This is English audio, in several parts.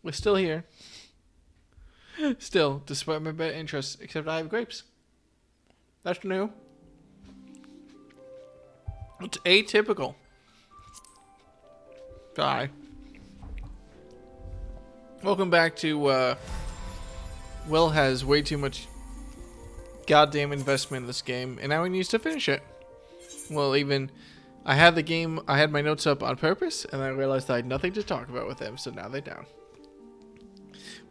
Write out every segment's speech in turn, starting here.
We're still here. Still, despite my bad interests, except I have grapes. That's new. It's atypical. Bye. Welcome back to, Will has way too much goddamn investment in this game, and now he needs to finish it. Well, I had my notes up on purpose, and I realized I had nothing to talk about with them, so now they're down.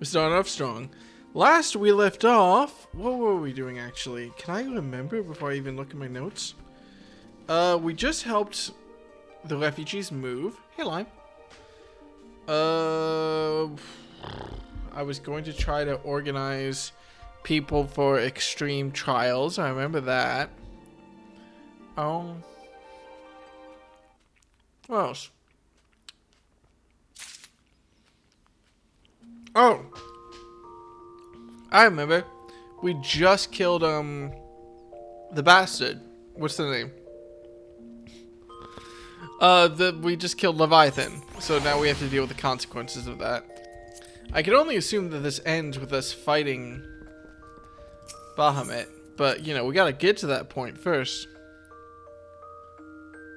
We're starting off strong. Last we left off, what were we doing actually? Can I remember before I even look at my notes? We just helped the refugees move. Hey, Lime. I was going to try to organize people for extreme trials. I remember that. Oh. What else? Oh. I remember. We just killed, the bastard. What's the name? We just killed Leviathan. So now we have to deal with the consequences of that. I can only assume that this ends with us fighting Bahamut. But, you know, we gotta get to that point first.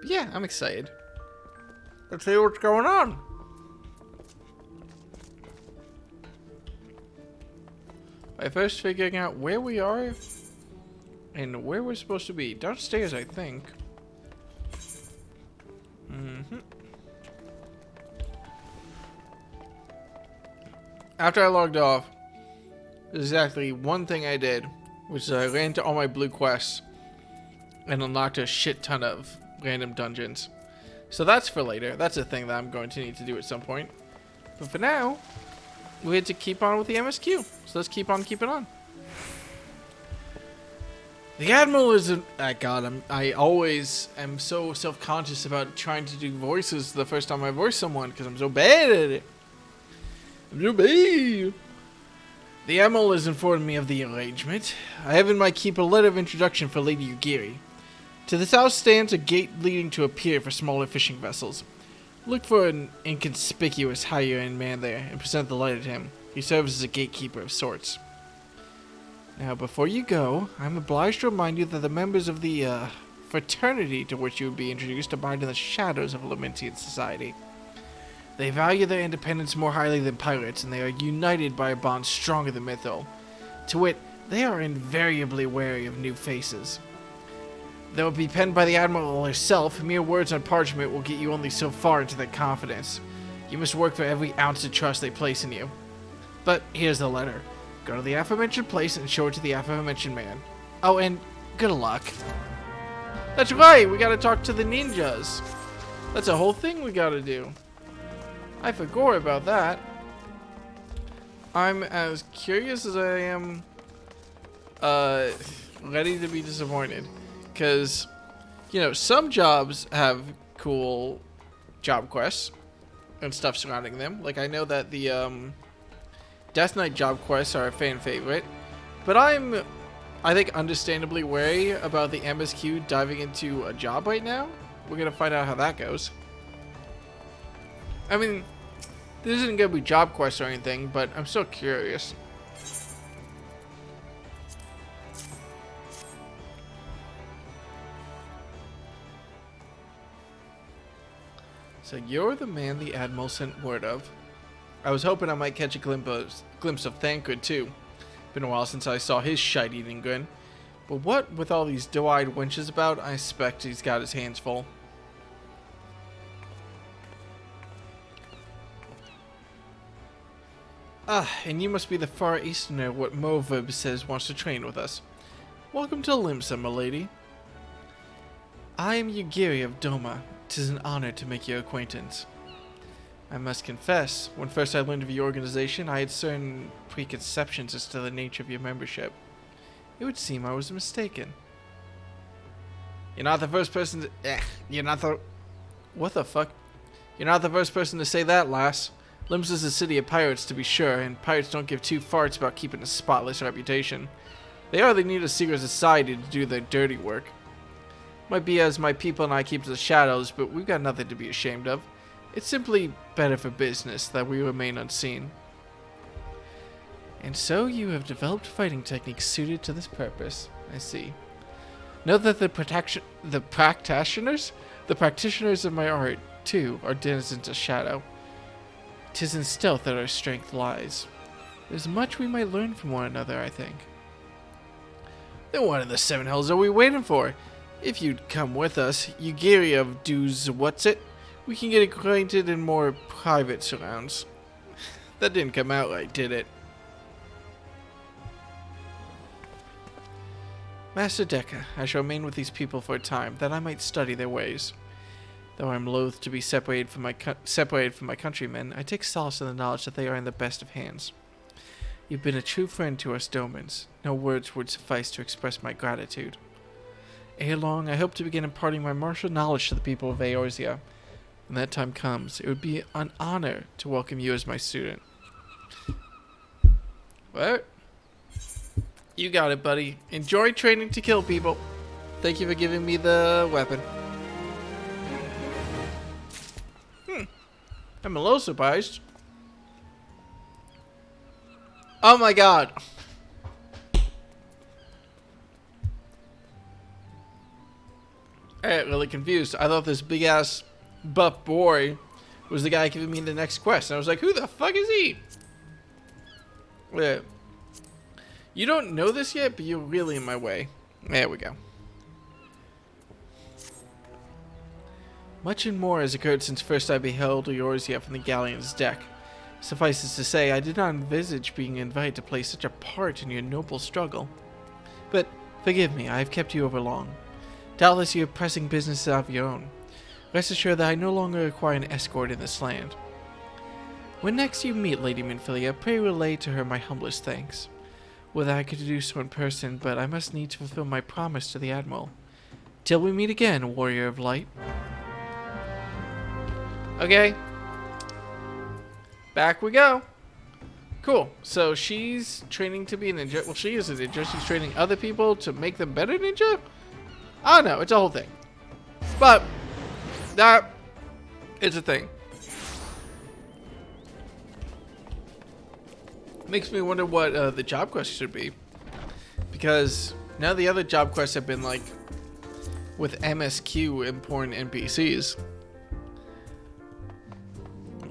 But yeah, I'm excited. Let's see what's going on. By first figuring out where we are and where we're supposed to be. Downstairs, I think. After I logged off, there's exactly one thing I did, which is I ran to all my blue quests and unlocked a shit ton of random dungeons. So that's for later. That's a thing that I'm going to need to do at some point. But for now, we had to keep on with the MSQ. So let's keep on keeping on. The Admiral is I always am so self-conscious about trying to do voices the first time I voice someone because I'm so bad at it. I'm so bad. The Admiral has informed me of the arrangement. I have in my keep a letter of introduction for Lady Ugiri. To the south stands a gate leading to a pier for smaller fishing vessels. Look for an inconspicuous higher-end man there and present the letter to him. He serves as a gatekeeper of sorts. Now, before you go, I'm obliged to remind you that the members of the, fraternity to which you would be introduced abide in the shadows of Lamentian society. They value their independence more highly than pirates, and they are united by a bond stronger than Mythil. To wit, they are invariably wary of new faces. Though it be penned by the Admiral herself, mere words on parchment will get you only so far into their confidence. You must work for every ounce of trust they place in you. But here's the letter. Go to the aforementioned place and show it to the aforementioned man. Oh, and good luck. That's right, we gotta talk to the ninjas. That's a whole thing we gotta do. I forgot about that. I'm as curious as I am ready to be disappointed. Because, you know, some jobs have cool job quests and stuff surrounding them. Like, I know that the Death Knight job quests are a fan favorite. But I think, understandably wary about the MSQ diving into a job right now. We're going to find out how that goes. I mean, this isn't going to be job quests or anything, but I'm still curious. So you're the man the Admiral sent word of. I was hoping I might catch a glimpse of Thancred too. Been a while since I saw his shite-eating grin. But what with all these doe-eyed wenches about, I expect he's got his hands full. Ah, and you must be the Far Easterner what Movib says wants to train with us. Welcome to Limsa, milady. I am Ugiri of Doma. 'Tis an honor to make your acquaintance. I must confess, when first I learned of your organization, I had certain preconceptions as to the nature of your membership. It would seem I was mistaken. You're not the first person to... you're not the... What the fuck? You're not the first person to say that, lass. Lims is a city of pirates, to be sure, and pirates don't give two farts about keeping a spotless reputation. They are the need a secret society to do their dirty work. Might be as my people and I keep to the shadows, but we've got nothing to be ashamed of. It's simply better for business that we remain unseen. And so you have developed fighting techniques suited to this purpose. I see. Note that the practitioners of my art, too, are denizens of shadow. 'Tis in stealth that our strength lies. There's much we might learn from one another, I think. Then what in the seven hells are we waiting for? If you'd come with us, Yugiri of Do's What's It, we can get acquainted in more private surrounds. That didn't come out right, did it? Master Dekka, I shall remain with these people for a time, that I might study their ways. Though I am loath to be separated from my countrymen, I take solace in the knowledge that they are in the best of hands. You've been a true friend to us Domans. No words would suffice to express my gratitude. Ere long, I hope to begin imparting my martial knowledge to the people of Eorzea. When that time comes, it would be an honor to welcome you as my student. What? You got it, buddy. Enjoy training to kill people. Thank you for giving me the weapon. I'm a little surprised. Oh my god. I got really confused. I thought this big ass buff boy was the guy giving me the next quest. And I was like, who the fuck is he? Wait. You don't know this yet, but you're really in my way. There we go. Much and more has occurred since first I beheld Eorzea from the galleon's deck. Suffices to say, I did not envisage being invited to play such a part in your noble struggle. But forgive me, I have kept you over long. Doubtless you have pressing business of your own. Rest assured that I no longer require an escort in this land. When next you meet Lady Minfilia, pray relay to her my humblest thanks. Whether I could do so in person, but I must need to fulfill my promise to the Admiral. Till we meet again, Warrior of Light. Okay. Back we go. Cool. So she's training to be a ninja. Well, she is a ninja. She's training other people to make them better ninja? I don't know. It's a whole thing. But that is a thing. Makes me wonder what the job quest should be. Because now the other job quests have been like with MSQ important NPCs.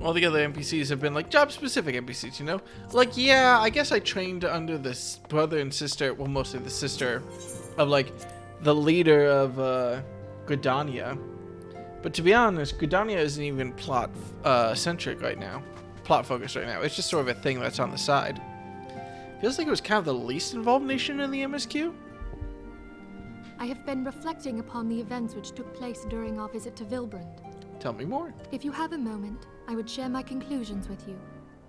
All the other NPCs have been like job-specific NPCs, you know? Like, yeah, I guess I trained under this brother and sister, well, mostly the sister of, like, the leader of Gridania. But to be honest, Gridania isn't even plot-centric right now. Plot-focused right now. It's just sort of a thing that's on the side. Feels like it was kind of the least involved nation in the MSQ. I have been reflecting upon the events which took place during our visit to Vilbrand. Tell me more. If you have a moment, I would share my conclusions with you.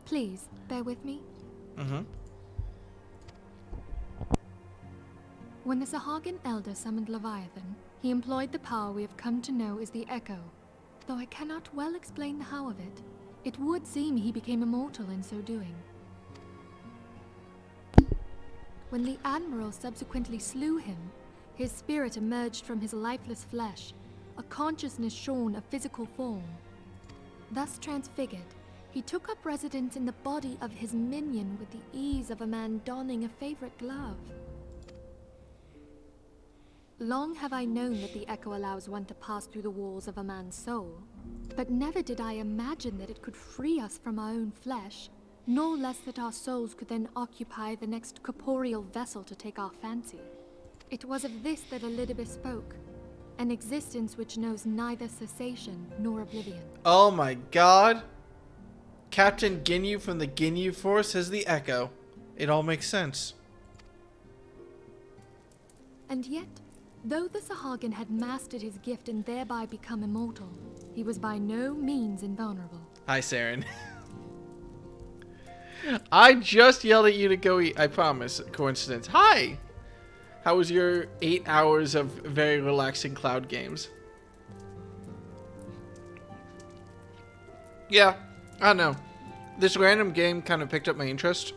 Please, bear with me. Mm-hmm. When the Sahagin Elder summoned Leviathan, he employed the power we have come to know as the Echo. Though I cannot well explain the how of it, it would seem he became immortal in so doing. When the Admiral subsequently slew him, his spirit emerged from his lifeless flesh, a consciousness shorn of physical form. Thus transfigured, he took up residence in the body of his minion with the ease of a man donning a favorite glove. Long have I known that the Echo allows one to pass through the walls of a man's soul, but never did I imagine that it could free us from our own flesh, nor less that our souls could then occupy the next corporeal vessel to take our fancy. It was of this that Elizabeth spoke, an existence which knows neither cessation nor oblivion. Oh my god. Captain Ginyu from the Ginyu Force has the Echo. It all makes sense. And yet, though the Sahagin had mastered his gift and thereby become immortal, he was by no means invulnerable. Hi, Saren. I just yelled at you to go eat. I promise. Coincidence. Hi! How was your 8 hours of very relaxing cloud games? Yeah, I don't know. This random game kind of picked up my interest,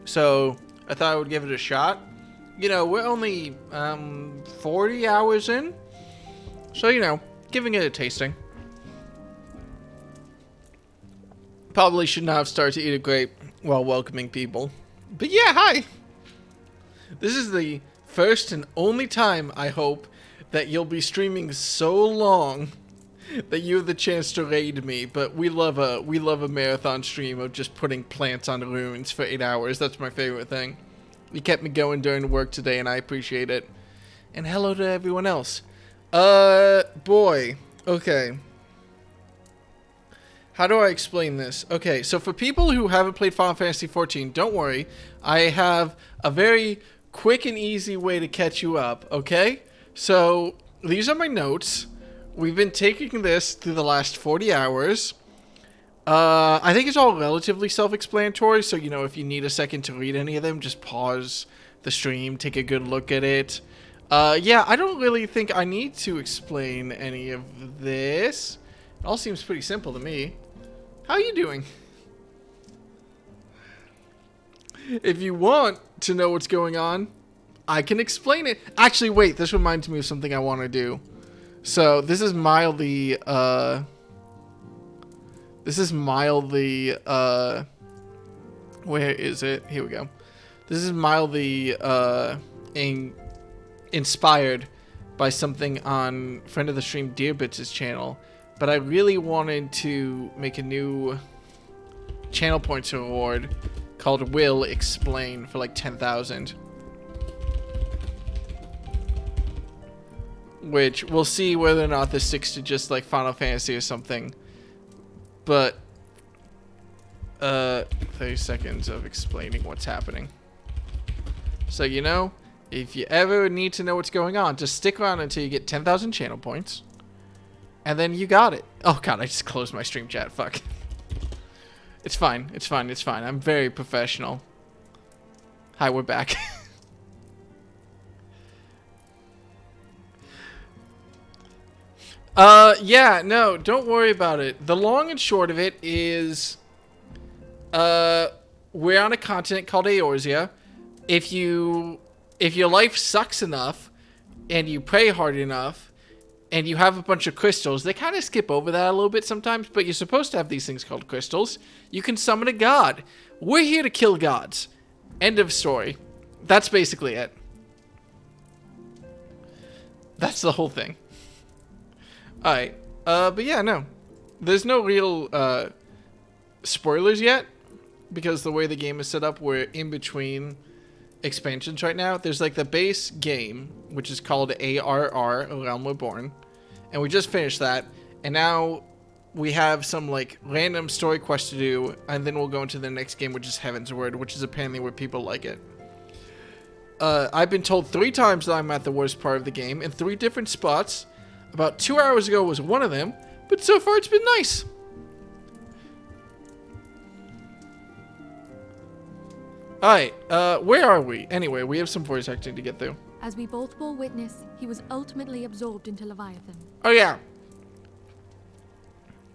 so I thought I would give it a shot. You know, we're only 40 hours in, so, you know, giving it a tasting. Probably should not have started to eat a grape while welcoming people. But yeah, hi. This is the first and only time, I hope, that you'll be streaming so long that you have the chance to raid me. But we love a marathon stream of just putting plants on ruins for 8 hours. That's my favorite thing. You kept me going during work today, and I appreciate it. And hello to everyone else. Boy. Okay. How do I explain this? Okay, so for people who haven't played Final Fantasy XIV, don't worry. I have a very quick and easy way to catch you up, okay? So, these are my notes. We've been taking this through the last 40 hours. I think it's all relatively self-explanatory, so, you know, if you need a second to read any of them, just pause the stream, take a good look at it. Yeah, I don't really think I need to explain any of this. It all seems pretty simple to me. How are you doing? If you want to know what's going on, I can explain it. Actually, wait, this reminds me of something I want to do. So, this is mildly, where is it? Here we go. This is mildly, inspired by something on friend of the stream Dearbits' channel. But I really wanted to make a new channel points reward called Will Explain for like 10,000. Which we'll see whether or not this sticks to just like Final Fantasy or something. But 30 seconds of explaining what's happening. So, you know, if you ever need to know what's going on, just stick around until you get 10,000 channel points. And then you got it. Oh god, I just closed my stream chat. Fuck. It's fine. It's fine. It's fine. I'm very professional. Hi, we're back. Yeah, no, don't worry about it. The long and short of it is, we're on a continent called Eorzea. If your life sucks enough, and you pray hard enough, and you have a bunch of crystals, they kind of skip over that a little bit sometimes, but you're supposed to have these things called crystals. You can summon a god. We're here to kill gods. End of story. That's basically it. That's the whole thing. Alright. But yeah, no. There's no real, spoilers yet, because the way the game is set up, we're in between expansions right now. There's like the base game, which is called ARR, A Realm Reborn, and we just finished that, and now we have some like random story quests to do, and then we'll go into the next game, which is Heaven's Word, which is apparently where people like it. I've been told 3 times that I'm at the worst part of the game in 3 different spots. About 2 hours ago was one of them, but so far it's been nice. Alright, where are we? Anyway, we have some voice acting to get through. As we both bore witness, he was ultimately absorbed into Leviathan. Oh yeah.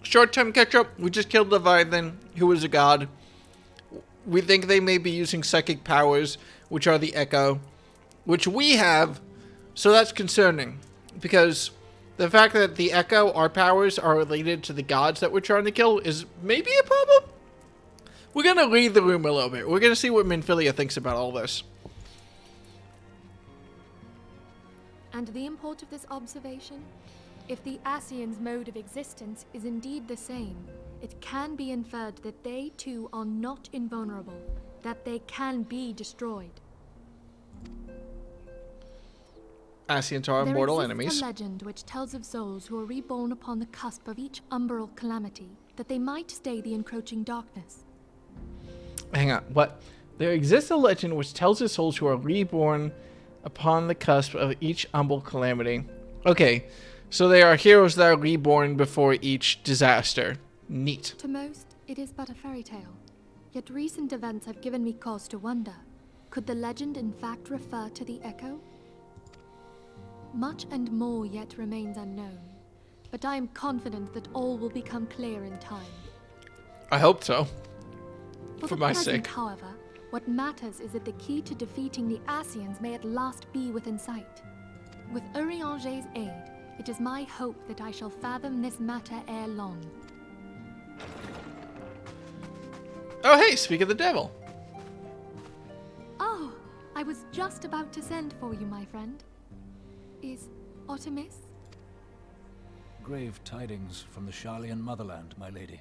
Short-term catch-up, we just killed Leviathan, who was a god. We think they may be using psychic powers, which are the Echo, which we have, so that's concerning. Because the fact that the Echo, our powers, are related to the gods that we're trying to kill is maybe a problem? We're going to read the room a little bit. We're going to see what Minfilia thinks about all this. And the import of this observation? If the Ascians' mode of existence is indeed the same, it can be inferred that they too are not invulnerable, that they can be destroyed. Ascians are mortal enemies. There exists a legend which tells of souls who are reborn upon the cusp of each umbral calamity, that they might stay the encroaching darkness. Hang on, what? There exists a legend which tells of souls who are reborn upon the cusp of each umbral calamity. Okay, so they are heroes that are reborn before each disaster. Neat. To most, it is but a fairy tale. Yet recent events have given me cause to wonder. Could the legend in fact refer to the Echo? Much and more yet remains unknown, but I am confident that all will become clear in time. I hope so. For For the my present, sake. however, what matters is that the key to defeating the Ascians may at last be within sight. With Urianger's aid, it is my hope that I shall fathom this matter ere long. Oh hey, speak of the devil. was just about to send for you, my friend. Is Artemis? Grave tidings from the Sharlayan motherland, my lady.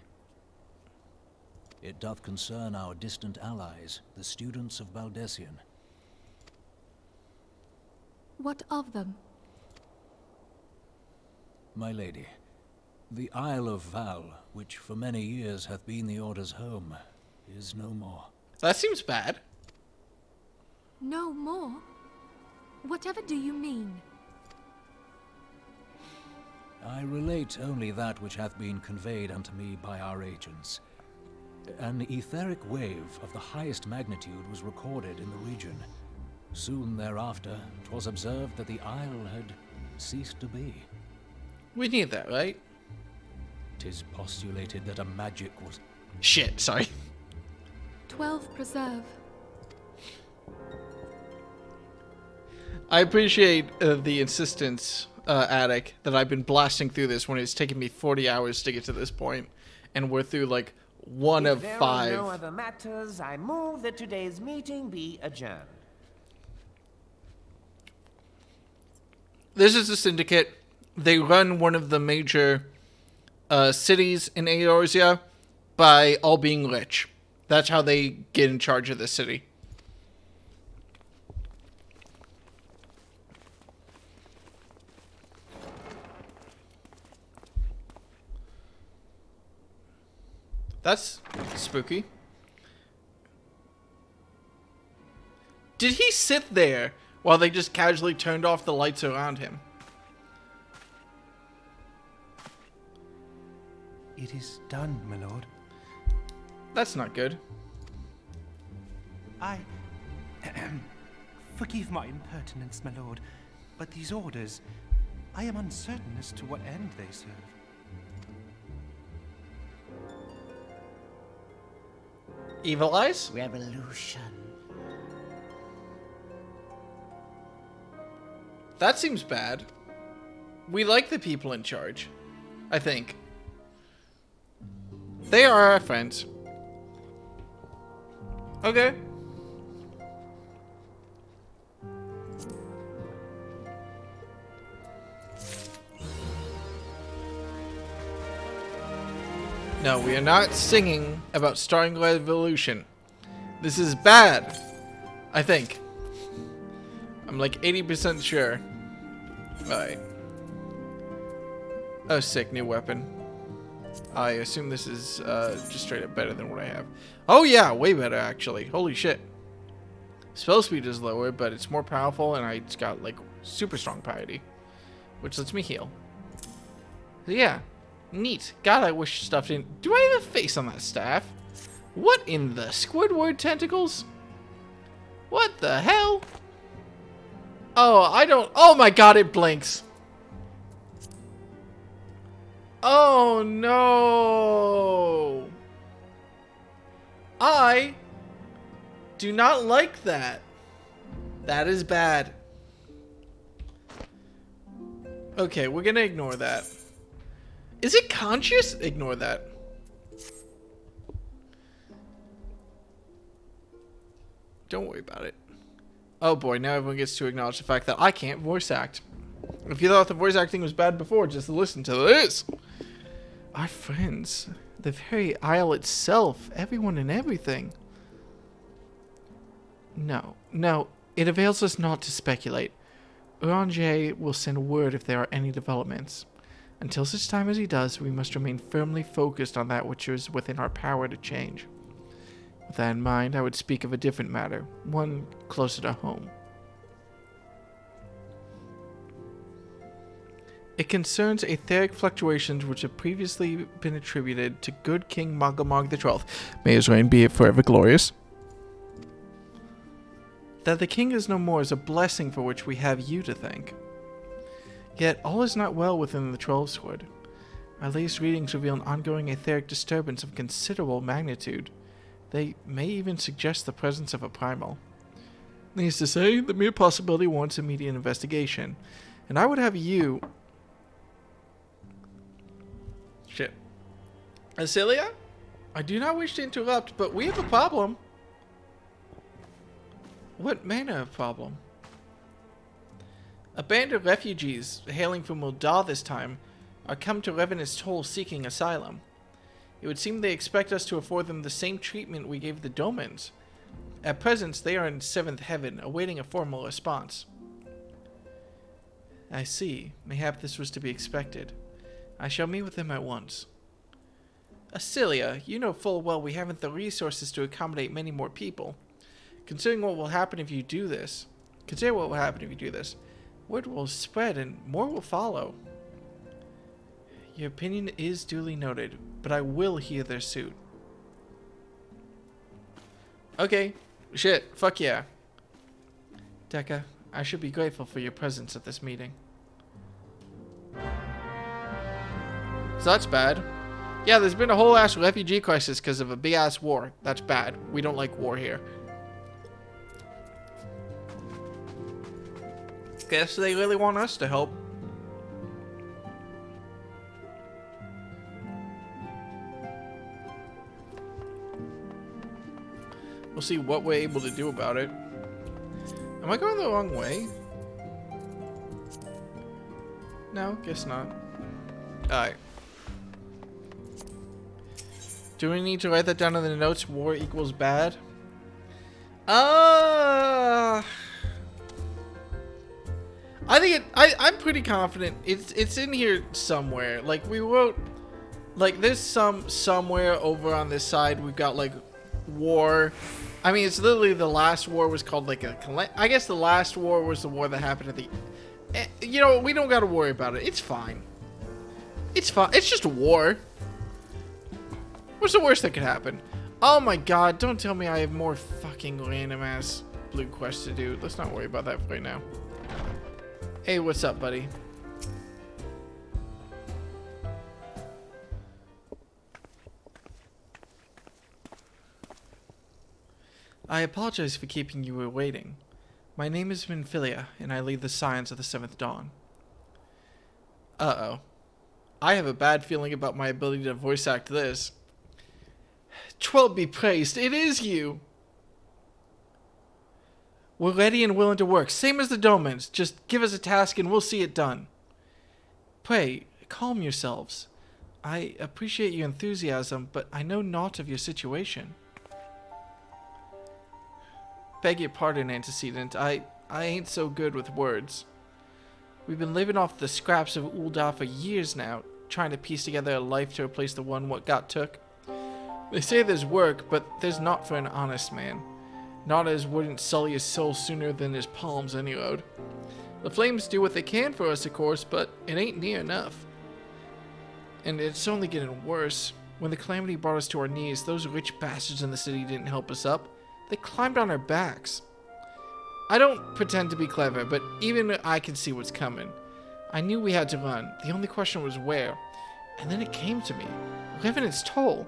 It doth concern our distant allies, the students of Baldessian. What of them? My lady, the Isle of Val, which for many years hath been the Order's home, is no more. That seems bad. No more? Whatever do you mean? I relate only that which hath been conveyed unto me by our agents. An etheric wave of the highest magnitude was recorded in the region. Soon thereafter, 'twas observed that the isle had ceased to be. We need that, right? 'Tis postulated that a magic was... Shit, sorry. 12 preserve. I appreciate the insistence, Attic, that I've been blasting through this when it's taken me 40 hours to get to this point, and we're through like one of 5. If there are no other matters, I move that today's meeting be adjourned. This is a syndicate. They run one of the major cities in Eorzea by all being rich. That's how they get in charge of the city. That's spooky. Did he sit there while they just casually turned off the lights around him? It is done, my lord. That's not good. I... Forgive my impertinence, my lord, but these orders, I am uncertain as to what end they serve. Evil Eyes? Revolution. That seems bad. We like the people in charge, I think. They are our friends. Okay. No, we are not singing about starting revolution. This is bad, I think. I'm like 80% sure. Alright. Oh, sick, new weapon. I assume this is just straight up better than what I have. Oh yeah, way better actually. Holy shit. Spell speed is lower, but it's more powerful, and it's got like super strong piety, which lets me heal. So yeah, neat. God, I wish stuff didn't. Do I have a face on that staff? What in the Squidward tentacles? What the hell? Oh, I don't. Oh my god, it blinks. Oh no. I do not like that. That is bad. Okay, we're gonna ignore that. Is it conscious? Ignore that. Don't worry about it. Oh boy, now everyone gets to acknowledge the fact that I can't voice act. If you thought the voice acting was bad before, just listen to this. Our friends. The very Isle itself. Everyone and everything. No, it avails us not to speculate. Uranger will send word if there are any developments. Until such time as he does, we must remain firmly focused on that which is within our power to change. With that in mind, I would speak of a different matter, one closer to home. It concerns etheric fluctuations which have previously been attributed to good King Magomog XII. May his reign be forever glorious. That the king is no more is a blessing for which we have you to thank. Yet all is not well within the 12 Sword. Our latest readings reveal an ongoing etheric disturbance of considerable magnitude. They may even suggest the presence of a primal. Needless to say, the mere possibility warrants immediate investigation, and I would have you... Shit. Acelia? I do not wish to interrupt, but we have a problem. What manner of problem? A band of refugees, hailing from Moldar this time, are come to Revenant's Toll seeking asylum. It would seem they expect us to afford them the same treatment we gave the Domans. At present, they are in 7th heaven, awaiting a formal response. I see. Mayhap this was to be expected. I shall meet with them at once. Acelia, you know full well we haven't the resources to accommodate many more people. Consider what will happen if you do this. Word will spread and more will follow. Your opinion is duly noted, but I will hear their suit. Okay. Shit. Fuck yeah. Dekka, I should be grateful for your presence at this meeting. So that's bad. Yeah, there's been a whole ass refugee crisis because of a big ass war. That's bad. We don't like war here. Guess they really want us to help. We'll see what we're able to do about it. Am I going the wrong way? No, guess not. Alright. Do we need to write that down in the notes? War equals bad? I think I'm pretty confident it's in here somewhere. Like we wrote, like there's somewhere over on this side we've got like war. I mean, it's literally the last war was called like I guess the last war was the war that happened at the. You know, we don't got to worry about it. It's fine. It's fine. It's just a war. What's the worst that could happen? Oh my god! Don't tell me I have more fucking random ass blue quests to do. Let's not worry about that right now. Hey, what's up, buddy? I apologize for keeping you waiting. My name is Minfilia, and I lead the Scions of the 7th Dawn. Uh-oh. I have a bad feeling about my ability to voice act this. 'Twill be praised, it is you! We're ready and willing to work, same as the Domans. Just give us a task and we'll see it done. Pray, calm yourselves. I appreciate your enthusiasm, but I know naught of your situation. Beg your pardon, antecedent. I ain't so good with words. We've been living off the scraps of Uldar for years now, trying to piece together a life to replace the one what got took. They say there's work, but there's not for an honest man. Not as wouldn't sully his soul sooner than his palms any road. The flames do what they can for us, of course, but it ain't near enough. And it's only getting worse. When the calamity brought us to our knees, those rich bastards in the city didn't help us up. They climbed on our backs. I don't pretend to be clever, but even I can see what's coming. I knew we had to run. The only question was where. And then it came to me. Revenant's Toll.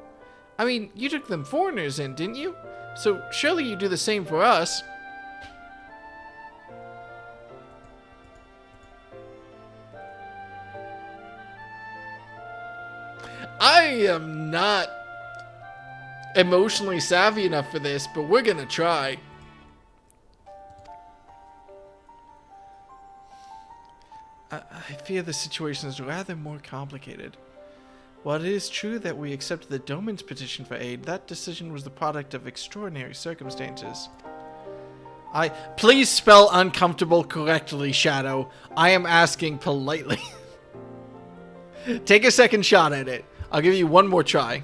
I mean, you took them foreigners in, didn't you? So surely you do the same for us. I am not emotionally savvy enough for this, but we're gonna try. I fear the situation is rather more complicated. While it is true that we accepted the Doman's petition for aid, that decision was the product of extraordinary circumstances. Please spell uncomfortable correctly, Shadow. I am asking politely. Take a second shot at it. I'll give you one more try.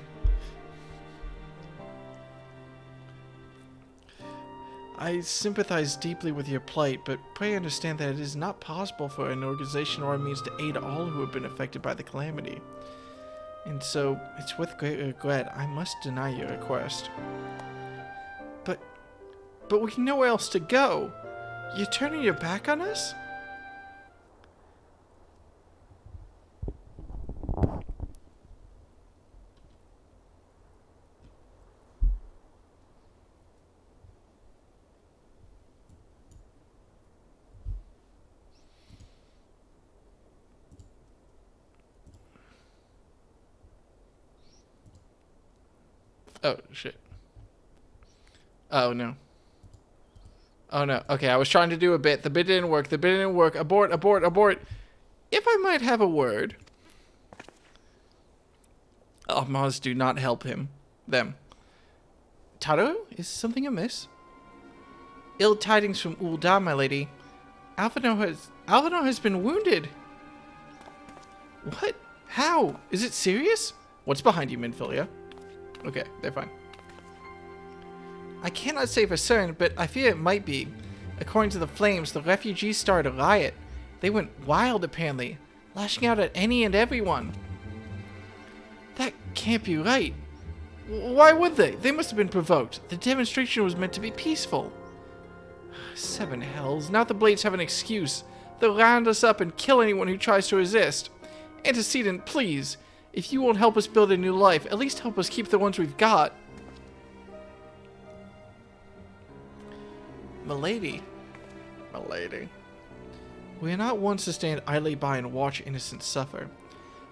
I sympathize deeply with your plight, but pray understand that it is not possible for an organization or a means to aid all who have been affected by the calamity. And so, it's with great regret I must deny your request. But we have nowhere else to go. You're turning your back on us? Oh, shit. Oh, no. Oh no. Okay, I was trying to do a bit. The bit didn't work. The bit didn't work. Abort, abort, abort. If I might have a word. Almaz, do not help him. Them. Taro, is something amiss? Ill tidings from Ul'dah, my lady. Alphinaud has been wounded. What? How? Is it serious? What's behind you, Minfilia? Okay, they're fine. I cannot say for certain, but I fear it might be. According to the flames, the refugees started a riot. They went wild, apparently, lashing out at any and everyone. That can't be right. Why would they? They must have been provoked. The demonstration was meant to be peaceful. Seven hells. Now the Blades have an excuse. They'll round us up and kill anyone who tries to resist. Antecedent, please. If you won't help us build a new life, at least help us keep the ones we've got. Milady. Milady. We are not ones to stand idly by and watch innocents suffer.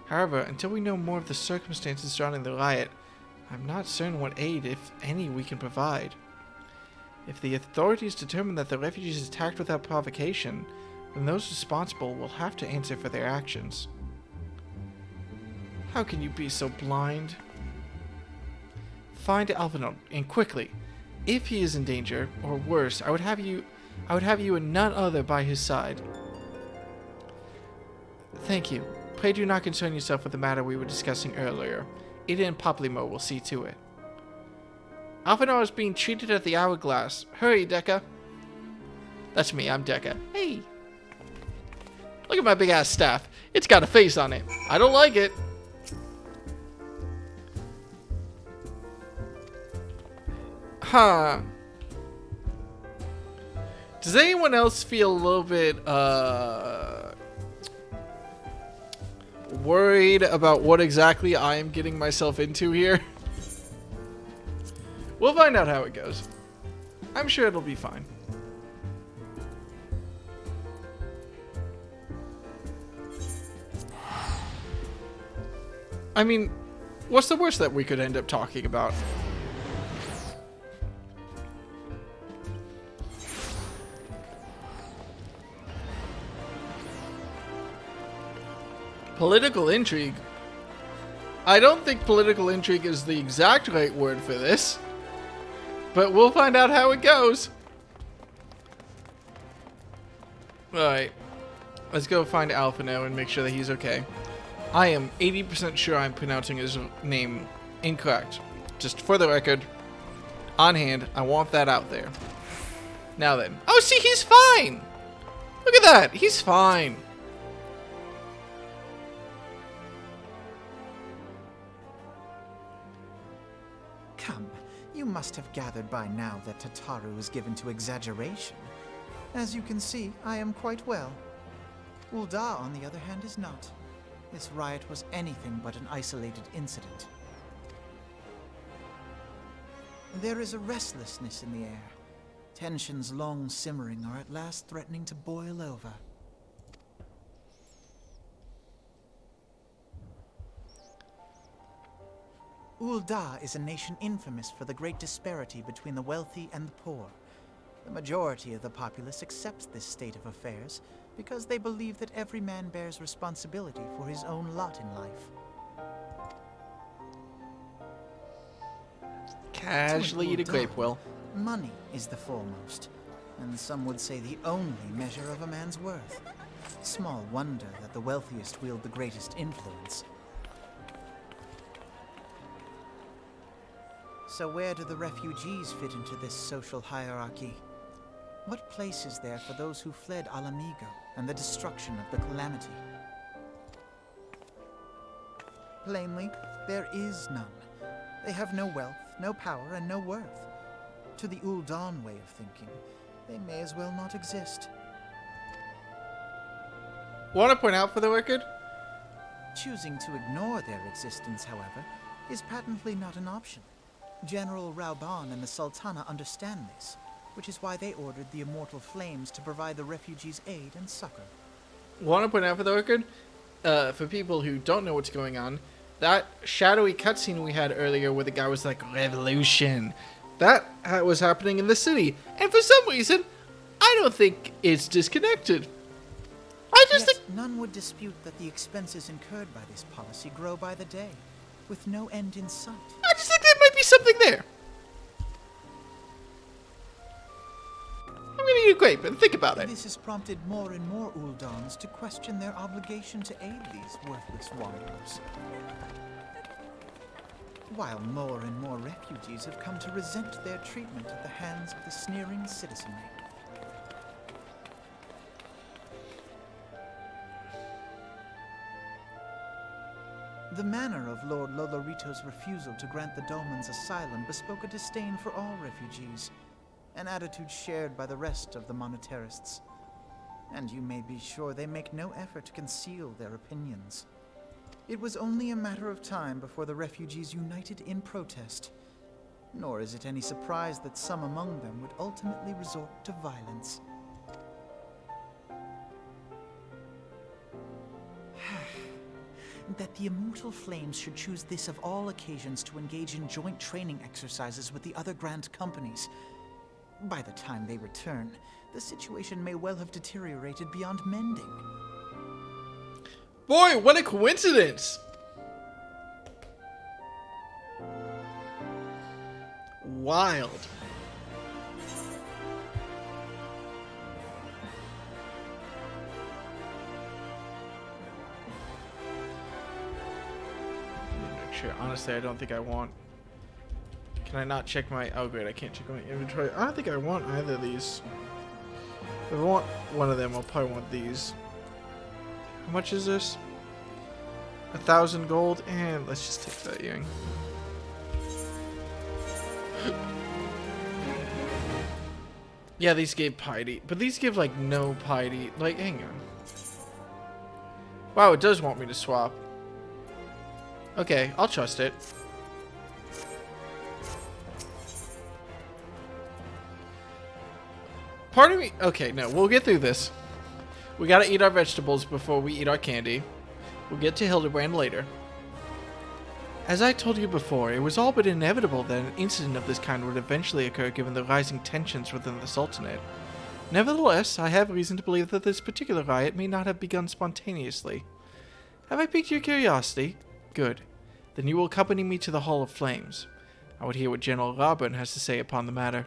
However, until we know more of the circumstances surrounding the riot, I'm not certain what aid, if any, we can provide. If the authorities determine that the refugees attacked without provocation, then those responsible will have to answer for their actions. How can you be so blind? Find Alphinaud, and quickly. If he is in danger, or worse, I would have you and none other by his side. Thank you. Pray do not concern yourself with the matter we were discussing earlier. Ida and Paplimo will see to it. Alphinaud is being treated at the Hourglass. Hurry, Dekka. That's me, I'm Dekka. Hey. Look at my big ass staff. It's got a face on it. I don't like it. Huh. Does anyone else feel a little bit, worried about what exactly I am getting myself into here? We'll find out how it goes. I'm sure it'll be fine. I mean, what's the worst that we could end up talking about? Political intrigue. I don't think political intrigue is the exact right word for this, but we'll find out how it goes. Alright, let's go find Alphinaud and make sure that he's okay. I am 80% sure I'm pronouncing his name incorrect. Just for the record, on hand, I want that out there. Now then. Oh, see, he's fine! Look at that, he's fine. Come, you must have gathered by now that Tataru is given to exaggeration. As you can see, I am quite well. Ul'dah, on the other hand, is not. This riot was anything but an isolated incident. There is a restlessness in the air. Tensions long simmering are at last threatening to boil over. Ul'dah is a nation infamous for the great disparity between the wealthy and the poor. The majority of the populace accepts this state of affairs because they believe that every man bears responsibility for his own lot in life. Casually eat a grape, Will. Money is the foremost, and some would say the only measure of a man's worth. Small wonder that the wealthiest wield the greatest influence. So where do the refugees fit into this social hierarchy? What place is there for those who fled Alamigo and the destruction of the Calamity? Plainly, there is none. They have no wealth, no power, and no worth. To the Ul'dah way of thinking, they may as well not exist. Want to point out for the record? Choosing to ignore their existence, however, is patently not an option. General Rauban and the Sultana understand this, which is why they ordered the Immortal Flames to provide the refugees aid and succor. Want to point out for the record, for people who don't know what's going on, that shadowy cutscene we had earlier where the guy was like, revolution, that was happening in the city. And for some reason, I don't think it's disconnected. I just Yet think... none would dispute that the expenses incurred by this policy grow by the day, with no end in sight. I just think there might be something there. I'm gonna eat a grape and think about it. This has prompted more and more Uldans to question their obligation to aid these worthless wanderers. While more and more refugees have come to resent their treatment at the hands of the sneering citizenry. The manner of Lord Lolorito's refusal to grant the Dolmens asylum bespoke a disdain for all refugees, an attitude shared by the rest of the monetarists. And you may be sure they make no effort to conceal their opinions. It was only a matter of time before the refugees united in protest, nor is it any surprise that some among them would ultimately resort to violence. That the immortal flames should choose this of all occasions to engage in joint training exercises with the other Grand Companies. By the time they return, the situation may well have deteriorated beyond mending. Boy, what a coincidence! Wild. Sure, honestly, I don't think I want... Can I not check my... Oh, great, I can't check my inventory. I don't think I want either of these. If I want one of them, I'll probably want these. How much is this? 1,000 gold, and let's just take that earring. Yeah, these gave piety, but these give, like, no piety. Like, hang on. Wow, it does want me to swap. Okay, I'll trust it. Part of me... Okay, no, we'll get through this. We gotta eat our vegetables before we eat our candy. We'll get to Hildebrand later. As I told you before, it was all but inevitable that an incident of this kind would eventually occur given the rising tensions within the Sultanate. Nevertheless, I have reason to believe that this particular riot may not have begun spontaneously. Have I piqued your curiosity? Good. Then you will accompany me to the Hall of Flames. I would hear what General Robin has to say upon the matter.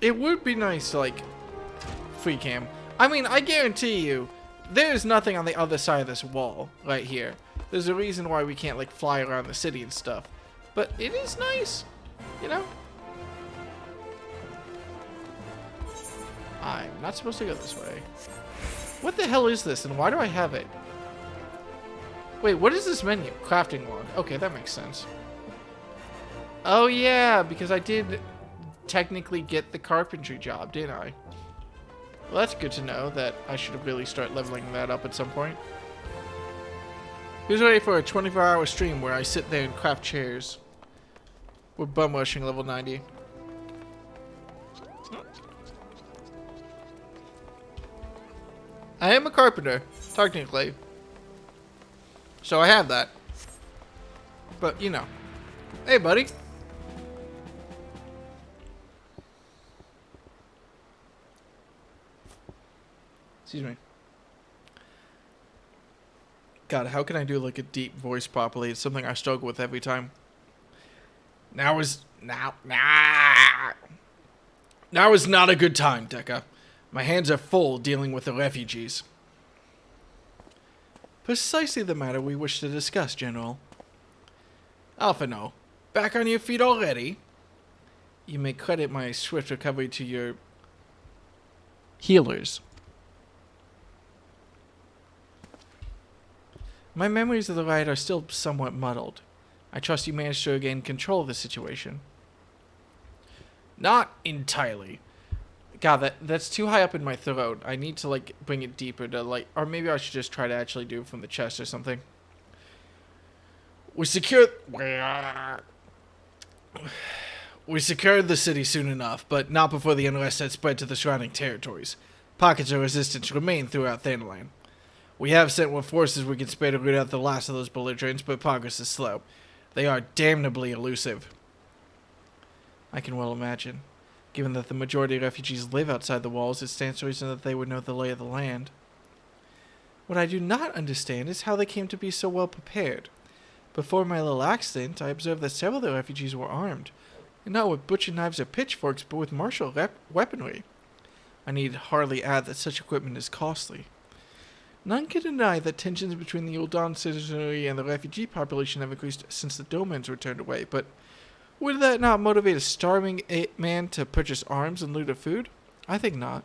It would be nice to, like, free cam. I mean, I guarantee you, there's nothing on the other side of this wall, right here. There's a reason why we can't, like, fly around the city and stuff. But it is nice, you know? I'm not supposed to go this way. What the hell is this, and why do I have it? Wait, what is this menu? Crafting log. Okay, that makes sense. Oh yeah, because I did technically get the carpentry job, didn't I? Well, that's good to know that I should really start leveling that up at some point. Who's ready for a 24-hour stream where I sit there and craft chairs? We're bum rushing level 90. I am a carpenter, technically. So I have that. But, you know. Hey, buddy. Excuse me. God, how can I do like a deep voice properly? It's something I struggle with every time. Now is not a good time, Deca. My hands are full dealing with the refugees. Precisely the matter we wish to discuss, General. Alphino, back on your feet already? You may credit my swift recovery to your healers. My memories of the riot are still somewhat muddled. I trust you managed to regain control of the situation. Not entirely. God, that's too high up in my throat. I need to, like, bring it deeper to, like... Or maybe I should just try to actually do it from the chest or something. We secured the city soon enough, but not before the unrest had spread to the surrounding territories. Pockets of resistance remain throughout Thanalan. We have sent what forces we can spare to root out the last of those belligerents, but progress is slow. They are damnably elusive. I can well imagine. Given that the majority of refugees live outside the walls, it stands to reason that they would know the lay of the land. What I do not understand is how they came to be so well prepared. Before my little accident, I observed that several of the refugees were armed, and not with butcher knives or pitchforks, but with martial weaponry. I need hardly add that such equipment is costly. None can deny that tensions between the Uldan citizenry and the refugee population have increased since the Domans were turned away, but would that not motivate a starving man to purchase arms in lieu of food? I think not.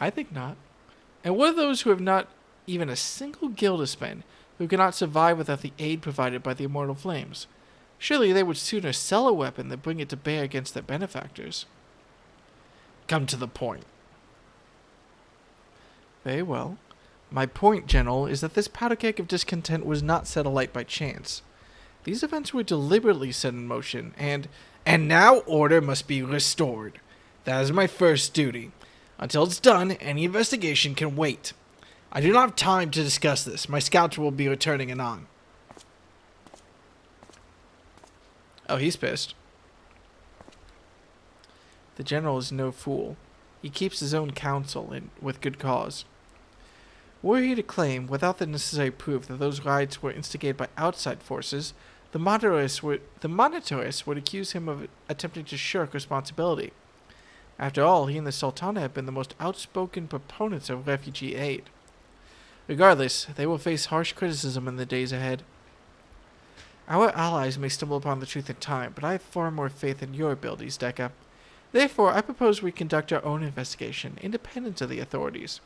I think not. And what of those who have not even a single gil to spend, who cannot survive without the aid provided by the immortal flames? Surely they would sooner sell a weapon than bring it to bear against their benefactors. Come to the point. Very well. My point, General, is that this powder keg of discontent was not set alight by chance. These events were deliberately set in motion, and now order must be restored. That is my first duty. Until it's done, any investigation can wait. I do not have time to discuss this. My scouts will be returning anon. Oh, he's pissed. The General is no fool. He keeps his own counsel, and with good cause. Were he to claim, without the necessary proof, that those riots were instigated by outside forces, the monitorists would accuse him of attempting to shirk responsibility. After all, he and the Sultana have been the most outspoken proponents of refugee aid. Regardless, they will face harsh criticism in the days ahead. Our allies may stumble upon the truth in time, but I have far more faith in your abilities, Dekka. Therefore, I propose we conduct our own investigation, independent of the authorities.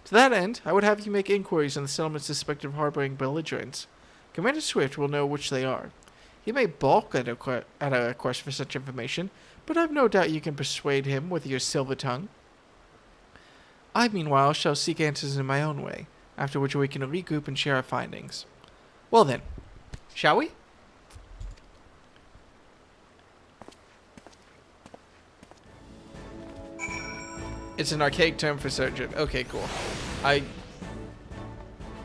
To that end, I would have you make inquiries on the settlements suspected of harboring belligerents. Commander Swift will know which they are. He may balk at a request for such information, but I've no doubt you can persuade him with your silver tongue. I, meanwhile, shall seek answers in my own way, after which we can regroup and share our findings. Well then, shall we? It's an archaic term for surgeon. Okay, cool.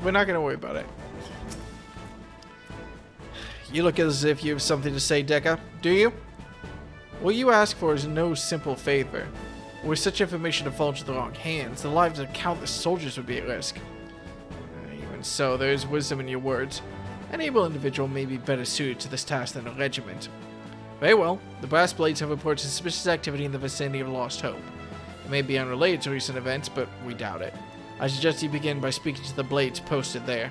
We're not gonna worry about it. You look as if you have something to say, Dekka. Do you? What you ask for is no simple favor. Were such information to fall into the wrong hands, the lives of countless soldiers would be at risk. Even so, there is wisdom in your words. An able individual may be better suited to this task than a regiment. Very well. The Brass Blades have reported suspicious activity in the vicinity of Lost Hope. It may be unrelated to recent events, but we doubt it. I suggest you begin by speaking to the Blades posted there.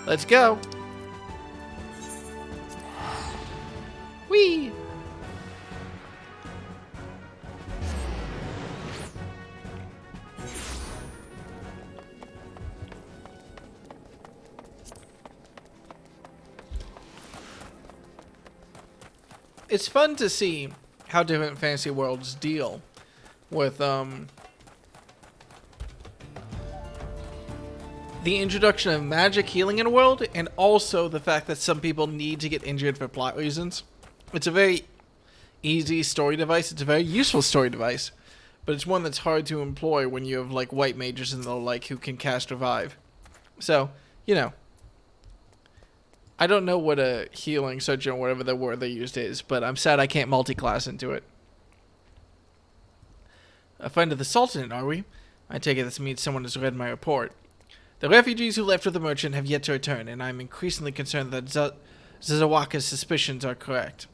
Let's go! Whee! It's fun to see how different fantasy worlds deal with the introduction of magic healing in a world, and also the fact that some people need to get injured for plot reasons. It's a very easy story device. It's a very useful story device, but it's one that's hard to employ when you have like white mages and the like who can cast revive. So, you know, I don't know what a healing surgeon or whatever the word they used is, but I'm sad I can't multi-class into it. A friend of the Sultan, are we? I take it this means someone has read my report. The refugees who left with the merchant have yet to return, and I'm increasingly concerned that Zazawaka's suspicions are correct.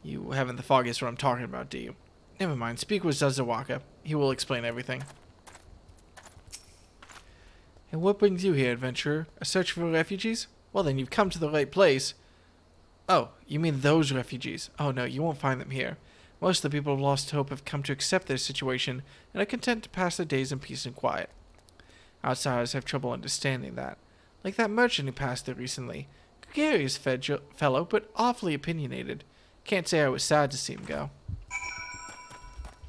You haven't the foggiest what I'm talking about, do you? Never mind, speak with Zazawaka. He will explain everything. And what brings you here, adventurer? A search for refugees? Well then, you've come to the right place. Oh, you mean those refugees? Oh no, you won't find them here. Most of the people of Lost Hope have come to accept their situation and are content to pass their days in peace and quiet. Outsiders have trouble understanding that. Like that merchant who passed there recently. Gregarious fellow, but awfully opinionated. Can't say I was sad to see him go.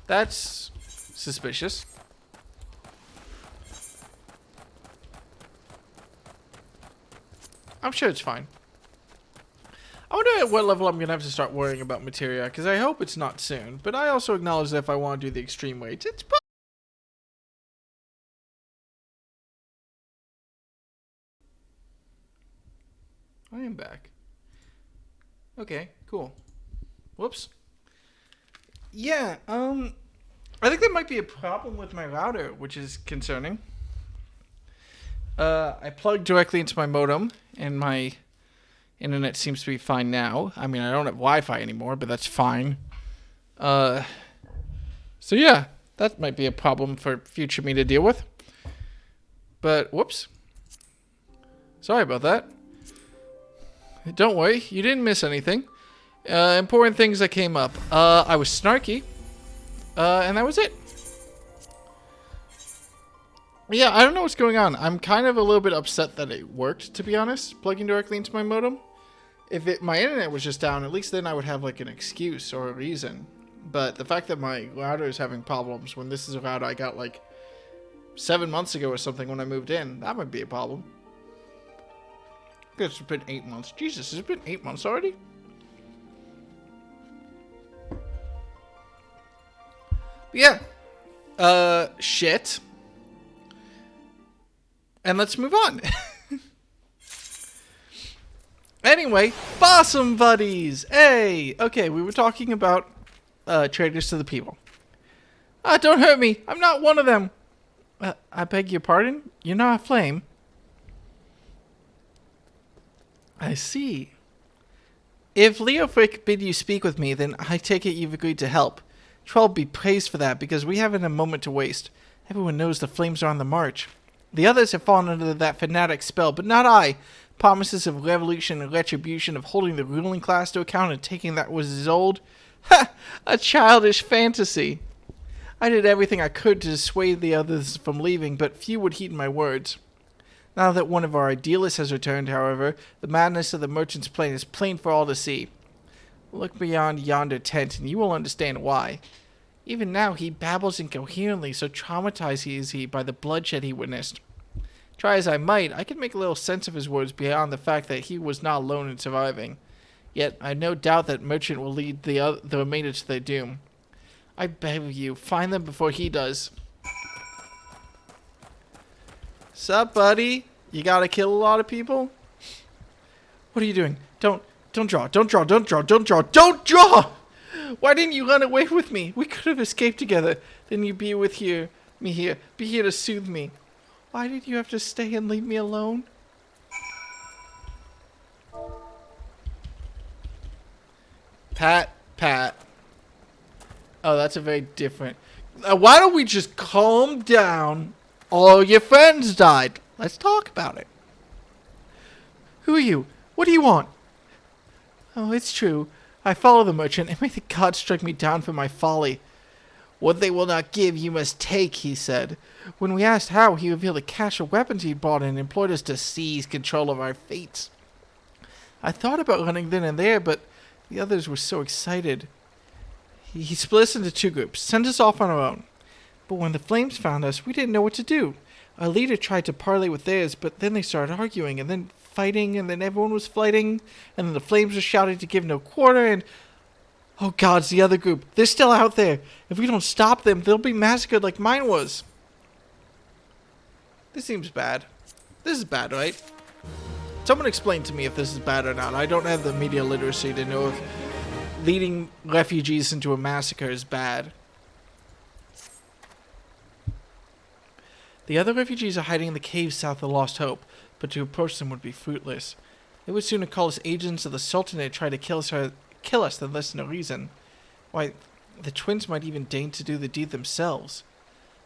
That's suspicious. I'm sure it's fine. I wonder at what level I'm going to have to start worrying about materia, because I hope it's not soon. But I also acknowledge that if I want to do the extreme weights, it's probably... I am back. Okay, cool. Whoops. Yeah, I think there might be a problem with my router, which is concerning. I plugged directly into my modem, and my internet seems to be fine now. I mean, I don't have Wi-Fi anymore, but that's fine. So yeah, that might be a problem for future me to deal with. But, whoops. Sorry about that. Don't worry, you didn't miss anything. Important things that came up. I was snarky. And that was it. Yeah, I don't know what's going on. I'm kind of a little bit upset that it worked, to be honest, plugging directly into my modem. If my internet was just down, at least then I would have like an excuse or a reason. But the fact that my router is having problems when this is a router I got like 7 months ago or something when I moved in, that might be a problem. It's been 8 months. Jesus, has it been 8 months already? But yeah. Shit. And let's move on. Anyway, Bossum Buddies! Hey! Okay, we were talking about traitors to the people. Don't hurt me! I'm not one of them! I beg your pardon? You're not a flame? I see. If Leofric bid you speak with me, then I take it you've agreed to help. Troll be praised for that, because we haven't a moment to waste. Everyone knows the flames are on the march. The others have fallen under that fanatic spell, but not I. Promises of revolution and retribution, of holding the ruling class to account and taking that was his old... Ha! A childish fantasy. I did everything I could to dissuade the others from leaving, but few would heed my words. Now that one of our idealists has returned, however, the madness of the merchant's plan is plain for all to see. Look beyond yonder tent, and you will understand why. Even now, he babbles incoherently, so traumatized is he by the bloodshed he witnessed. Try as I might, I can make a little sense of his words beyond the fact that he was not alone in surviving. Yet, I have no doubt that merchant will lead the remainder to their doom. I beg of you, find them before he does. Sup, buddy? You gotta kill a lot of people? What are you doing? Don't draw. Don't draw. Don't draw. Don't draw. Don't draw! Why didn't you run away with me? We could have escaped together. Then you'd be with me here. Be here to soothe me. Why did you have to stay and leave me alone? Pat. Oh, that's a very different... why don't we just calm down? All your friends died. Let's talk about it. Who are you? What do you want? Oh, it's true. I follow the merchant, and may the gods strike me down for my folly. What they will not give, you must take, he said. When we asked how, he revealed a cache of weapons he'd bought and employed us to seize control of our fates. I thought about running then and there, but the others were so excited. He split us into two groups, sent us off on our own. But when the flames found us, we didn't know what to do. Our leader tried to parley with theirs, but then they started arguing, and then fighting, and then everyone was fighting, and then the flames were shouting to give no quarter, and... Oh God, it's the other group. They're still out there. If we don't stop them, they'll be massacred like mine was. This seems bad. This is bad, right? Someone explain to me if this is bad or not. I don't have the media literacy to know if leading refugees into a massacre is bad. The other refugees are hiding in the caves south of Lost Hope, but to approach them would be fruitless. They would sooner call us agents of the Sultanate and try to kill us than listen to reason. Why, the twins might even deign to do the deed themselves.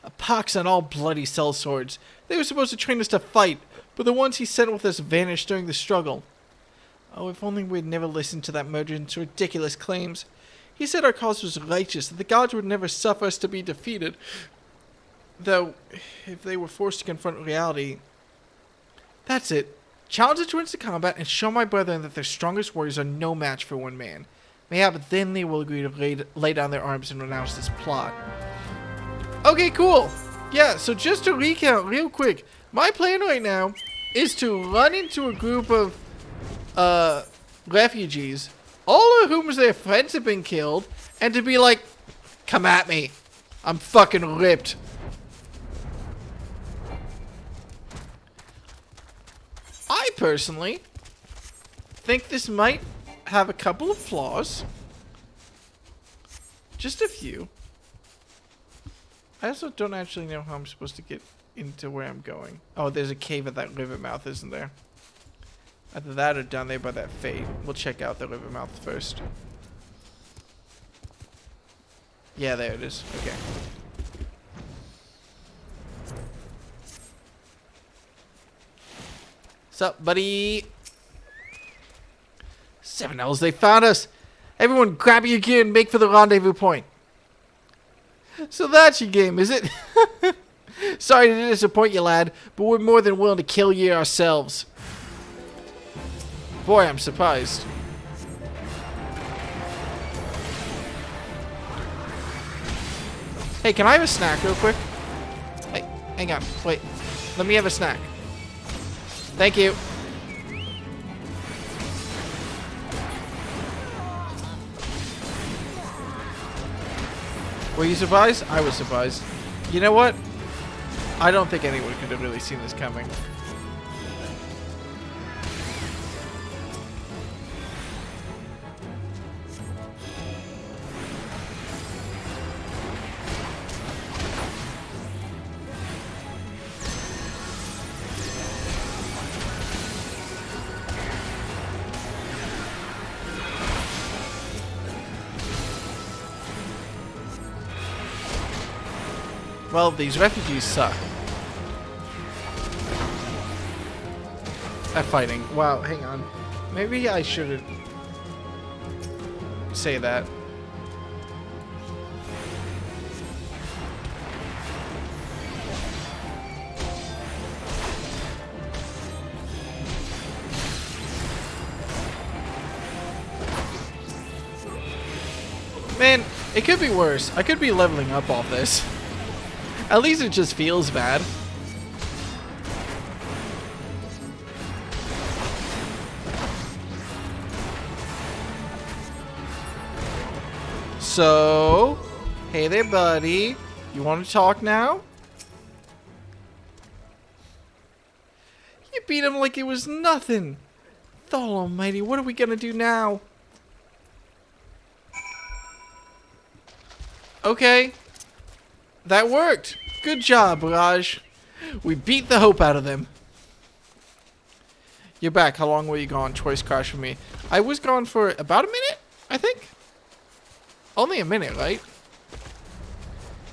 A pox on all bloody sellswords. They were supposed to train us to fight, but the ones he sent with us vanished during the struggle. Oh, if only we'd never listened to that merchant's ridiculous claims. He said our cause was righteous, that the gods would never suffer us to be defeated. Though, if they were forced to confront reality... That's it. Challenge the twins to combat and show my brethren that their strongest warriors are no match for one man. Mayhap then they will agree to lay down their arms and renounce this plot. Okay, cool. Yeah, so just to recount real quick, my plan right now is to run into a group of refugees, all of whom their friends have been killed, and to be like, come at me. I'm fucking ripped. I personally think this might have a couple of flaws. Just a few. I also don't actually know how I'm supposed to get into where I'm going. Oh, there's a cave at that river mouth, isn't there? Either that or down there by that fade. We'll check out the river mouth first. Yeah, there it is. Okay. Sup, buddy? 7 L's, they found us! Everyone grab your gear and make for the rendezvous point. So that's your game, is it? Sorry to disappoint you, lad, but we're more than willing to kill you ourselves. Boy, I'm surprised. Hey, can I have a snack real quick? Hey, hang on. Wait. Let me have a snack. Thank you. Were you surprised? I was surprised. You know what? I don't think anyone could have really seen this coming. Well, these refugees suck. At fighting. Wow, hang on. Maybe I shouldn't say that. Man, it could be worse. I could be leveling up off this. At least it just feels bad. So, hey there, buddy. You want to talk now? You beat him like it was nothing. Thal almighty, what are we gonna do now? Okay. That worked. Good job, Raj. We beat the hope out of them. You're back. How long were you gone? Choice crash for me. I was gone for about a minute, I think. Only a minute, right?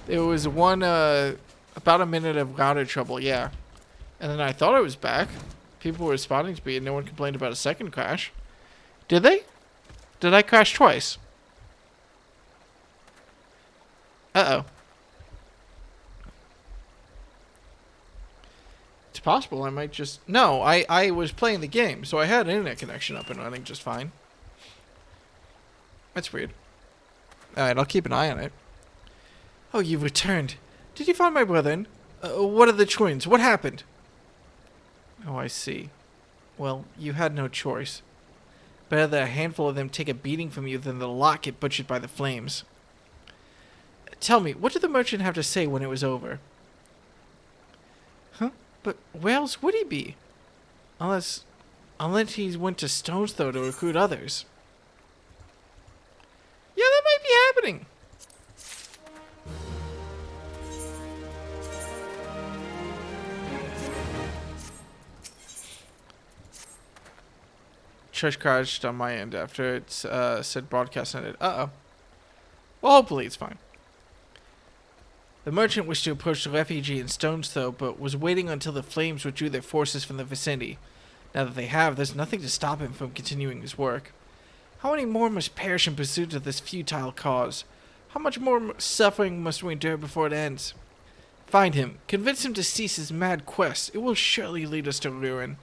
There was one, about a minute of router trouble, yeah. And then I thought I was back. People were responding to me and no one complained about a second crash. Did they? Did I crash twice? Uh-oh. It's possible I might just... No, I was playing the game, so I had an internet connection up and running just fine. That's weird. Alright, I'll keep an eye on it. Oh, you've returned. Did you find my brethren? What are the twins? What happened? Oh, I see. Well, you had no choice. Better that a handful of them take a beating from you than the lot get butchered by the flames. Tell me, what did the merchant have to say when it was over? Huh? But where else would he be? Unless he went to Stone's Throw to recruit others. Yeah, that might be happening. Church crashed on my end after it said broadcast ended. Uh-oh. Well, hopefully it's fine. The merchant wished to approach the refugee in Stone's Throw, but was waiting until the flames withdrew their forces from the vicinity. Now that they have, there's nothing to stop him from continuing his work. How many more must perish in pursuit of this futile cause? How much more suffering must we endure before it ends? Find him. Convince him to cease his mad quest. It will surely lead us to ruin.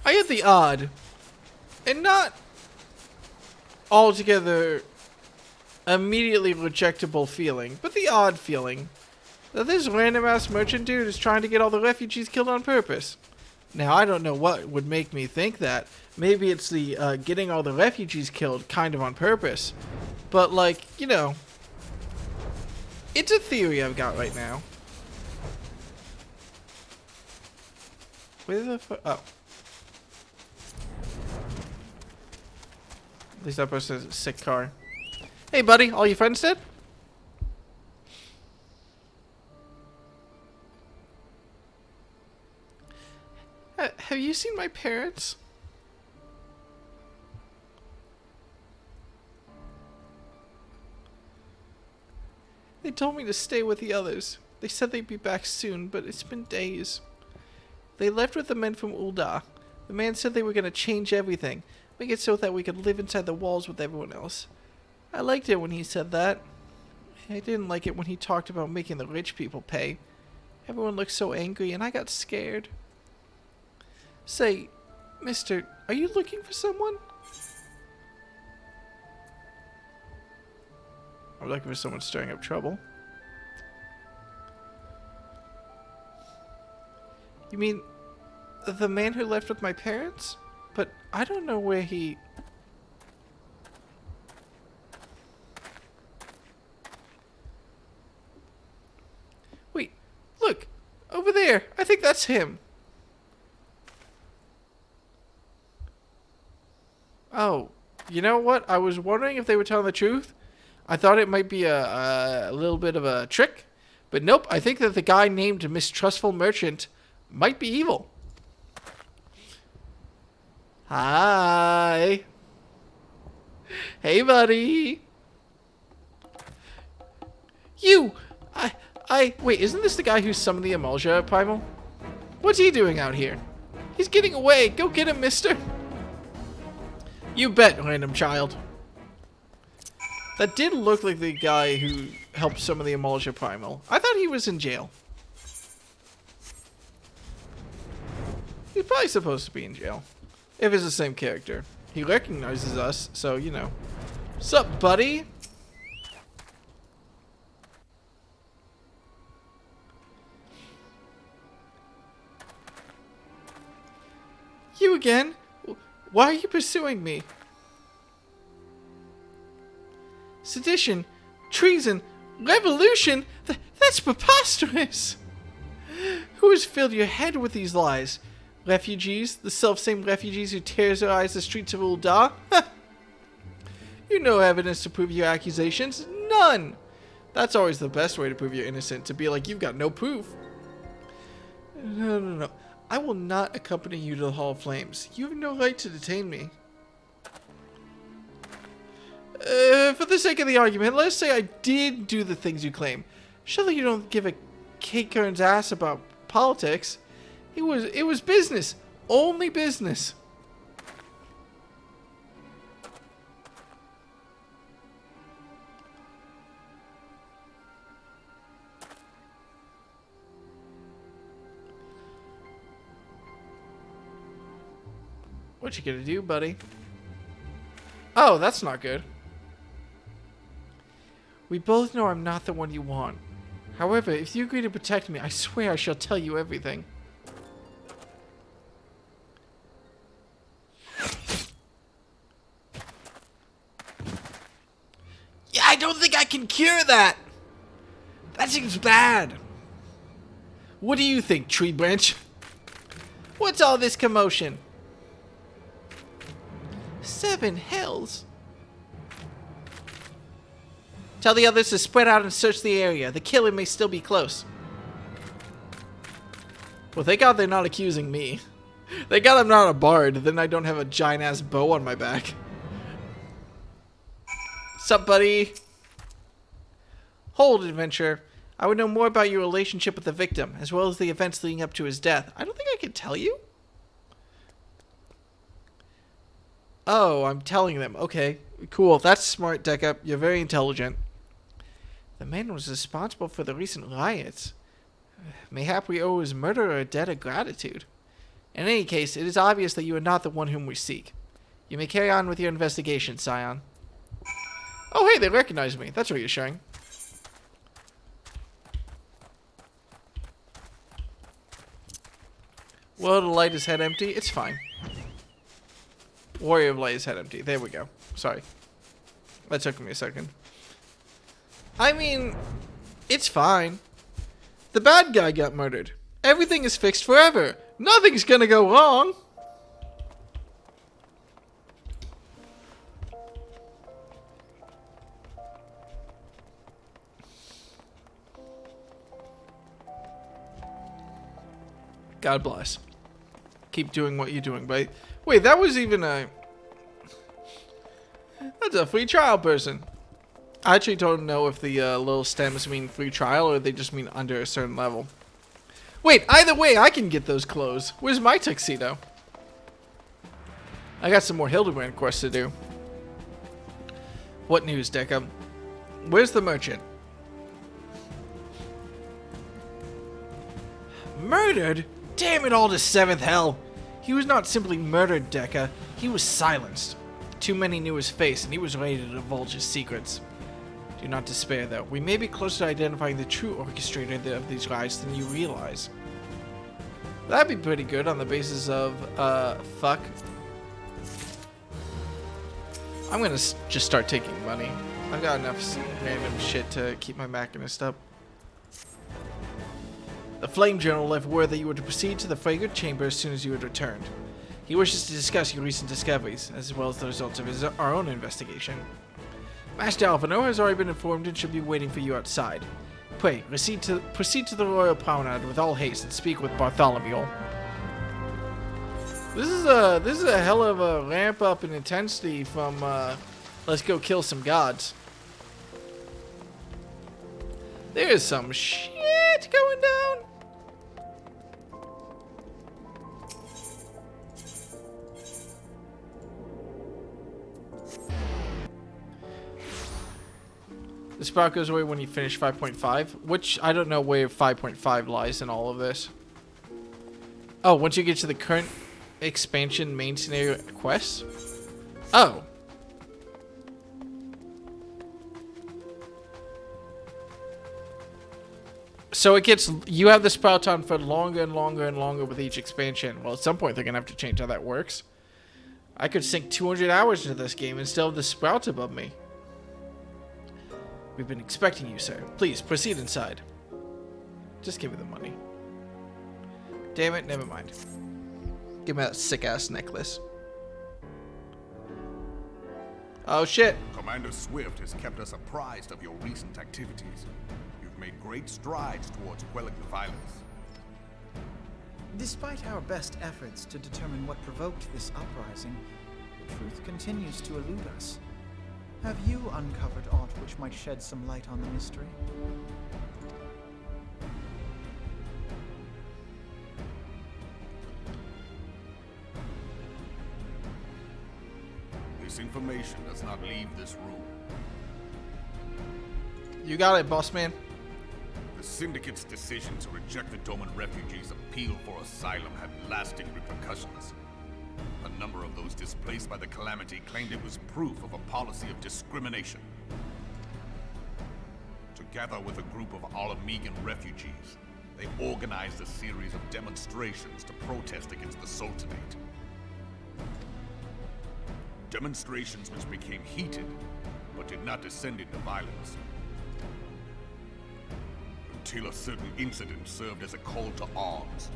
I had the odd, and not altogether immediately rejectable feeling, but the odd feeling that this random ass merchant dude is trying to get all the refugees killed on purpose. Now, I don't know what would make me think that. Maybe it's the getting all the refugees killed kind of on purpose. But, like, you know, it's a theory I've got right now. Where the fuck? Oh. At least that person has a sick car. Hey, buddy. All your friends dead? Have you seen my parents? They told me to stay with the others. They said they'd be back soon, but it's been days. They left with the men from Ul'dah. The man said they were going to change everything, make it so that we could live inside the walls with everyone else. I liked it when he said that. I didn't like it when he talked about making the rich people pay. Everyone looked so angry, and I got scared. Say, mister, are you looking for someone? I'm looking for someone stirring up trouble. You mean the man who left with my parents? But I don't know where he... Wait, look! Over there! I think that's him! Oh, you know what? I was wondering if they were telling the truth. I thought it might be a little bit of a trick. But nope, I think that the guy named Mistrustful Merchant might be evil. Hi. Hey, buddy. You! Wait, isn't this the guy who summoned the Emulsia Primal? What's he doing out here? He's getting away. Go get him, mister. You bet, random child. That did look like the guy who helped summon the Emulsia Primal. I thought he was in jail. He's probably supposed to be in jail. If it's the same character. He recognizes us, so, you know. Sup, buddy? You again? Why are you pursuing me? Sedition, treason, revolution? That's preposterous! Who has filled your head with these lies? Refugees? The self-same refugees who terrorize the streets of Ul'dah? You no evidence to prove your accusations. None! That's always the best way to prove you're innocent, to be like, you've got no proof. No. I will not accompany you to the Hall of Flames. You have no right to detain me. For the sake of the argument, let's say I did do the things you claim. Surely you don't give a cake kern's ass about politics. It was business. Only business. What you gonna do, buddy? Oh, that's not good. We both know I'm not the one you want. However, if you agree to protect me, I swear I shall tell you everything. Yeah, I don't think I can cure that! That seems bad. What do you think, tree branch? What's all this commotion? 7 hells. Tell the others to spread out and search the area. The killer may still be close. Well, thank God they're not accusing me. Thank God I'm not a bard, then I don't have a giant-ass bow on my back. Sup, buddy? Hold, adventurer. I would know more about your relationship with the victim, as well as the events leading up to his death. I don't think I can tell you. Oh, I'm telling them. Okay, cool. That's smart, Deca. You're very intelligent. The man was responsible for the recent riots. Mayhap we owe his murderer a debt of gratitude. In any case, it is obvious that you are not the one whom we seek. You may carry on with your investigation, Scion. Oh, hey, they recognize me. That's reassuring. Well, the light is head empty. It's fine. Warrior of Light is head empty. There we go. Sorry. That took me a second. I mean, it's fine. The bad guy got murdered. Everything is fixed forever. Nothing's gonna go wrong. God bless. Keep doing what you're doing, but wait, that was even a... That's a free trial person. I actually don't know if the little stems mean free trial or they just mean under a certain level. Wait, either way, I can get those clothes. Where's my tuxedo? I got some more Hildebrand quests to do. What news, Deca? Where's the merchant? Murdered? Damn it all to seventh hell! He was not simply murdered, Deca. He was silenced. Too many knew his face, and he was ready to divulge his secrets. Do not despair, though. We may be closer to identifying the true orchestrator of these lies than you realize. That'd be pretty good on the basis of, fuck. I'm gonna just start taking money. I've got enough random shit to keep my machinist up. The Flame Journal left word that you were to proceed to the Fragrant Chamber as soon as you had returned. He wishes to discuss your recent discoveries, as well as the results of our own investigation. Master Alphino has already been informed and should be waiting for you outside. Pray, proceed to the Royal Promenade with all haste and speak with Bartholomew. This is a hell of a ramp up in intensity from let's go kill some gods. There's some shit going down. The sprout goes away when you finish 5.5, which I don't know where 5.5 lies in all of this. Oh, once you get to the current expansion main scenario quests? Oh. So it gets, you have the sprout on for longer and longer and longer with each expansion. Well, at some point they're going to have to change how that works. I could sink 200 hours into this game and still have the sprout above me. We've been expecting you, sir. Please, proceed inside. Just give me the money. Damn it, never mind. Give me that sick-ass necklace. Oh, shit. Commander Swift has kept us apprised of your recent activities. You've made great strides towards quelling the violence. Despite our best efforts to determine what provoked this uprising, the truth continues to elude us. Have you uncovered aught which might shed some light on the mystery? This information does not leave this room. You got it, boss man. The Syndicate's decision to reject the Doman refugees' appeal for asylum had lasting repercussions. A number of those displaced by the calamity claimed it was proof of a policy of discrimination. Together with a group of Alamegan refugees, they organized a series of demonstrations to protest against the Sultanate. Demonstrations which became heated, but did not descend into violence. Until a certain incident served as a call to arms.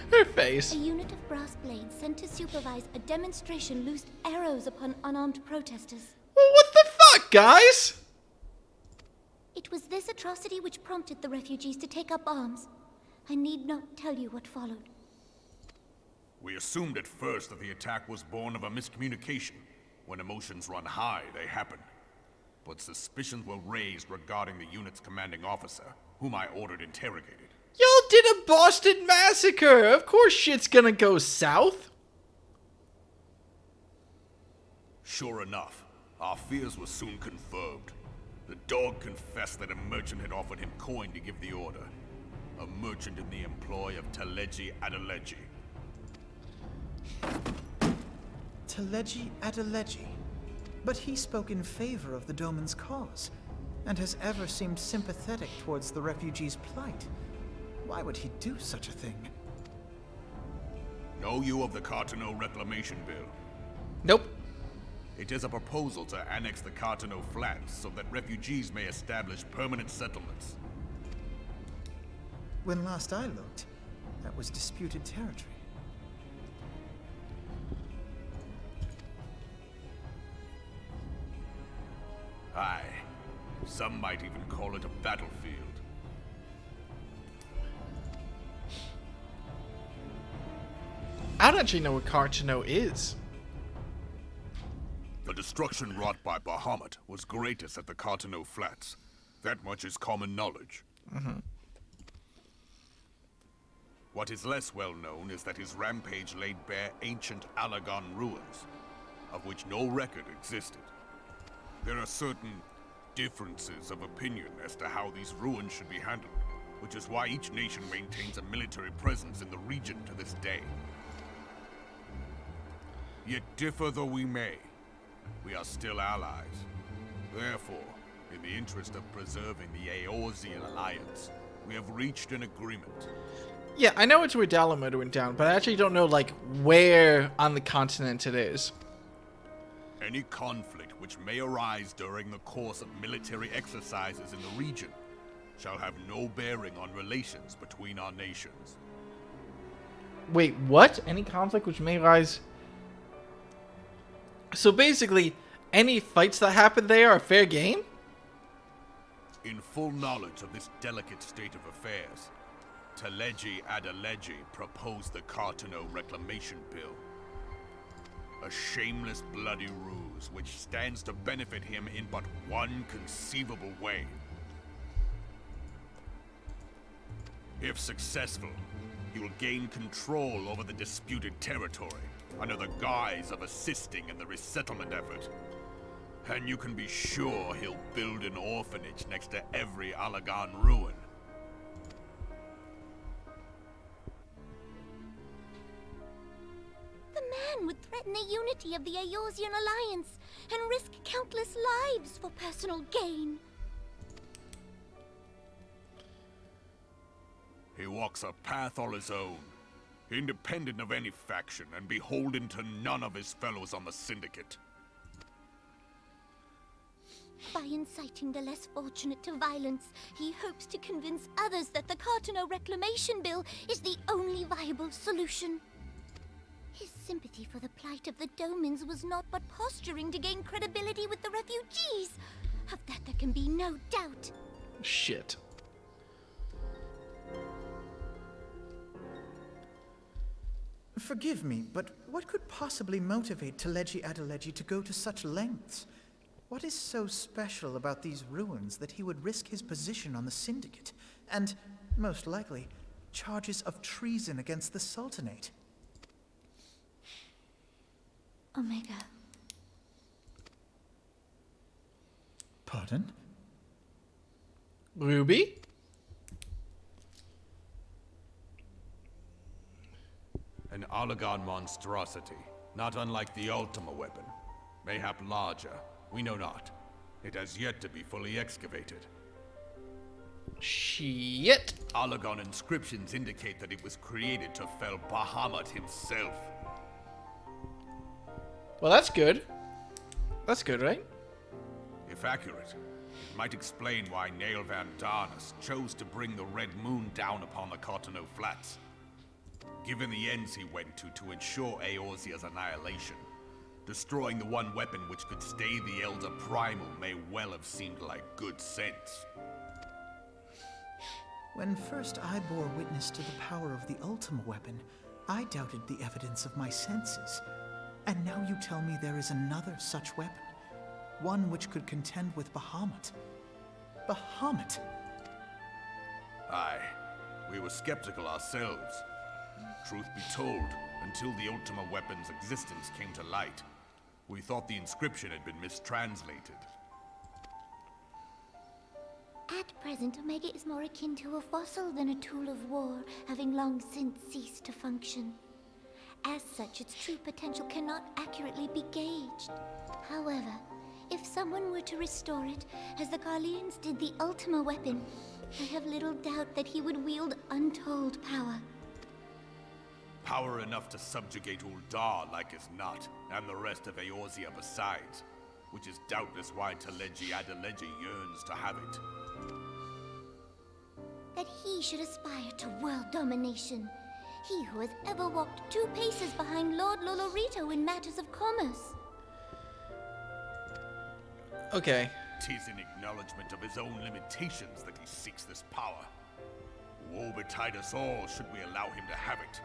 Her face. A unit of brass blades sent to supervise a demonstration loosed arrows upon unarmed protesters. Well, what the fuck, guys? It was this atrocity which prompted the refugees to take up arms. I need not tell you what followed. We assumed at first that the attack was born of a miscommunication. When emotions run high, they happen. But suspicions were raised regarding the unit's commanding officer, whom I ordered interrogated. Y'all did a Boston Massacre! Of course shit's gonna go south. Sure enough, our fears were soon confirmed. The dog confessed that a merchant had offered him coin to give the order. A merchant in the employ of Teleji Adeleji. Teleji Adeleji. But he spoke in favor of the Doman's cause, and has ever seemed sympathetic towards the refugees' plight. Why would he do such a thing? Know you of the Cartano Reclamation Bill? Nope. It is a proposal to annex the Cartano Flats so that refugees may establish permanent settlements. When last I looked, That was disputed territory. Aye. Some might even call it a battlefield. I don't actually know what Cartano is. The destruction wrought by Bahamut was greatest at the Cartano Flats. That much is common knowledge. What is less well known is that his rampage laid bare ancient Alagon ruins, of which no record existed. There are certain differences of opinion as to how these ruins should be handled, which is why each nation maintains a military presence in the region to this day. Yet differ though we may, we are still allies. Therefore, in the interest of preserving the Eorzean alliance, we have reached an agreement. Yeah, I know it's where Dalamud went down, but I actually don't know, like, where on the continent it is. Any conflict which may arise during the course of military exercises in the region shall have no bearing on relations between our nations. Wait, what? Any conflict which may arise... So basically, any fights that happen there are fair game? In full knowledge of this delicate state of affairs, Teleji Adeleji proposed the Cartano Reclamation Bill. A shameless bloody ruse which stands to benefit him in but one conceivable way. If successful, he will gain control over the disputed territory under the guise of assisting in the resettlement effort. And you can be sure he'll build an orphanage next to every Alagon ruin. The man would threaten the unity of the Eorzean alliance and risk countless lives for personal gain. He walks a path all his own, independent of any faction and beholden to none of his fellows on the Syndicate. By inciting the less fortunate to violence, he hopes to convince others that the Cartano Reclamation Bill is the only viable solution. His sympathy for the plight of the Domans was not but posturing to gain credibility with the refugees. Of that there can be no doubt. Shit. Forgive me, but what could possibly motivate Teleji Adeleji to go to such lengths? What is so special about these ruins that he would risk his position on the Syndicate, and, most likely, charges of treason against the Sultanate? Omega. Pardon? Ruby? An Alagon monstrosity, not unlike the Ultima weapon. Mayhap larger, we know not. It has yet to be fully excavated. Shit. Alagon inscriptions indicate that it was created to fell Bahamut himself. Well, that's good. That's good, right? If accurate, it might explain why Nail Van Darnus chose to bring the Red Moon down upon the Cartano Flats. Given the ends he went to ensure Eorzea's annihilation, destroying the one weapon which could stay the Elder Primal may well have seemed like good sense. When first I bore witness to the power of the Ultima weapon, I doubted the evidence of my senses. And now you tell me there is another such weapon, one which could contend with Bahamut. Bahamut! Aye, we were skeptical ourselves. Truth be told, until the Ultima weapon's existence came to light, we thought the inscription had been mistranslated. At present, Omega is more akin to a fossil than a tool of war, having long since ceased to function. As such, its true potential cannot accurately be gauged. However, if someone were to restore it, as the Garleans did the Ultima weapon, I have little doubt that he would wield untold power. Power enough to subjugate Uldar like as not, and the rest of Eorzea besides, which is doubtless why Teleji Adeleji yearns to have it. That he should aspire to world domination, He who has ever walked 2 paces behind Lord Lolorito in matters of commerce. Okay. 'Tis in acknowledgement of his own limitations that he seeks this power. Woe betide us all should we allow him to have it.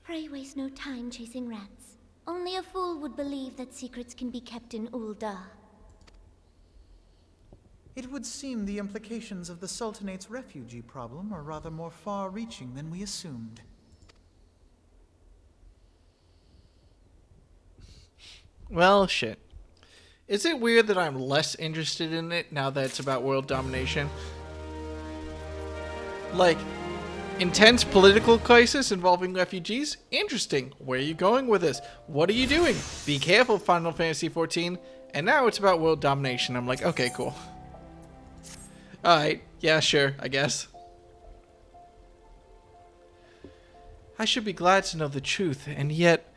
Pray waste no time chasing rats. Only a fool would believe that secrets can be kept in Ul'dah. It would seem the implications of the Sultanate's refugee problem are rather more far-reaching than we assumed. Well, shit. Is it weird that I'm less interested in it now that it's about world domination? Like, intense political crisis involving refugees? Interesting. Where are you going with this? What are you doing? Be careful, Final Fantasy XIV. And now it's about world domination. I'm like, okay, cool. Alright. Yeah, sure, I guess. I should be glad to know the truth, and yet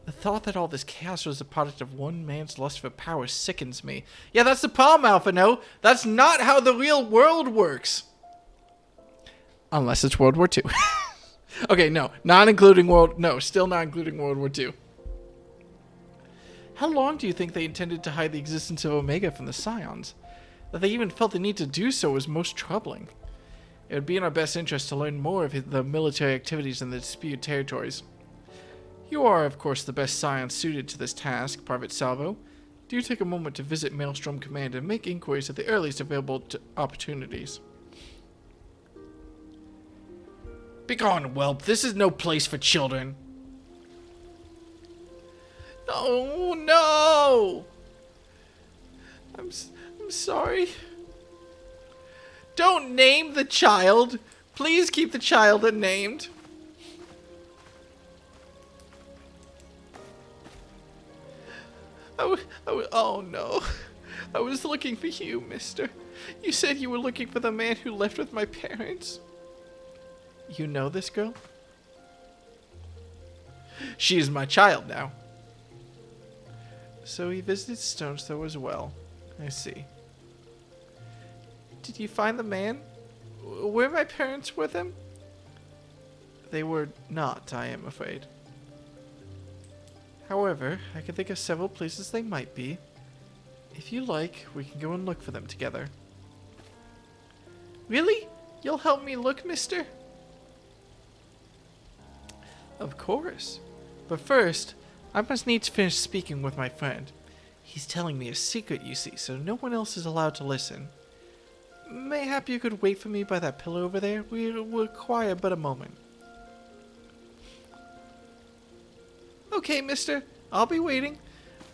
the thought that all this chaos was a product of one man's lust for power sickens me. Yeah, that's the problem, Alpha. No, that's not how the real world works. Unless it's World War II. Okay, no, still not including World War II. How long do you think they intended to hide the existence of Omega from the Scions? That they even felt the need to do so was most troubling. It would be in our best interest to learn more of the military activities in the disputed territories. You are, of course, the best Scion suited to this task, Private Salvo. Do take a moment to visit Maelstrom Command and make inquiries at the earliest available opportunities. Begone, whelp. This is no place for children. Oh, no! I'm sorry. Don't name the child. Please keep the child unnamed. Oh no. I was looking for you, mister. You said you were looking for the man who left with my parents. You know this girl? She is my child now. So he visited Stonethrow as well. I see. Did you find the man? Were my parents with him? They were not, I am afraid. However, I can think of several places they might be. If you like, we can go and look for them together. Really? You'll help me look, mister? Of course. But first, I must needs finish speaking with my friend. He's telling me a secret, you see, so no one else is allowed to listen. Mayhap you could wait for me by that pillar over there? We require but a moment. Okay, mister. I'll be waiting.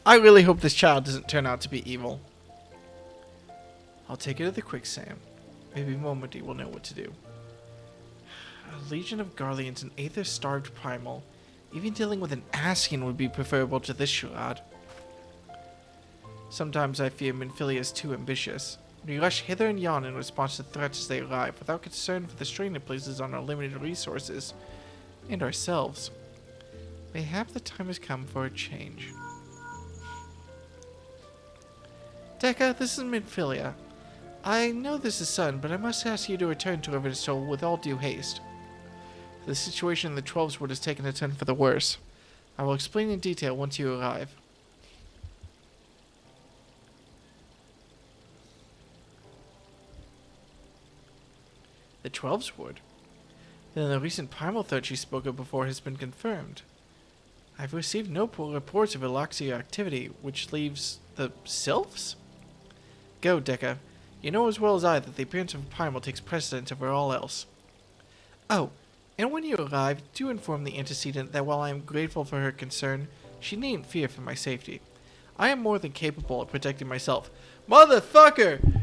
I really hope this child doesn't turn out to be evil. I'll take it to the quicksand. Maybe Momody will know what to do. A legion of Garleans and Aether-starved primal. Even dealing with an Ascian would be preferable to this charade. Sometimes I fear Minfilia is too ambitious. We rush hither and yon in response to threats as they arrive, without concern for the strain it places on our limited resources, and ourselves. Mayhap the time has come for a change. Dekka, this is Minfilia. I know this is sudden, but I must ask you to return to Eversoul with all due haste. The situation in the 12's Wood has taken a turn for the worse. I will explain in detail once you arrive. The 12's Wood? Then the recent primal threat she spoke of before has been confirmed. I've received no reports of Eloxia activity, which leaves the Sylphs? Go, Dekka. You know as well as I that the appearance of a primal takes precedence over all else. Oh, and when you arrive, do inform the antecedent that while I am grateful for her concern, she needn't fear for my safety. I am more than capable of protecting myself. Motherfucker!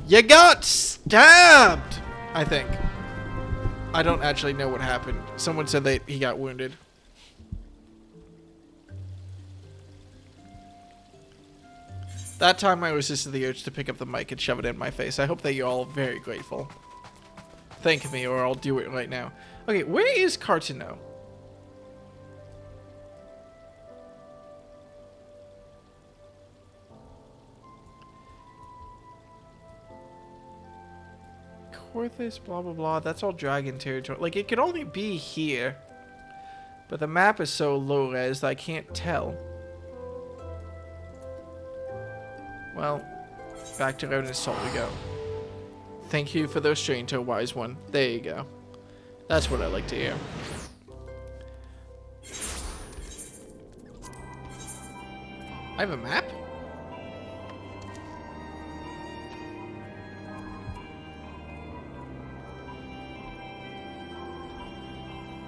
You got stabbed! I think. I don't actually know what happened. Someone said that he got wounded. That time I resisted the urge to pick up the mic and shove it in my face. I hope that you're all very grateful. Thank me or I'll do it right now. Okay, where is Cartino? Corthus, blah, blah, blah. That's all dragon territory. Like, it could only be here. But the map is so low res that I can't tell. Well, back to Revenant's Soul we go. Thank you for the restraint, oh wise one. There you go. That's what I like to hear. I have a map?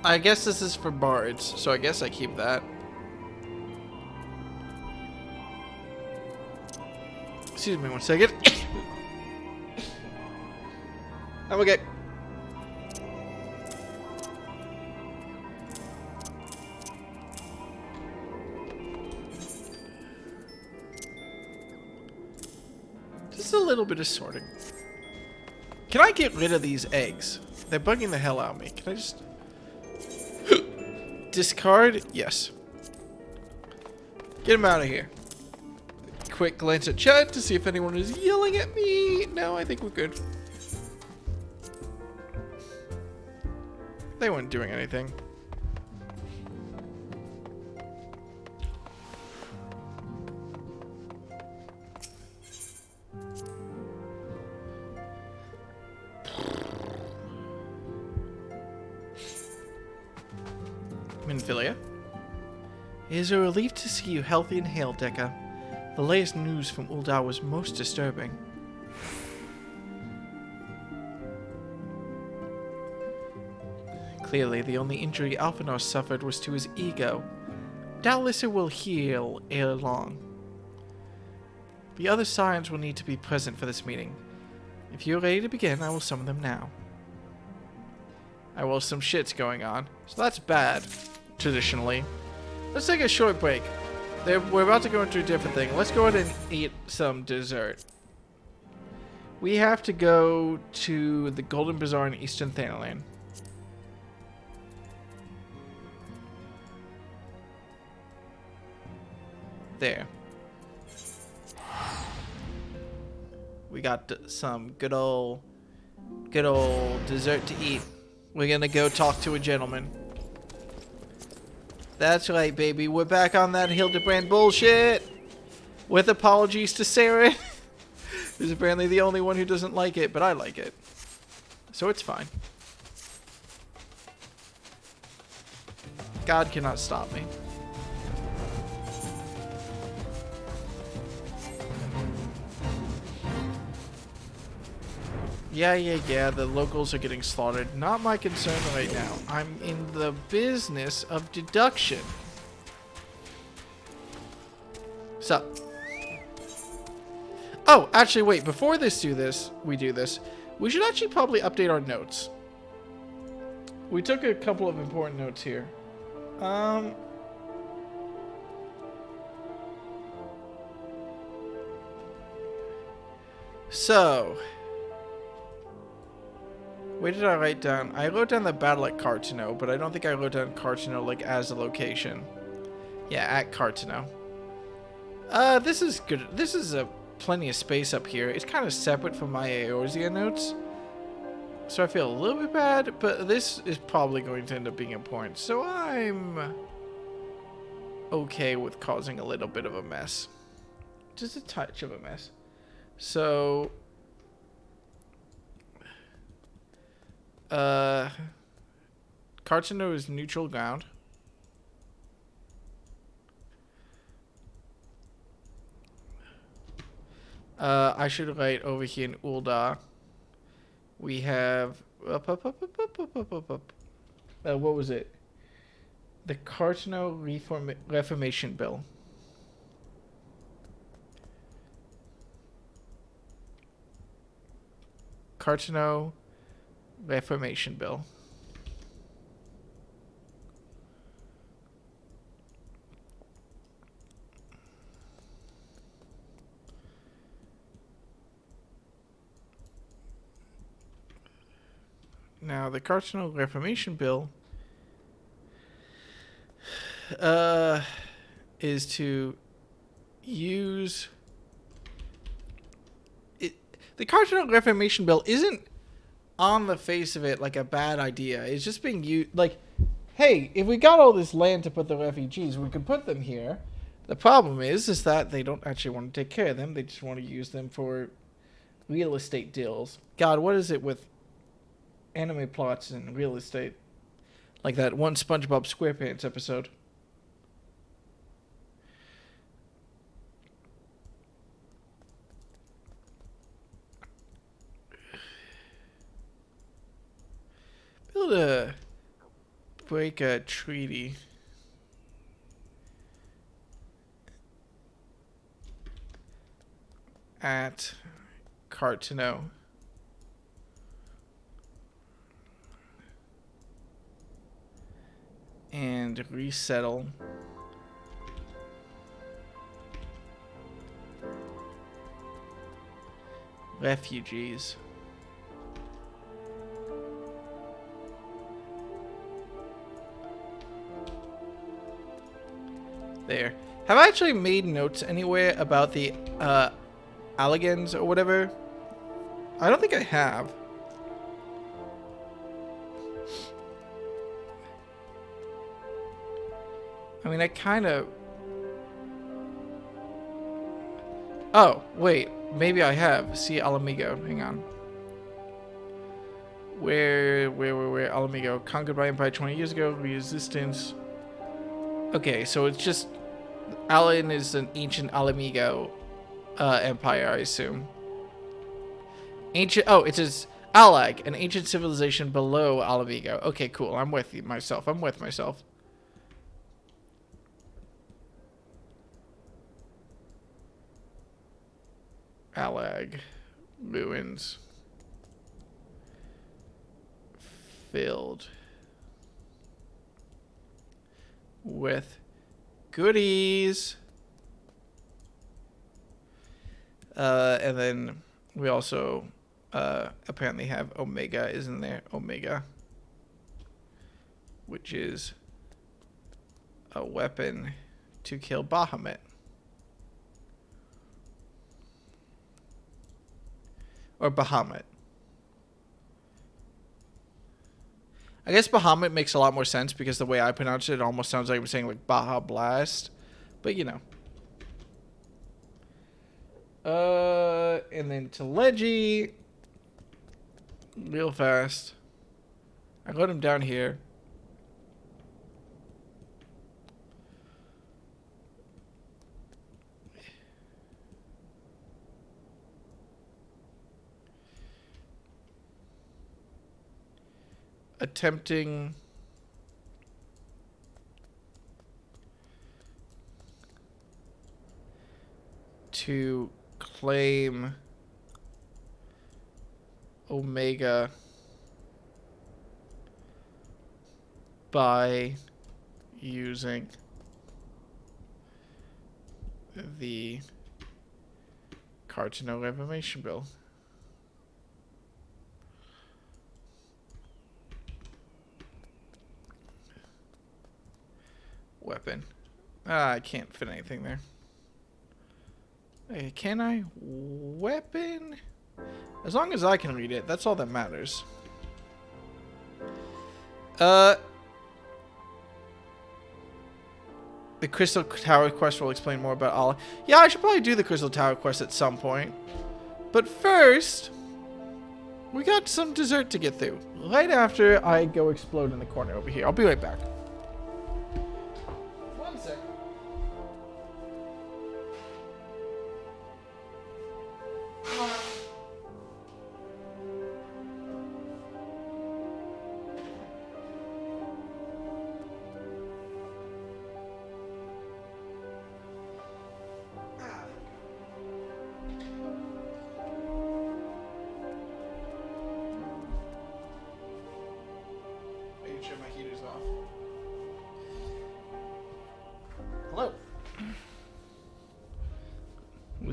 I guess this is for bards, so I guess I keep that. Excuse me 1 second. I'm okay. Just a little bit of sorting. Can I get rid of these eggs? They're bugging the hell out of me. Can I just... discard? Yes. Get him out of here. Quick glance at chat to see if anyone is yelling at me. No, I think we're good. They weren't doing anything. Minfilia. It is a relief to see you healthy and hale, Deca. The latest news from Ul'dah was most disturbing. Clearly, the only injury Alphanor suffered was to his ego. Doubtless it will heal ere long. The other Scions will need to be present for this meeting. If you are ready to begin, I will summon them now. Well, some shit's going on, so that's bad, traditionally. Let's take a short break. We're about to go into a different thing. Let's go ahead and eat some dessert. We have to go to the Golden Bazaar in Eastern Thanalan. There. We got some good old dessert to eat. We're gonna go talk to a gentleman. That's right, baby. We're back on that Hildebrand bullshit. With apologies to Sarah, who's apparently the only one who doesn't like it, but I like it. So it's fine. God cannot stop me. Yeah, the locals are getting slaughtered. Not my concern right now. I'm in the business of deduction. So. Oh, actually, wait. Before we do this, we should actually probably update our notes. We took a couple of important notes here. So. Where did I write down? I wrote down the battle at Cartano, but I don't think I wrote down Cartano like as a location. Yeah, at Cartano. This is good. This is plenty of space up here. It's kind of separate from my Eorzea notes, so I feel a little bit bad, but this is probably going to end up being important. So I'm okay with causing a little bit of a mess. Just a touch of a mess. So... Cartano is neutral ground. I should write over here in Ul'dah. We have what was it? The Cartano Reformation Bill. Cartano Reformation Bill. Now, the Cartano Reformation Bill is to use it. The Cartano Reformation Bill isn't on the face of it like a bad idea. It's just being used like, hey, if we got all this land to put the refugees, we could put them here. The problem is that they don't actually want to take care of them. They just want to use them for real estate deals. God, what is it with anime plots and real estate? Like that one SpongeBob SquarePants episode. Build a break a treaty. At Cartano. And resettle refugees. There. Have I actually made notes anywhere about the Alligans or whatever? I don't think I have. I mean, I kind of... Oh, wait. Maybe I have. See Alamigo. Hang on. Where? Alamigo. Conquered by Empire 20 years ago. Resistance. Okay, so it's just... Alan is an ancient Alamigo empire, I assume. Ancient... Oh, it says Alag, an ancient civilization below Alamigo. Okay, cool. I'm with myself. Alag ruins filled with goodies. And then we also apparently have Omega, isn't there? Omega, which is a weapon to kill Bahamut. Or Bahamut. I guess Bahamut makes a lot more sense because the way I pronounce it, it almost sounds like I'm saying like Baja Blast. But you know. And then Teleji. Real fast. I got him down here. Attempting to claim Omega by using the Cartano Reformation Bill. Weapon. I can't fit anything there. Hey, can I? Weapon? As long as I can read it, that's all that matters. The Crystal Tower quest will explain more about Allah. Yeah, I should probably do the Crystal Tower quest at some point. But first, we got some dessert to get through. Right after I go explode in the corner over here. I'll be right back.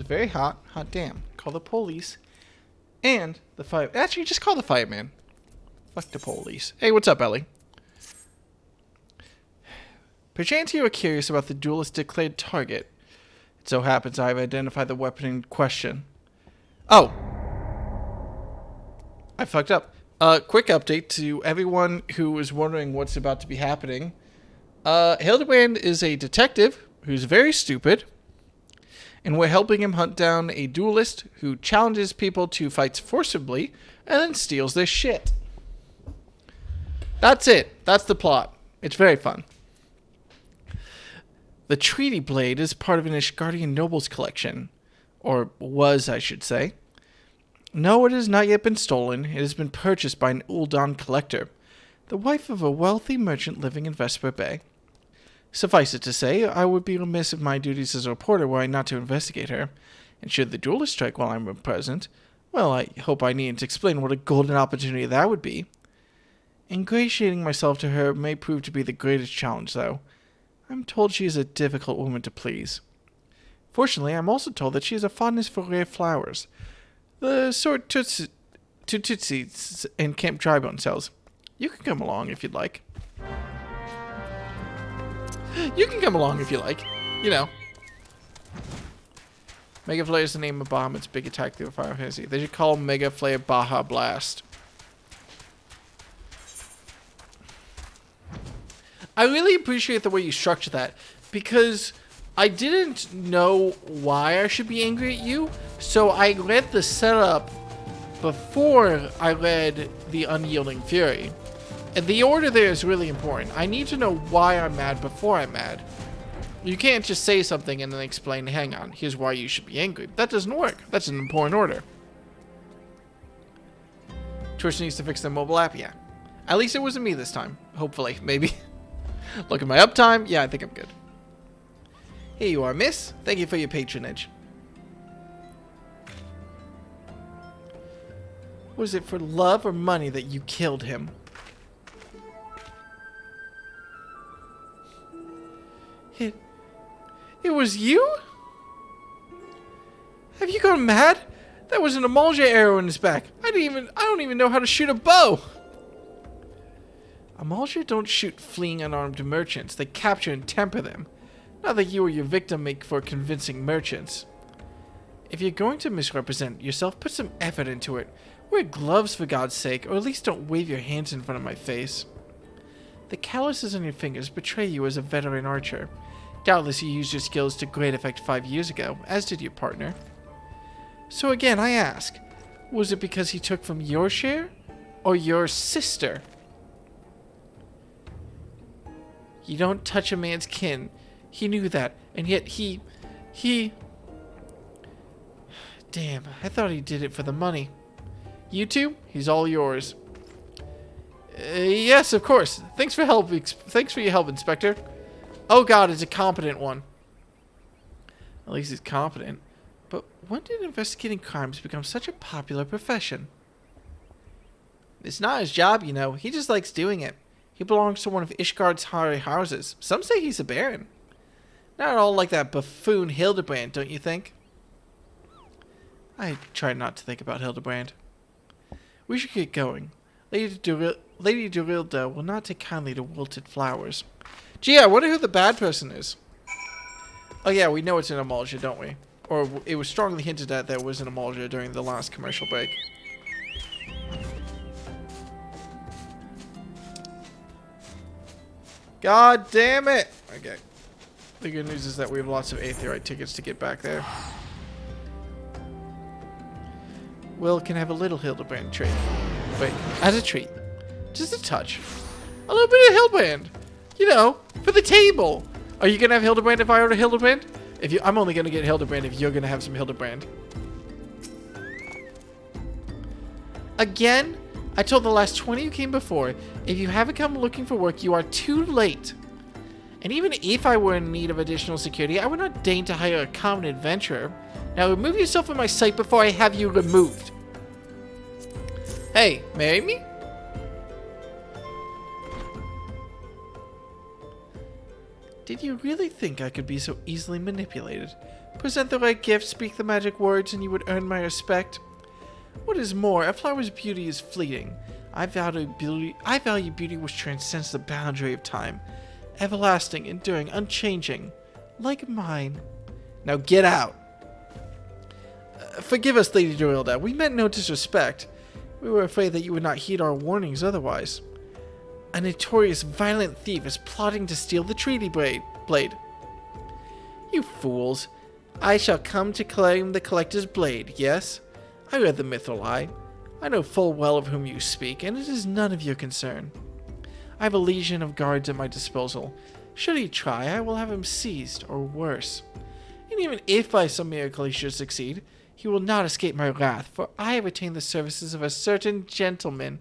Very hot. Hot damn. Call the police. And the fire... Actually, just call the fireman. Fuck the police. Hey, what's up, Ellie? Perchance you are curious about the duelist declared target. It so happens I have identified the weapon in question. Oh! I fucked up. Quick update to everyone who is wondering what's about to be happening. Hildebrand is a detective who's very stupid, and we're helping him hunt down a duelist who challenges people to fights forcibly and then steals their shit. That's it. That's the plot. It's very fun. The Treaty Blade is part of an Ishgardian Nobles collection. Or was, I should say. No, it has not yet been stolen. It has been purchased by an Uldan collector, the wife of a wealthy merchant living in Vesper Bay. Suffice it to say, I would be remiss if my duties as a reporter were I not to investigate her, and should the duelist strike while I'm present, well, I hope I needn't explain what a golden opportunity that would be. Ingratiating myself to her may prove to be the greatest challenge, though. I'm told she is a difficult woman to please. Fortunately, I'm also told that she has a fondness for rare flowers, the sort tootsies and Camp Drybone sells. You can come along if you'd like. You can come along if you like. You know. Mega Flare is the name of Bahamut's big attack through Fire Fantasy. They should call Mega Flare Baja Blast. I really appreciate the way you structure that, because I didn't know why I should be angry at you, so I read the setup before I read the Unyielding Fury. And the order there is really important. I need to know why I'm mad before I'm mad. You can't just say something and then explain, hang on, here's why you should be angry. That doesn't work. That's an important order. Twitch needs to fix their mobile app, yeah. At least it wasn't me this time. Hopefully, maybe. Look at my uptime. Yeah, I think I'm good. Here you are, miss. Thank you for your patronage. Was it for love or money that you killed him? It was you? Have you gone mad? That was an Amalja arrow in his back. I don't even know how to shoot a bow. Amalja don't shoot fleeing unarmed merchants. They capture and temper them. Not that you or your victim make for convincing merchants. If you're going to misrepresent yourself, put some effort into it. Wear gloves for God's sake, or at least don't wave your hands in front of my face. The calluses on your fingers betray you as a veteran archer. Doubtless you used your skills to great effect 5 years ago, as did your partner. So again, I ask, was it because he took from your share, or your sister? You don't touch a man's kin. He knew that, and yet he... Damn, I thought he did it for the money. You two, he's all yours. Yes, of course. Thanks for your help, Inspector. Oh God, it's a competent one. At least he's competent. But when did investigating crimes become such a popular profession? It's not his job, you know. He just likes doing it. He belongs to one of Ishgard's high houses. Some say he's a baron. Not at all like that buffoon Hildebrand, don't you think? I try not to think about Hildebrand. We should get going. Lady Durilda will not take kindly to wilted flowers. Gee, I wonder who the bad person is. Oh yeah, we know it's an Amalja, don't we? Or it was strongly hinted at that it was an Amalja during the last commercial break. God damn it! Okay. The good news is that we have lots of Aetheryte tickets to get back there. Will can have a little Hildebrand treat. Wait, as a treat. Just a touch. A little bit of Hildebrand. You know, for the table. Are you gonna have Hildebrand if I order Hildebrand? I'm only gonna get Hildebrand if you're gonna have some Hildebrand. Again, I told the last 20 who came before, if you haven't come looking for work, you are too late. And even if I were in need of additional security, I would not deign to hire a common adventurer. Now remove yourself from my sight before I have you removed. Hey, marry me? Did you really think I could be so easily manipulated? Present the right gift, speak the magic words, and you would earn my respect? What is more, a flower's beauty is fleeting. I value beauty which transcends the boundary of time. Everlasting, enduring, unchanging. Like mine. Now get out. Forgive us, Lady Dorilda. We meant no disrespect. We were afraid that you would not heed our warnings otherwise. A notorious violent thief is plotting to steal the treaty blade. You fools. I shall come to claim the collector's blade, yes? I read the myth or lie. I know full well of whom you speak, and it is none of your concern. I have a legion of guards at my disposal. Should he try, I will have him seized, or worse. And even if by some miracle he should succeed, he will not escape my wrath, for I have attained the services of a certain gentleman.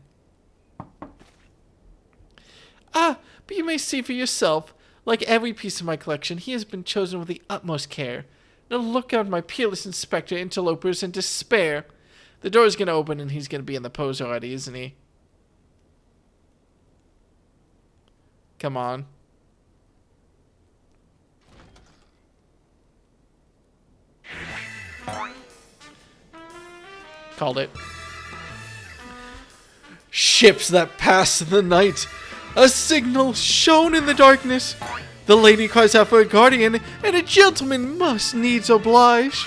Ah, but you may see for yourself. Like every piece of my collection, he has been chosen with the utmost care. Now look out, my peerless inspector, interlopers, and despair. The door's gonna open and he's gonna be in the pose already, isn't he? Come on. Called it. Ships that pass in the night. A signal shown in the darkness. The lady cries out for a guardian, and a gentleman must needs oblige.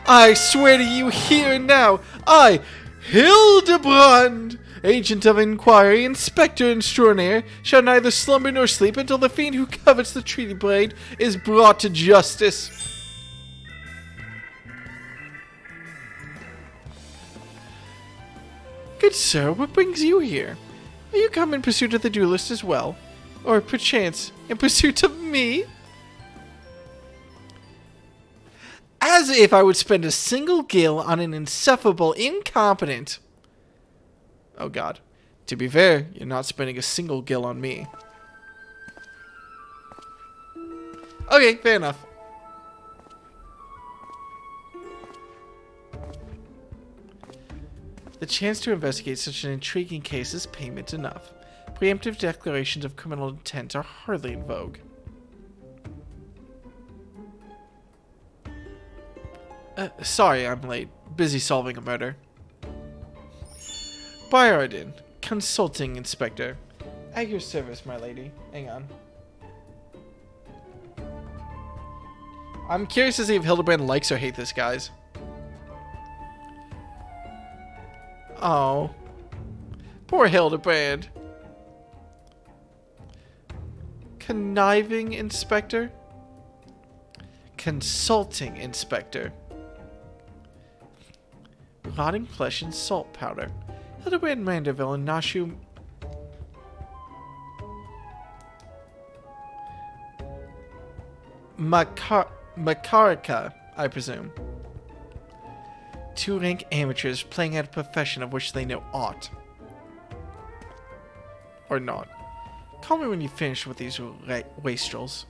I swear to you here and now, I, Hildebrand, agent of inquiry, inspector extraordinaire, shall neither slumber nor sleep until the fiend who covets the treaty blade is brought to justice. Good sir, what brings you here? Are you come in pursuit of the duelist as well? Or perchance, in pursuit of me? As if I would spend a single gil on an insufferable incompetent. Oh god. To be fair, you're not spending a single gil on me. Okay, fair enough. The chance to investigate such an intriguing case is payment enough. Preemptive declarations of criminal intent are hardly in vogue. Sorry I'm late. Busy solving a murder. Byardin, consulting inspector. At your service, my lady. Hang on. I'm curious to see if Hildebrand likes or hates this, guys. Oh. Poor Hildebrand. Conniving inspector? Consulting inspector. Rotting flesh and salt powder. Hildebrand Manderville and Nashu... Makarika, I presume. Two rank amateurs playing at a profession of which they know aught. Or not. Call me when you finish with these wastrels.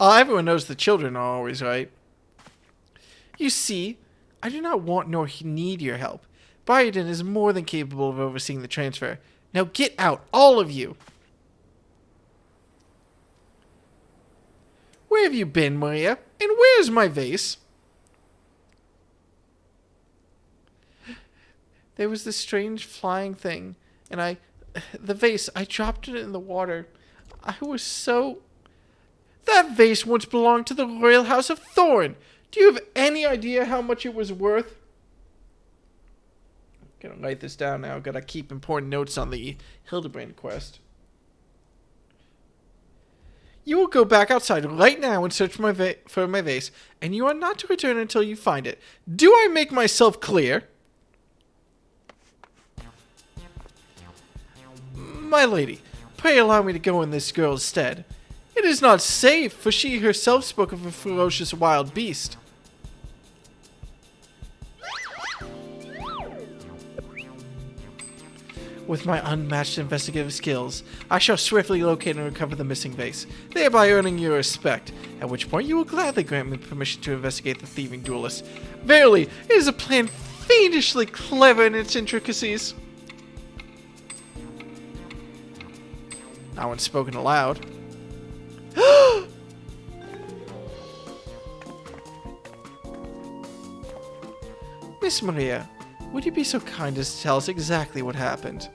Everyone knows the children are always right. You see, I do not want nor need your help. Byardin is more than capable of overseeing the transfer. Now get out, all of you! Where have you been, Maria? And where's my vase? There was this strange flying thing, and the vase, I dropped it in the water. I was so... That vase once belonged to the royal house of Thorn. Do you have any idea how much it was worth? I'm gonna write this down now. Gotta keep important notes on the Hildebrand quest. You will go back outside right now and search for my vase, and you are not to return until you find it. Do I make myself clear? My lady, pray allow me to go in this girl's stead. It is not safe, for she herself spoke of a ferocious wild beast. With my unmatched investigative skills, I shall swiftly locate and recover the missing vase, thereby earning your respect, at which point you will gladly grant me permission to investigate the thieving duelist. Verily, it is a plan fiendishly clever in its intricacies. Now when spoken aloud. Miss Maria, would you be so kind as to tell us exactly what happened?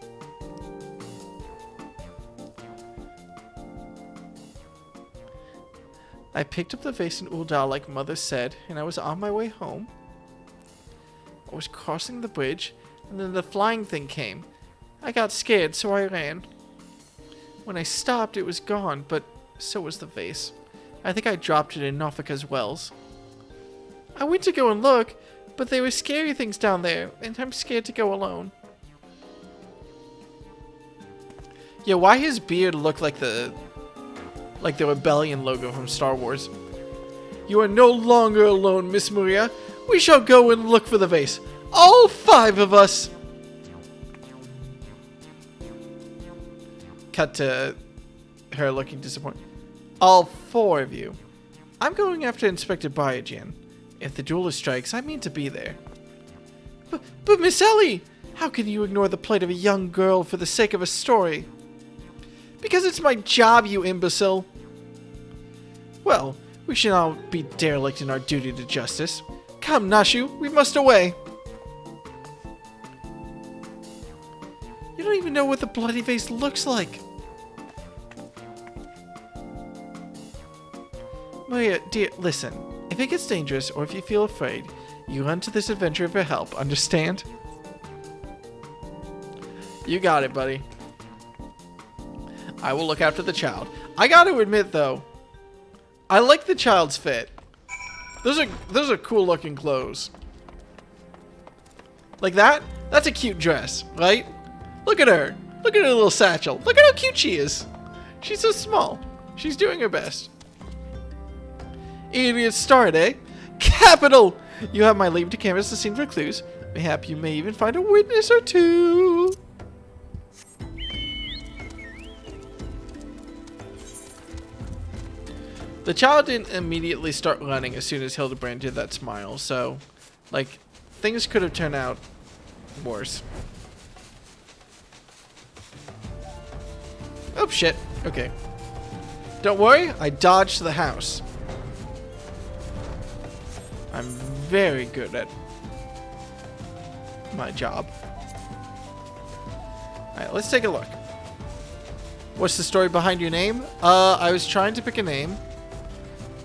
I picked up the vase in Uldal like Mother said, and I was on my way home. I was crossing the bridge, and then the flying thing came. I got scared, so I ran. When I stopped, it was gone, but so was the vase. I think I dropped it in Nofika's wells. I went to go and look, but there were scary things down there, and I'm scared to go alone. Yeah, why his beard look like the Rebellion logo from Star Wars? You are no longer alone, Miss Maria. We shall go and look for the vase. All 5 of us. Cut to her looking disappointed. All 4 of you. I'm going after Inspector Biogen. If the duelist strikes, I mean to be there. But Miss Ellie, how can you ignore the plight of a young girl for the sake of a story? Because it's my job, you imbecile. Well, we should not be derelict in our duty to justice. Come, Nashu, we must away. You don't even know what the bloody vase looks like. Maria, dear, listen. If it gets dangerous or if you feel afraid, you run to this adventure for help, understand? You got it, buddy. I will look after the child. I gotta admit, though, I like the child's fit. Those are cool looking clothes. Like that? That's a cute dress, right? Look at her. Look at her little satchel. Look at how cute she is. She's so small. She's doing her best. Idiot start, eh? Capital! You have my leave to canvass the scene for clues. Mayhap you may even find a witness or 2. The child didn't immediately start running as soon as Hildebrand did that smile, so, like, things could have turned out worse. Oh, shit. Okay. Don't worry, I dodged the house. I'm very good at my job. Alright, let's take a look. What's the story behind your name? I was trying to pick a name,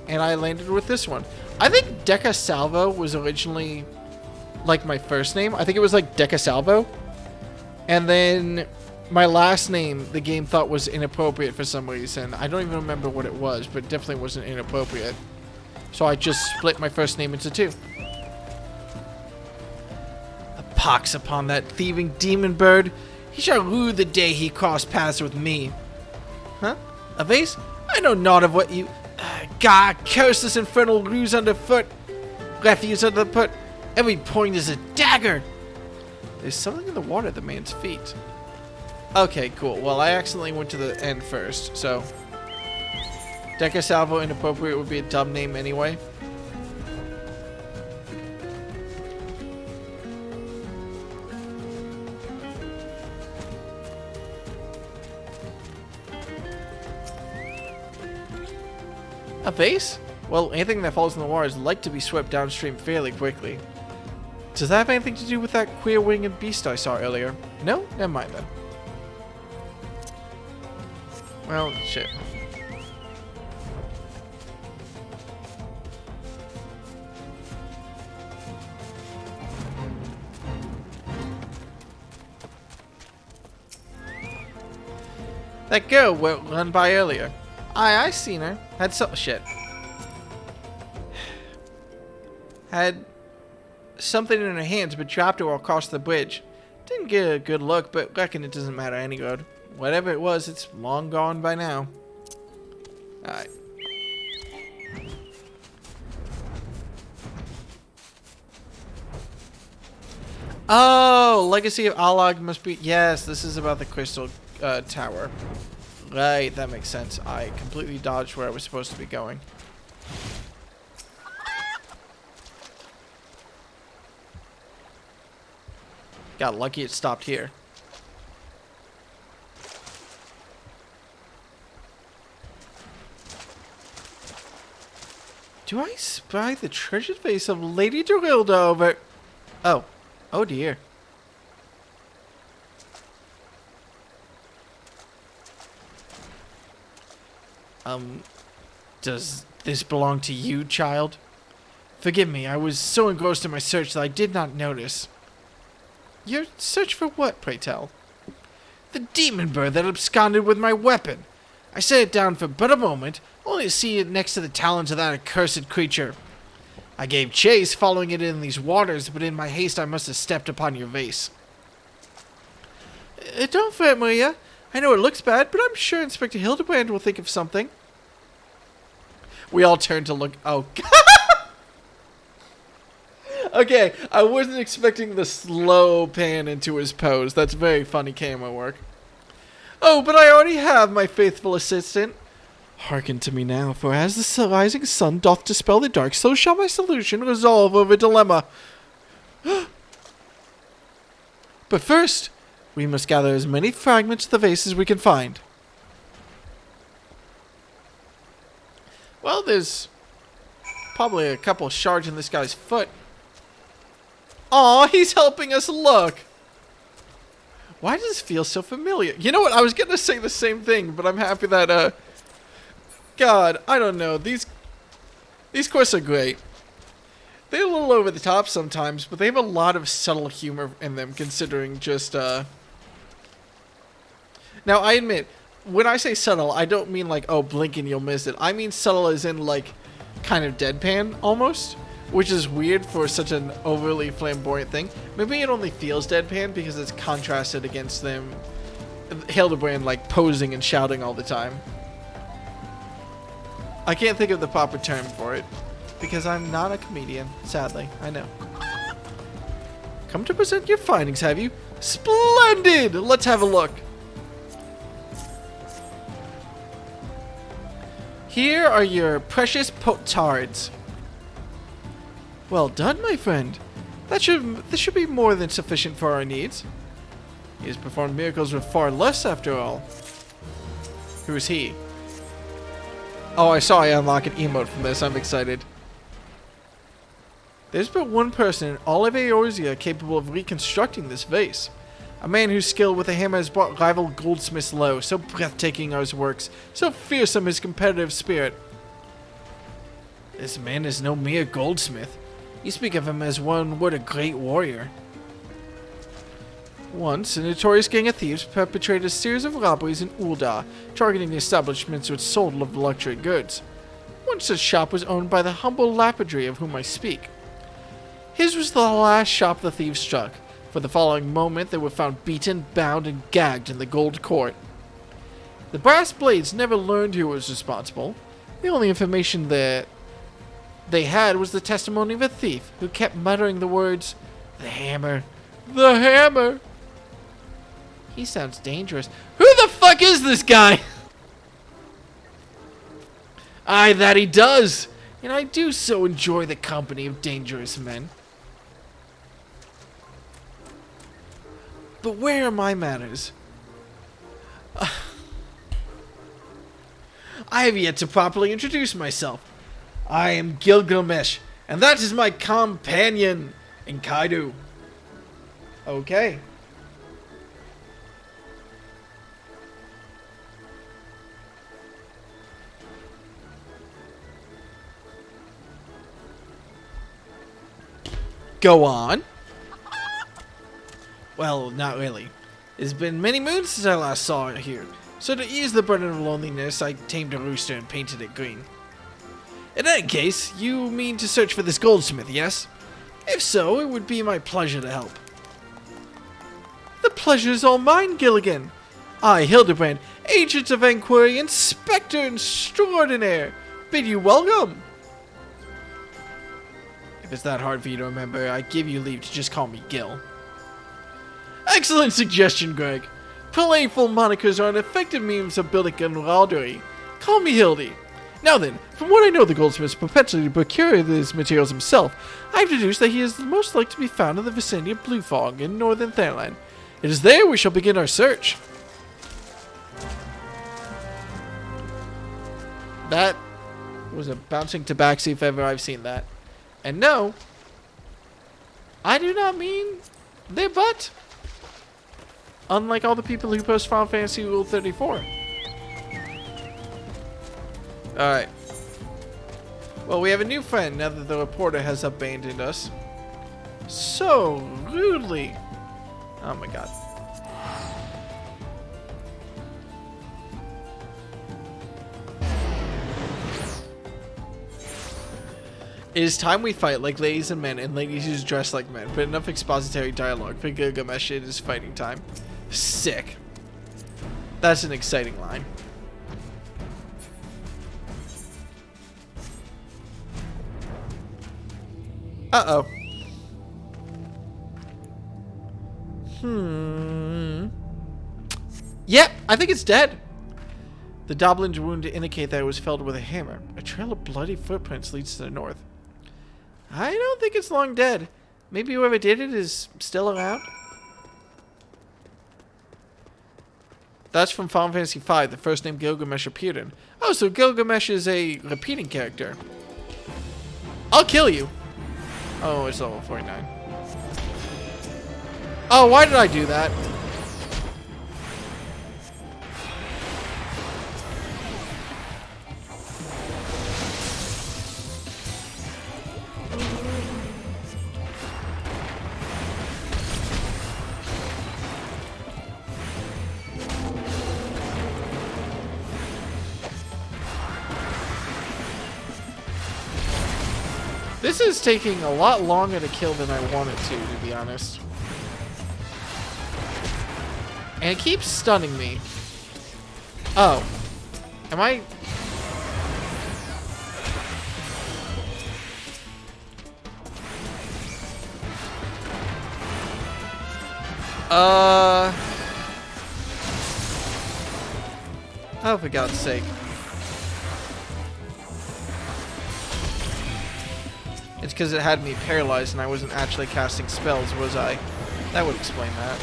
and I landed with this one. I think Deca Salvo was originally, like, my first name. I think it was, like, Deca Salvo. And then my last name, the game thought was inappropriate for some reason. I don't even remember what it was, but it definitely wasn't inappropriate. So I just split my first name into 2. A pox upon that thieving demon bird. He shall rue the day he crossed paths with me. Huh? A vase? I know not of what you... God, curse this infernal ruse underfoot. Refuse underfoot. Every point is a dagger. There's something in the water at the man's feet. Okay, cool. Well, I accidentally went to the end first, so... Deca Salvo inappropriate would be a dumb name anyway. A vase? Well, anything that falls in the water is like to be swept downstream fairly quickly. Does that have anything to do with that queer winged beast I saw earlier? No? Never mind then. Well, shit. That girl went run by earlier. I seen her. Had some shit. Had something in her hands, but dropped it while across the bridge. Didn't get a good look, but reckon it doesn't matter any road. Whatever it was, it's long gone by now. Alright. Oh, Legacy of Alag must be... Yes, this is about the Crystal Tower. Right, that makes sense. I completely dodged where I was supposed to be going. Got lucky it stopped here. Do I spy the treasured face of Lady Dorilda over... Oh. Oh dear. Does this belong to you, child? Forgive me, I was so engrossed in my search that I did not notice. Your search for what, pray tell? The demon bird that absconded with my weapon. I set it down for but a moment, only to see it next to the talons of that accursed creature. I gave chase, following it in these waters, but in my haste I must have stepped upon your vase. Don't fret, Maria. I know it looks bad, but I'm sure Inspector Hildebrand will think of something. We all turn to look. Oh, okay, I wasn't expecting the slow pan into his pose. That's very funny camera work. Oh, but I already have my faithful assistant. Hearken to me now, for as the rising sun doth dispel the dark, so shall my solution resolve over dilemma. But first, we must gather as many fragments of the vase as we can find. Well, there's probably a couple shards in this guy's foot. Aw, he's helping us look. Why does this feel so familiar? You know what? I was going to say the same thing, but I'm happy that, God, I don't know. These quests are great. They're a little over the top sometimes, but they have a lot of subtle humor in them, considering just, Now, I admit, when I say subtle, I don't mean like, oh, blink and you'll miss it. I mean subtle as in, like, kind of deadpan, almost. Which is weird for such an overly flamboyant thing. Maybe it only feels deadpan because it's contrasted against them, Hildebrand, like, posing and shouting all the time. I can't think of the proper term for it. Because I'm not a comedian, sadly. I know. Come to present your findings, have you? Splendid! Let's have a look. Here are your precious potards. Well done, my friend. This should be more than sufficient for our needs. He has performed miracles with far less, after all. Who is he? Oh, I saw I unlock an emote from this. I'm excited. There's but one person in all of Eorzea capable of reconstructing this vase. A man whose skill with a hammer has brought rival goldsmiths low. So breathtaking are his works, so fearsome his competitive spirit. This man is no mere goldsmith. You speak of him as one would a great warrior. Once, a notorious gang of thieves perpetrated a series of robberies in Ul'dah, targeting establishments which sold luxury goods. One such shop was owned by the humble lapidary of whom I speak. His was the last shop the thieves struck, for the following moment they were found beaten, bound, and gagged in the gold court. The brass blades never learned who was responsible. The only information that they had was the testimony of a thief who kept muttering the words, "The hammer, the hammer." He sounds dangerous. Who the fuck is this guy? Aye, that he does. And I do so enjoy the company of dangerous men. But where are my manners? I have yet to properly introduce myself. I am Gilgamesh, and that is my companion, Enkidu. Okay. Go on. Well, not really. It's been many moons since I last saw it here, so to ease the burden of loneliness, I tamed a rooster and painted it green. In any case, you mean to search for this goldsmith, yes? If so, it would be my pleasure to help. The pleasure is all mine, Gilligan. I, Hildebrand, agent of inquiry, inspector extraordinaire, bid you welcome. If it's that hard for you to remember, I give you leave to just call me Gil. Excellent suggestion, Greg. Playful monikers are an effective means of building camaraderie. Call me Hildy. Now then, from what I know the goldsmith's propensity to procure these materials himself, I have deduced that he is most likely to be found in the vicinity of Blue Fog in northern Thailand. It is there we shall begin our search. That was a bouncing tabaxi if ever I've seen that. And no, I do not mean their butt. Unlike all the people who post Final Fantasy Rule 34. Alright. Well, we have a new friend now that the reporter has abandoned us. So rudely. Oh my god. It is time we fight like ladies and men, and ladies who dress like men. But enough expository dialogue. For Gilgamesh, it is fighting time. Sick. That's an exciting line. Uh-oh. Yep, I think it's dead. The Doblin's wound to indicate that it was felled with a hammer. A trail of bloody footprints leads to the north. I don't think it's long dead. Maybe whoever did it is still around? That's from Final Fantasy V, the first name Gilgamesh appeared in. Oh, so Gilgamesh is a repeating character. I'll kill you. Oh, it's level 49. Oh, why did I do that? This is taking a lot longer to kill than I want it to be honest. And it keeps stunning me. Oh. Am I... Oh, for God's sake. It's because it had me paralyzed and I wasn't actually casting spells, was I? That would explain that.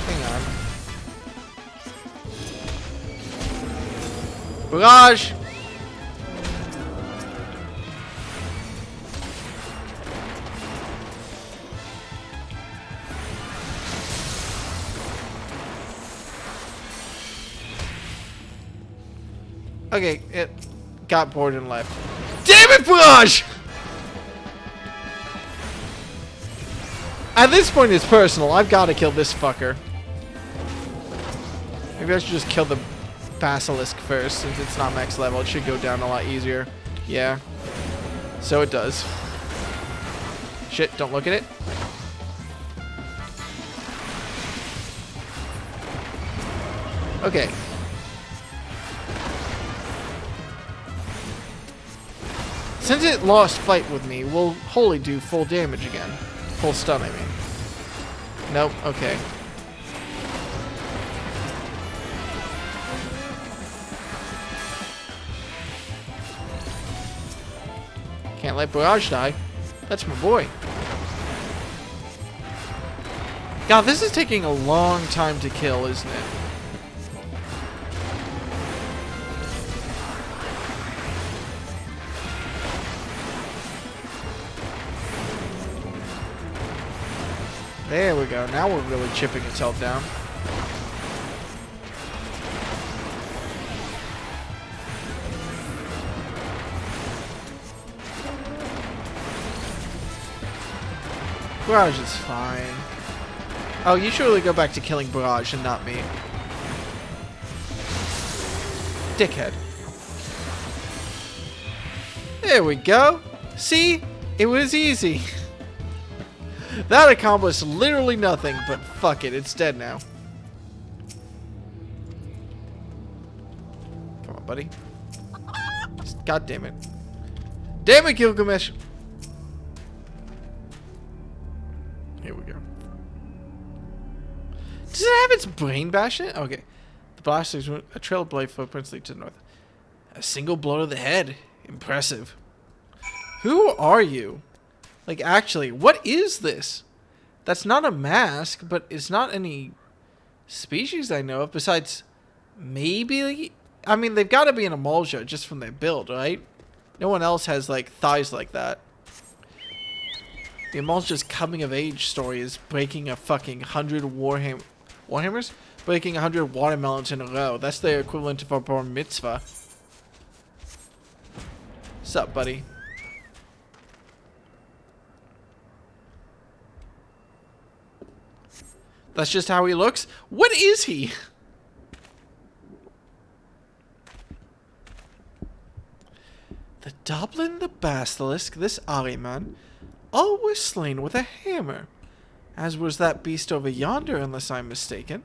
Hang on. Barrage! Okay, it got bored and left. Damn it, Barrage! At this point, it's personal. I've got to kill this fucker. Maybe I should just kill the Basilisk first, since it's not max level. It should go down a lot easier. Yeah. So it does. Shit, don't look at it. Okay. Since it lost fight with me, we'll wholly do full damage again. Full stun, I mean. Nope, okay. Can't let Barrage die. That's my boy. God, this is taking a long time to kill, isn't it? There we go. Now we're really chipping its health down. Barrage is fine. Oh, you should really go back to killing Barrage and not me. Dickhead. There we go. See? It was easy. That accomplished literally nothing, but fuck it, it's dead now. Come on, buddy. God damn it. Damn it, Gilgamesh! Here we go. Does it have its brain bash in it? Okay. The blasters, a trail of blade footprints lead to the north. A single blow to the head. Impressive. Who are you? Like, actually, what is this? That's not a mask, but it's not any species I know of, besides maybe... I mean, they've got to be an Amalja just from their build, right? No one else has, like, thighs like that. The Amalja's coming-of-age story is breaking a fucking 100 Warhammers? Breaking 100 watermelons in a row. That's the equivalent of a bar mitzvah. What's up, buddy? That's just how he looks? What is he? The Doblin the Basilisk, this Ahriman, all were slain with a hammer, as was that beast over yonder, unless I'm mistaken.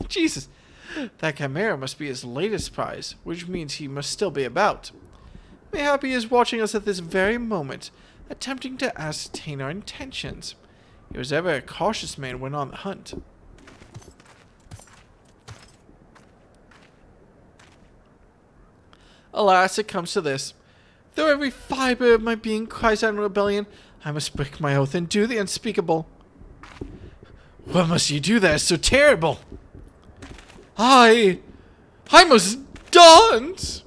Jesus, that Chimera must be his latest prize, which means he must still be about. Mayhap he is watching us at this very moment, attempting to ascertain our intentions. He was ever a cautious man when on the hunt. Alas, it comes to this. Though every fiber of my being cries out in rebellion, I must break my oath and do the unspeakable. What must you do that is so terrible? I must dance!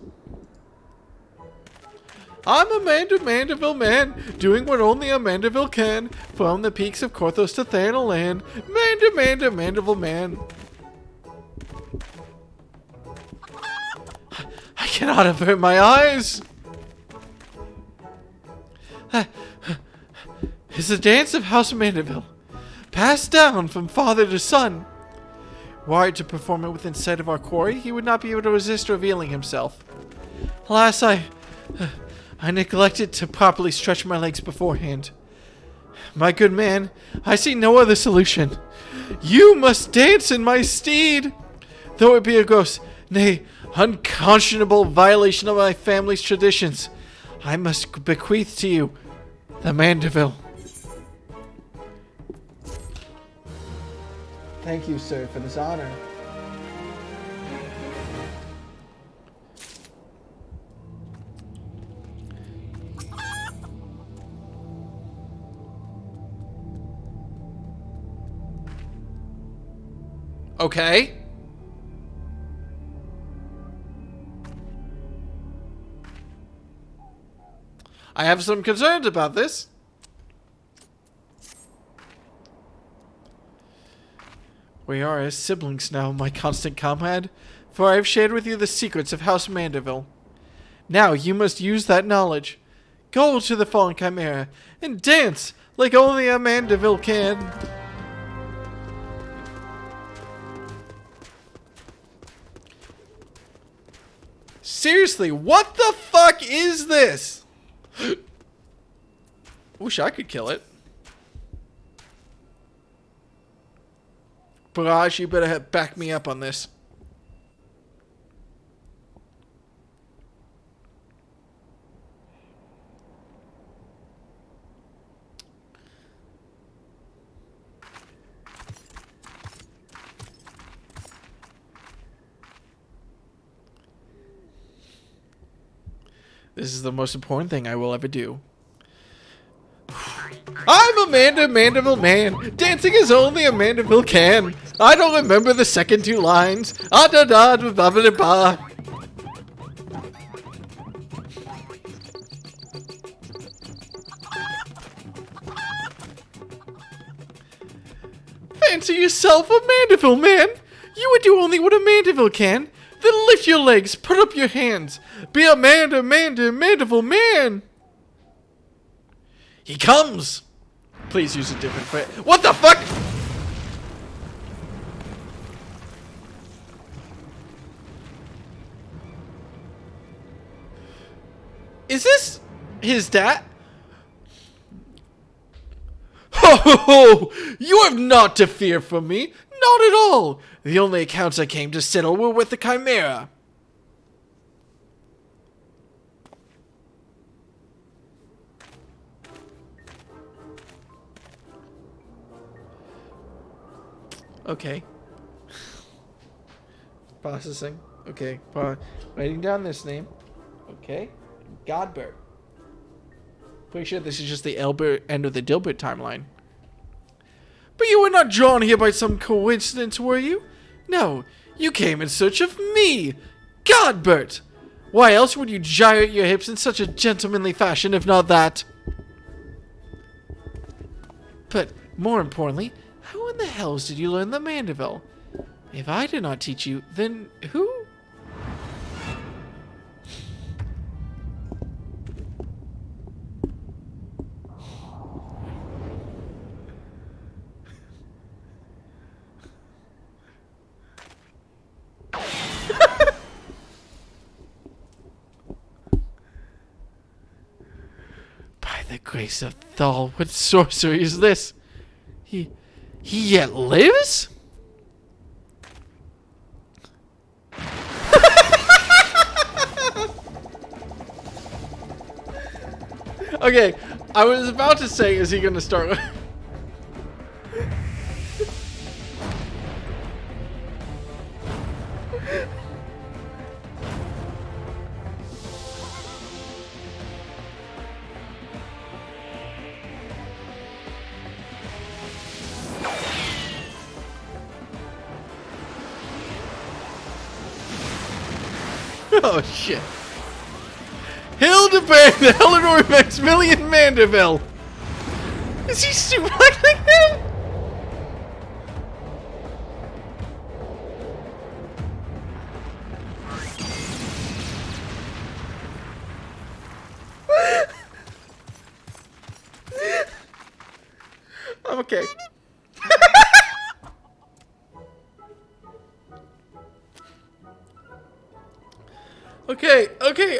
I'm a Mandeville man, doing what only a Mandeville can, from the peaks of Korthos to Thanalan. Mandeville man. I cannot avert my eyes. It's the dance of House Mandeville, passed down from father to son. Were I to perform it within sight of our quarry, he would not be able to resist revealing himself. Alas, I neglected to properly stretch my legs beforehand. My good man, I see no other solution. You must dance in my stead, though it be a gross, nay, unconscionable violation of my family's traditions. I must bequeath to you the Mandeville. Thank you, sir, for this honor. Okay. I have some concerns about this. We are as siblings now, my constant comrade, for I have shared with you the secrets of House Mandeville. Now you must use that knowledge. Go to the fallen Chimera and dance like only a Mandeville can. Seriously, what the fuck is this? Wish I could kill it. Barrage, you better back me up on this. This is the most important thing I will ever do. I'm a Mandeville man, dancing as only a Mandeville can. I don't remember the second two lines. Ah da da da ba ba da ba. Fancy yourself a Mandeville man. You would do only what a Mandeville can. Then lift your legs, put up your hands. Be a Mandeville man. He comes. Please use a different phrase. What the fuck? Is this his dad? Ho ho ho! You have naught to fear from me. Not at all. The only accounts I came to settle were with the Chimera. Okay. Processing. Okay. Writing down this name. Okay. Godbert. Pretty sure this is just the end of the Dilbert timeline. But you were not drawn here by some coincidence, were you? No. You came in search of me. Godbert! Why else would you gyrate your hips in such a gentlemanly fashion if not that? But more importantly, how in the hells did you learn the Mandeville? If I did not teach you, then who? By the grace of Thal, what sorcery is this? He yet lives? Okay, I was about to say, is he gonna start with... Oh shit. Hildebrand, the Eleanor Maximilian Mandeville! Is he suplexing him? I'm okay. Okay,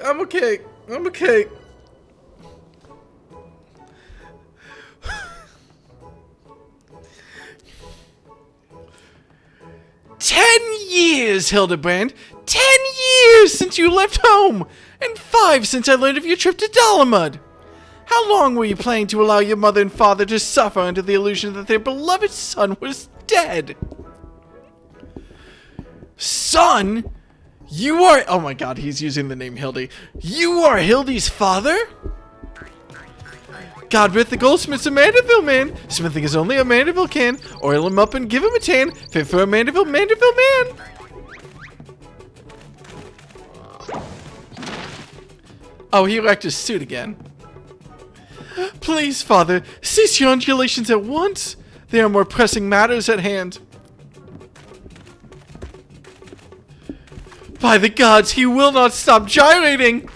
I'm okay. I'm okay. "10 years, Hildebrand! 10 years since you left home! And 5 since I learned of your trip to Dalamud! How long were you planning to allow your mother and father to suffer under the illusion that their beloved son was dead?" Son? You are... Oh my god, he's using the name Hildy. You are Hildy's father? Godbert the goldsmith's a Mandeville man. Smithing is only a Mandeville can. Oil him up and give him a tan. Fit for a Mandeville man. Oh, he wrecked his suit again. Please, father, cease your undulations at once. There are more pressing matters at hand. By the gods, he will not stop gyrating!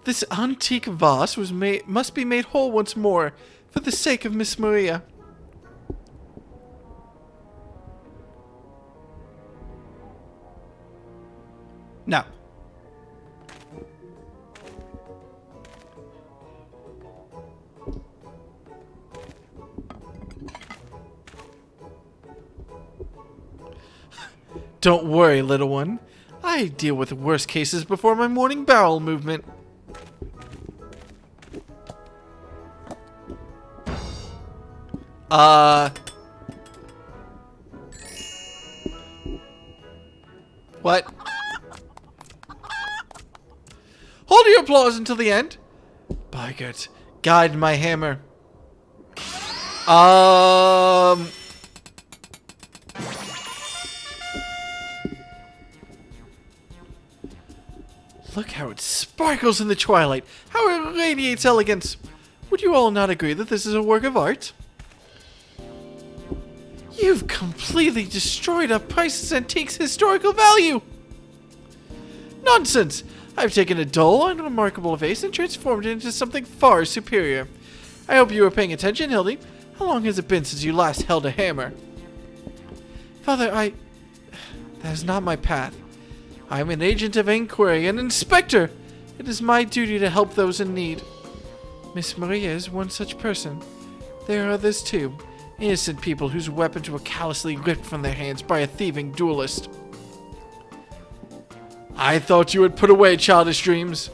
This antique vase must be made whole once more, for the sake of Miss Maria. Now. Don't worry, little one. I deal with worse cases before my morning bowel movement. What? Hold your applause until the end. By God, guide my hammer. Look how it sparkles in the twilight. How it radiates elegance. Would you all not agree that this is a work of art? You've completely destroyed a priceless antique's historical value. Nonsense! I've taken a dull, unremarkable vase and transformed it into something far superior. I hope you were paying attention, Hildy. How long has it been since you last held a hammer? Father, that is not my path. I am an agent of inquiry, an inspector. It is my duty to help those in need. Miss Maria is one such person. There are others too. Innocent people whose weapons were callously ripped from their hands by a thieving duelist. I thought you would put away childish dreams.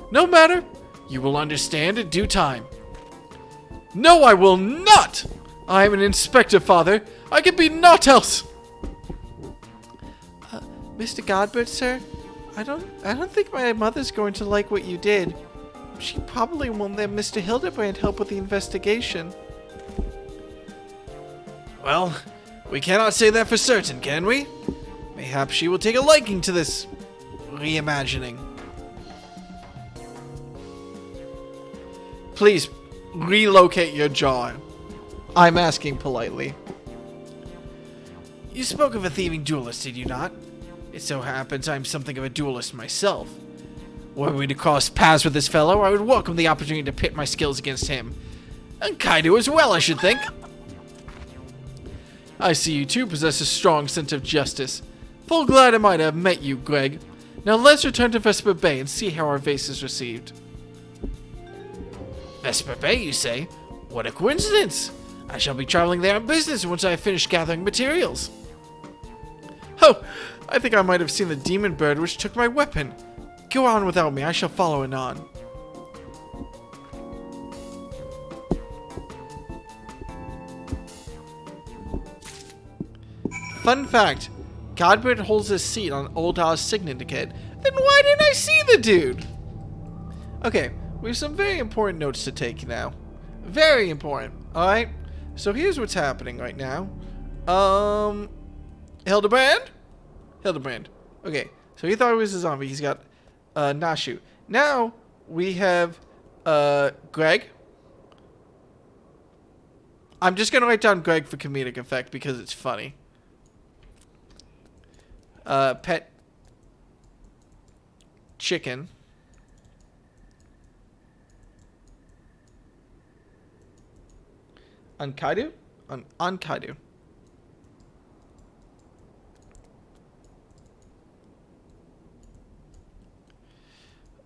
No matter. You will understand in due time. No, I will not! I am an inspector, Father. I can be naught else. Mr. Godbert, sir? I don't think my mother's going to like what you did. She probably won't let Mr. Hildebrand help with the investigation. Well, we cannot say that for certain, can we? Mayhap she will take a liking to this reimagining. Please relocate your jaw. I'm asking politely. You spoke of a thieving duelist, did you not? It so happens I'm something of a duelist myself. Were we to cross paths with this fellow, I would welcome the opportunity to pit my skills against him. And Kaido as well, I should think. I see you too possess a strong sense of justice. Full glad I might have met you, Greg. Now let's return to Vesper Bay and see how our vase is received. Vesper Bay, you say? What a coincidence! I shall be traveling there on business once I have finished gathering materials. Oh, I think I might have seen the demon bird which took my weapon. Go on without me, I shall follow anon. Fun fact, Godbird holds his seat on Oldar's Significate. Then why didn't I see the dude? Okay, we have some very important notes to take now. Very important, alright? So here's what's happening right now. Hildebrand? Hildebrand. Okay, so he thought he was a zombie. He's got Nashu. Now we have Greg. I'm just gonna write down Greg for comedic effect because it's funny. Pet chicken. Ankaidu? Ankaidu.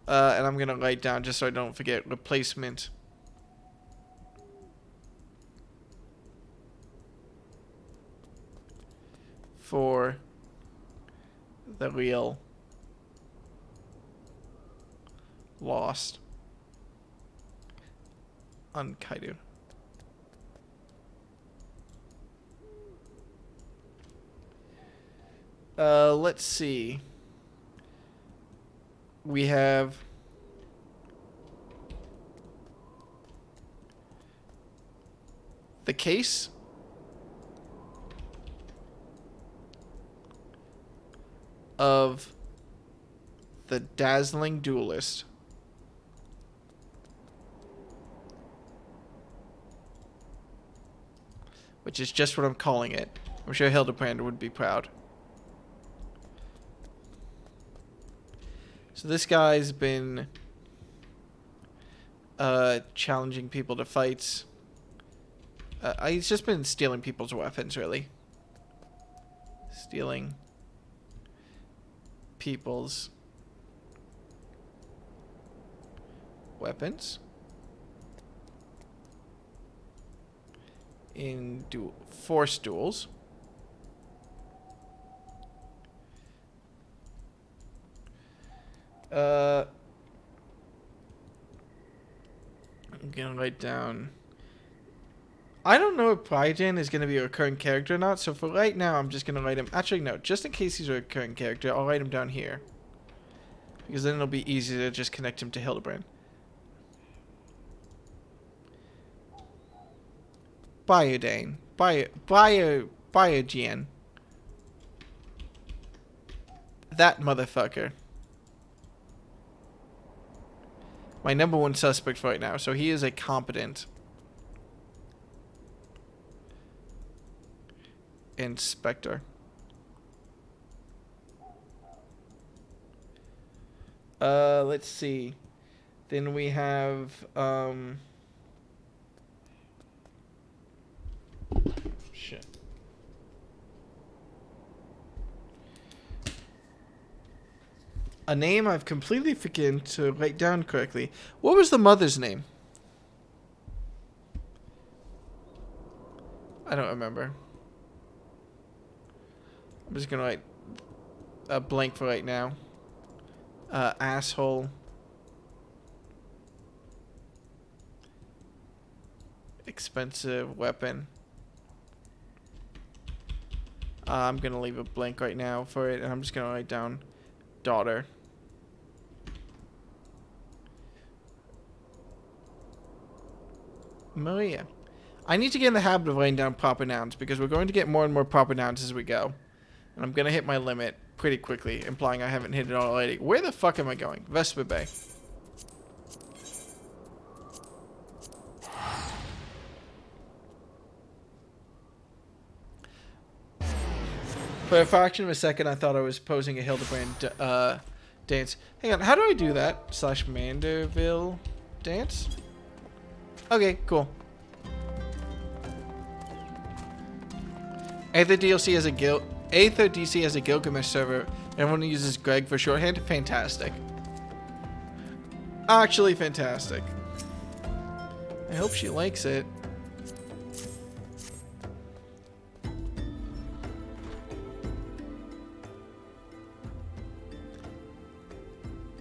And I'm gonna write down just so I don't forget replacement. For the real lost Ankaidu. Let's see. We have the case of the dazzling duelist. Which is just what I'm calling it. I'm sure Hildebrand would be proud. So this guy's been challenging people to fights. He's just been stealing people's weapons, really. Stealing people's weapons in force duels. I'm gonna write down. I don't know if Priden is gonna be a recurring character or not, so for right now, I'm just gonna write him. Actually, no, just in case he's a recurring character, I'll write him down here because then it'll be easier to just connect him to Hildebrand. Biodane, Biogen. That motherfucker. My number one suspect right now, so he is a competent inspector. Let's see. Then we have shit. A name I've completely forgotten to write down correctly. What was the mother's name? I don't remember. I'm just gonna write a blank for right now. Asshole. Expensive weapon. I'm gonna leave a blank right now for it, and I'm just gonna write down daughter. Maria. I need to get in the habit of writing down proper nouns because we're going to get more and more proper nouns as we go. And I'm going to hit my limit pretty quickly, implying I haven't hit it already. Where the fuck am I going? Vesper Bay. For a fraction of a second, I thought I was posing a Hildebrand dance. Hang on, how do I do that? / Mandeville dance? Okay, cool. Aether DLC has a Aether DC has a Gilgamesh server. Everyone uses Greg for shorthand. Fantastic. Actually, fantastic. I hope she likes it.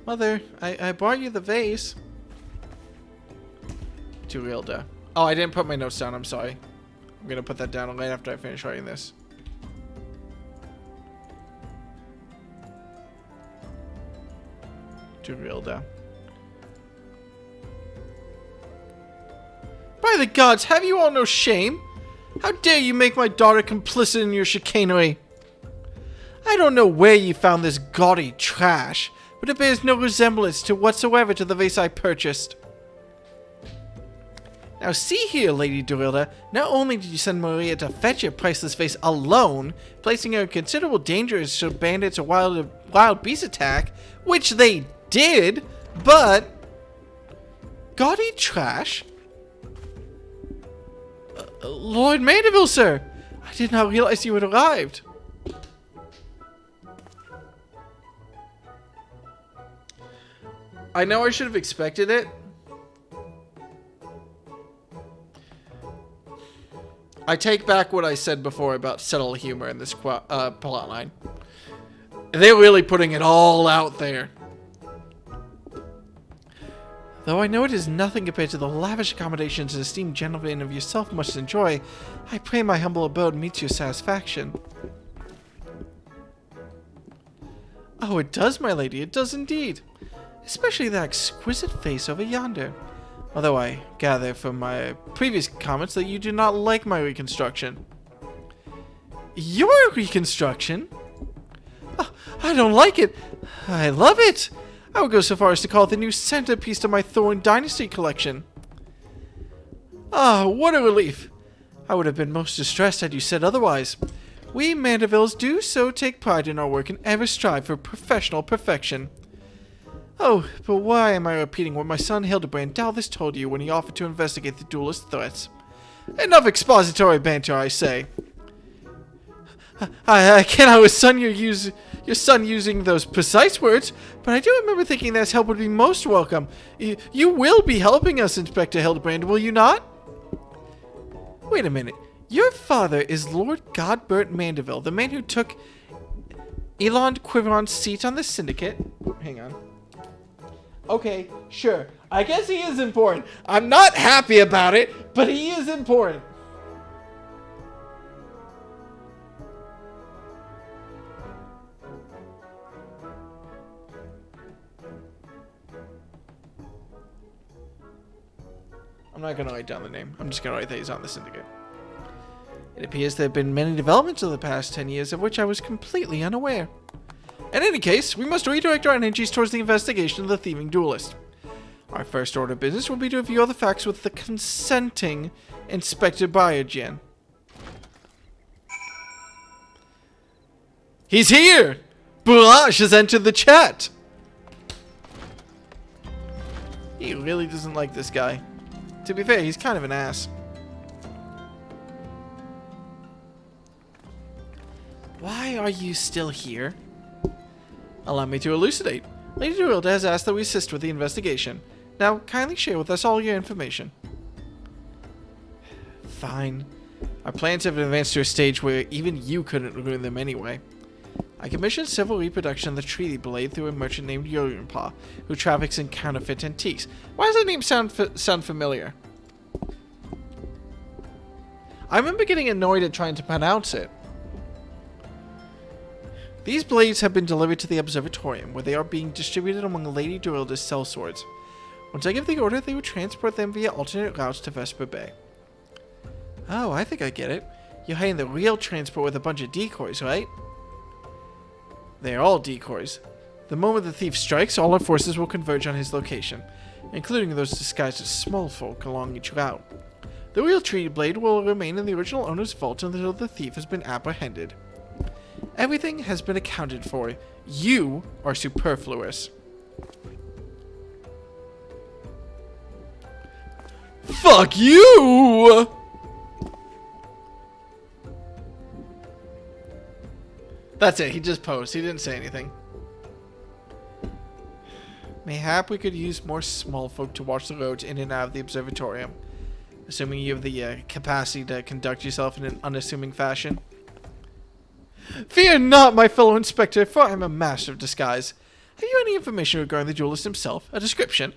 Mother, I brought you the vase. To Rilda. Oh, I didn't put my notes down. I'm sorry. I'm gonna put that down right after I finish writing this. To Rilda. By the gods, have you all no shame? How dare you make my daughter complicit in your chicanery? I don't know where you found this gaudy trash, but it bears no resemblance to whatsoever to the vase I purchased. Now see here, Lady Dorilda, not only did you send Maria to fetch your priceless vase alone, placing her in considerable danger should bandits or wild beast attack, which they did, but... Gaudy trash? Lord Mandeville, sir! I did not realize you had arrived. I know I should have expected it. I take back what I said before about subtle humor in this plotline. They're really putting it all out there. Though I know it is nothing compared to the lavish accommodations an esteemed gentleman of yourself must enjoy, I pray my humble abode meets your satisfaction. Oh, it does, my lady, it does indeed. Especially that exquisite face over yonder. Although I gather from my previous comments that you do not like my reconstruction. Your reconstruction? Oh, I don't like it. I love it. I would go so far as to call it the new centerpiece to my Thorn Dynasty collection. Ah, what a relief. I would have been most distressed had you said otherwise. We Mandevilles do so take pride in our work and ever strive for professional perfection. Oh, but why am I repeating what my son Hildebrand doubtless told you when he offered to investigate the duelist threats? Enough expository banter, I say. I cannot withstand your son using those precise words, but I do remember thinking that his help would be most welcome. You will be helping us, Inspector Hildebrand, will you not? Wait a minute. Your father is Lord Godbert Mandeville, the man who took Elond Quiron's seat on the Syndicate. Hang on. Okay, sure. I guess he is important. I'm not happy about it, but he is important. I'm not going to write down the name. I'm just going to write that he's on the Syndicate. It appears there have been many developments over the past 10 years of which I was completely unaware. In any case, we must redirect our energies towards the investigation of the thieving duelist. Our first order of business will be to review all the facts with the consenting Inspector Biogen. He's here! Bourage has entered the chat! He really doesn't like this guy. To be fair, he's kind of an ass. Why are you still here? Allow me to elucidate. Lady Dorilda has asked that we assist with the investigation. Now, kindly share with us all your information. Fine. Our plans have advanced to a stage where even you couldn't ruin them anyway. I commissioned several reproductions of the treaty blade through a merchant named Yorinpa, who traffics in counterfeit antiques. Why does that name sound familiar? I remember getting annoyed at trying to pronounce it. These blades have been delivered to the observatorium, where they are being distributed among Lady Dorilda's sellswords. Once I give the order, they will transport them via alternate routes to Vesper Bay. Oh, I think I get it. You're hiding the real transport with a bunch of decoys, right? They are all decoys. The moment the thief strikes, all our forces will converge on his location, including those disguised as small folk along each route. The real treaty blade will remain in the original owner's vault until the thief has been apprehended. Everything has been accounted for. You are superfluous. Fuck you! That's it, he just posed. He didn't say anything. Mayhap we could use more small folk to watch the roads in and out of the observatorium. Assuming you have the capacity to conduct yourself in an unassuming fashion. Fear not, my fellow inspector, for I am a master of disguise. Have you any information regarding the duelist himself? A description?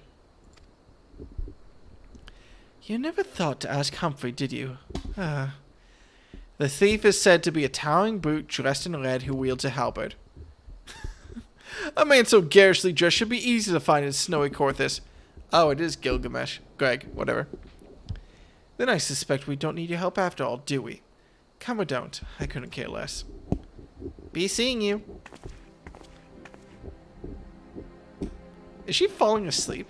You never thought to ask Humphrey, did you? The thief is said to be a towering brute dressed in red who wields a halberd. A man so garishly dressed should be easy to find in snowy Corthus. Oh, it is Gilgamesh. Greg, whatever. Then I suspect we don't need your help after all, do we? Come or don't, I couldn't care less. Be seeing you. Is she falling asleep?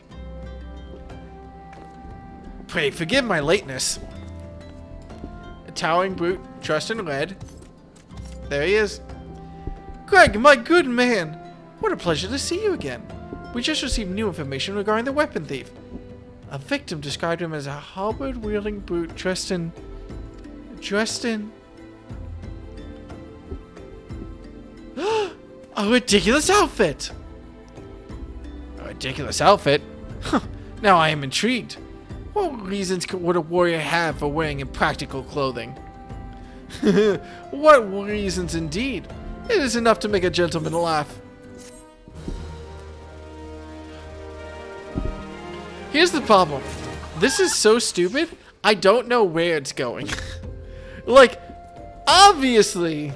Pray forgive my lateness. A towering brute, dressed in red. There he is. Greg, my good man! What a pleasure to see you again. We just received new information regarding the weapon thief. A victim described him as a halberd-wielding brute dressed in... A ridiculous outfit! A ridiculous outfit? Now I am intrigued. What reasons would a warrior have for wearing impractical clothing? What reasons indeed? It is enough to make a gentleman laugh. Here's the problem. This is so stupid, I don't know where it's going. Like, obviously...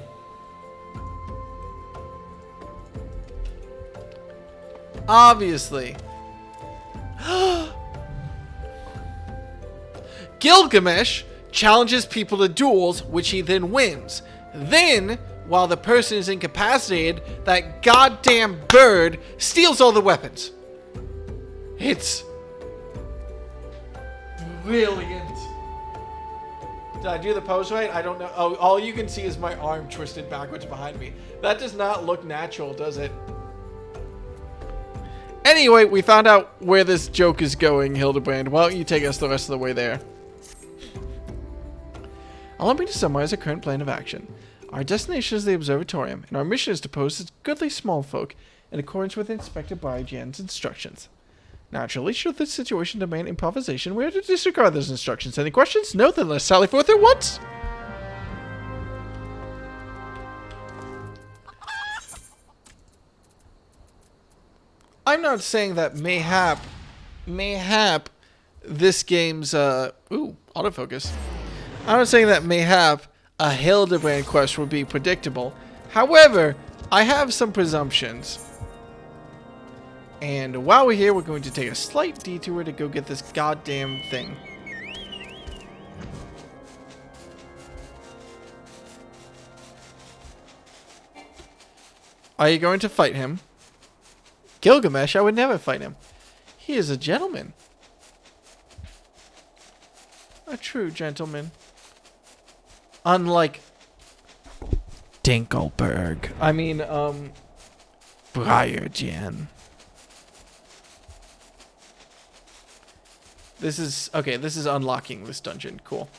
Gilgamesh challenges people to duels, which he then wins. Then, while the person is incapacitated, that goddamn bird steals all the weapons. It's brilliant. Did I do the pose right? I don't know. Oh, all you can see is my arm twisted backwards behind me. That does not look natural, does it? Anyway, we found out where this joke is going, Hildebrand. Why don't you take us the rest of the way there? Allow me to summarize our current plan of action. Our destination is the observatorium, and our mission is to pose as goodly small folk in accordance with Inspector Bryjan's instructions. Naturally, should this situation demand improvisation, we are to disregard those instructions. Any questions? No, then let's sally forth at once! I'm not saying that mayhap this game's, autofocus. I'm not saying that mayhap a Hildebrand quest would be predictable. However, I have some presumptions. And while we're here, we're going to take a slight detour to go get this goddamn thing. Are you going to fight him? Gilgamesh, I would never fight him. He is a gentleman. A true gentleman. Unlike Dinkelberg. I mean, Bryjan. This is unlocking this dungeon. Cool.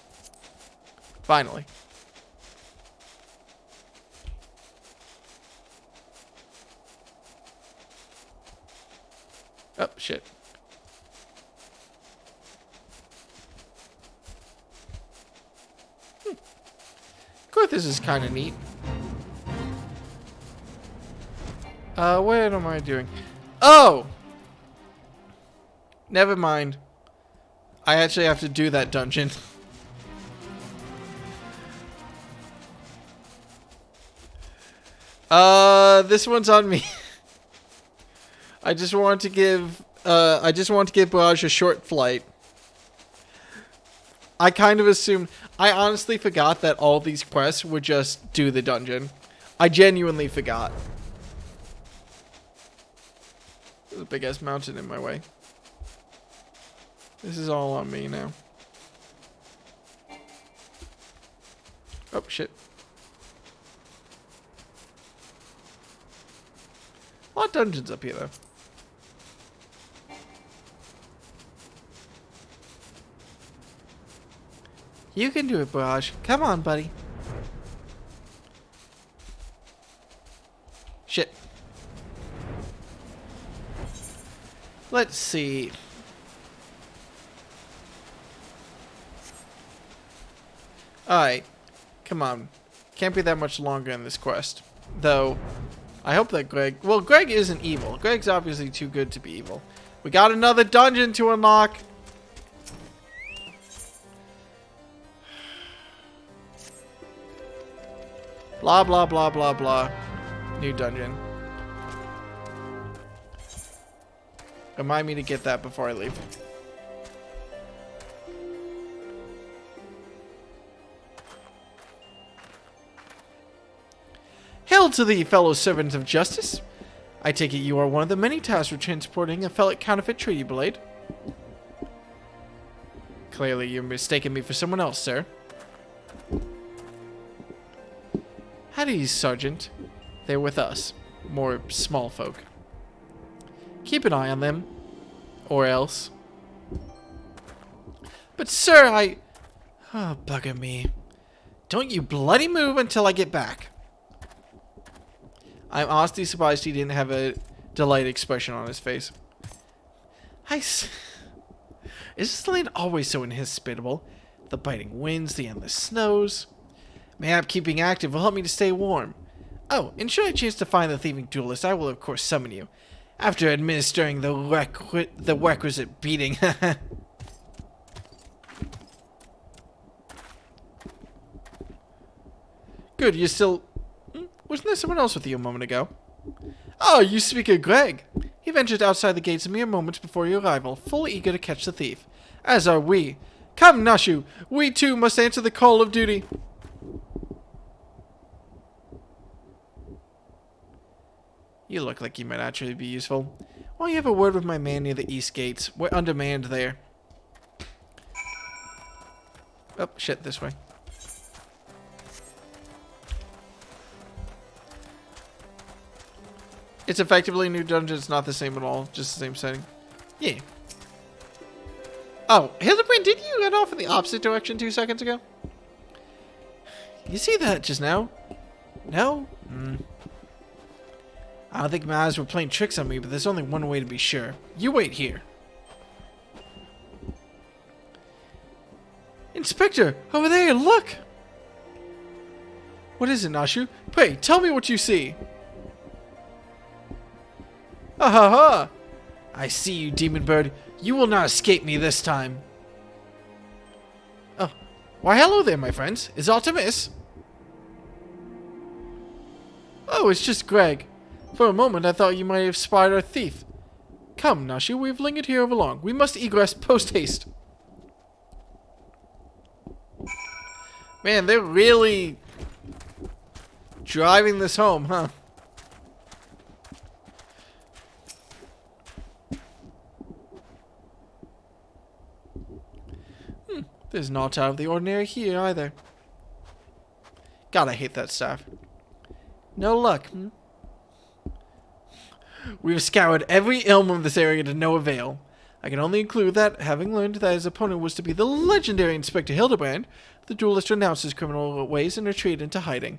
Finally. Oh, shit. Of course, this is kind of neat. What am I doing? Oh! Never mind. I actually have to do that dungeon. This one's on me. I just want to give Barrage a short flight. I kind of assumed... I honestly forgot that all these quests would just do the dungeon. I genuinely forgot. There's a big-ass mountain in my way. This is all on me now. Oh, shit. A lot of dungeons up here, though. You can do it, Barrage. Come on, buddy. Shit. Let's see. Alright. Come on. Can't be that much longer in this quest. Though, I hope that Greg... Well, Greg isn't evil. Greg's obviously too good to be evil. We got another dungeon to unlock. Blah, blah, blah, blah, blah. New dungeon. Remind me to get that before I leave. Hail to thee, fellow servant of justice. I take it you are one of the many tasked with transporting a fellow counterfeit treaty blade. Clearly, you're mistaking me for someone else, sir. Howdy, Sergeant. They're with us. More small folk. Keep an eye on them. Or else. But, sir, Oh, bugger me. Don't you bloody move until I get back. I'm honestly surprised he didn't have a delighted expression on his face. Is this land always so inhospitable? The biting winds, the endless snows. Mayhap keeping active will help me to stay warm. Oh, and should I chance to find the thieving duelist, I will of course summon you. After administering the requisite beating. Good, you still... Wasn't there someone else with you a moment ago? Oh, you speak of Greg. He ventured outside the gates a mere moments before your arrival, fully eager to catch the thief. As are we. Come, Nashu, we too must answer the call of duty. You look like you might actually be useful. Why don't you have a word with my man near the east gates? We're undermanned there. Oh, shit, this way. It's effectively a new dungeon. It's not the same at all. Just the same setting. Yeah. Oh, Hildebrand, did you run off in the opposite direction 2 seconds ago? You see that just now? No? I don't think my eyes were playing tricks on me, but there's only one way to be sure. You wait here. Inspector, over there, look! What is it, Nashu? Pray, tell me what you see. Ha ha ha! I see you, demon bird. You will not escape me this time. Oh, why hello there, my friends. Is aught amiss? Oh, it's just Greg. For a moment, I thought you might have spied our thief. Come, Nashu, we've lingered here overlong. We must egress post-haste. Man, they're really driving this home, huh? There's naught out of the ordinary here, either. God, I hate that staff. No luck, We've scoured every elm of this area to no avail. I can only conclude that, having learned that his opponent was to be the legendary Inspector Hildebrand, the duelist renounced his criminal ways and retreated into hiding.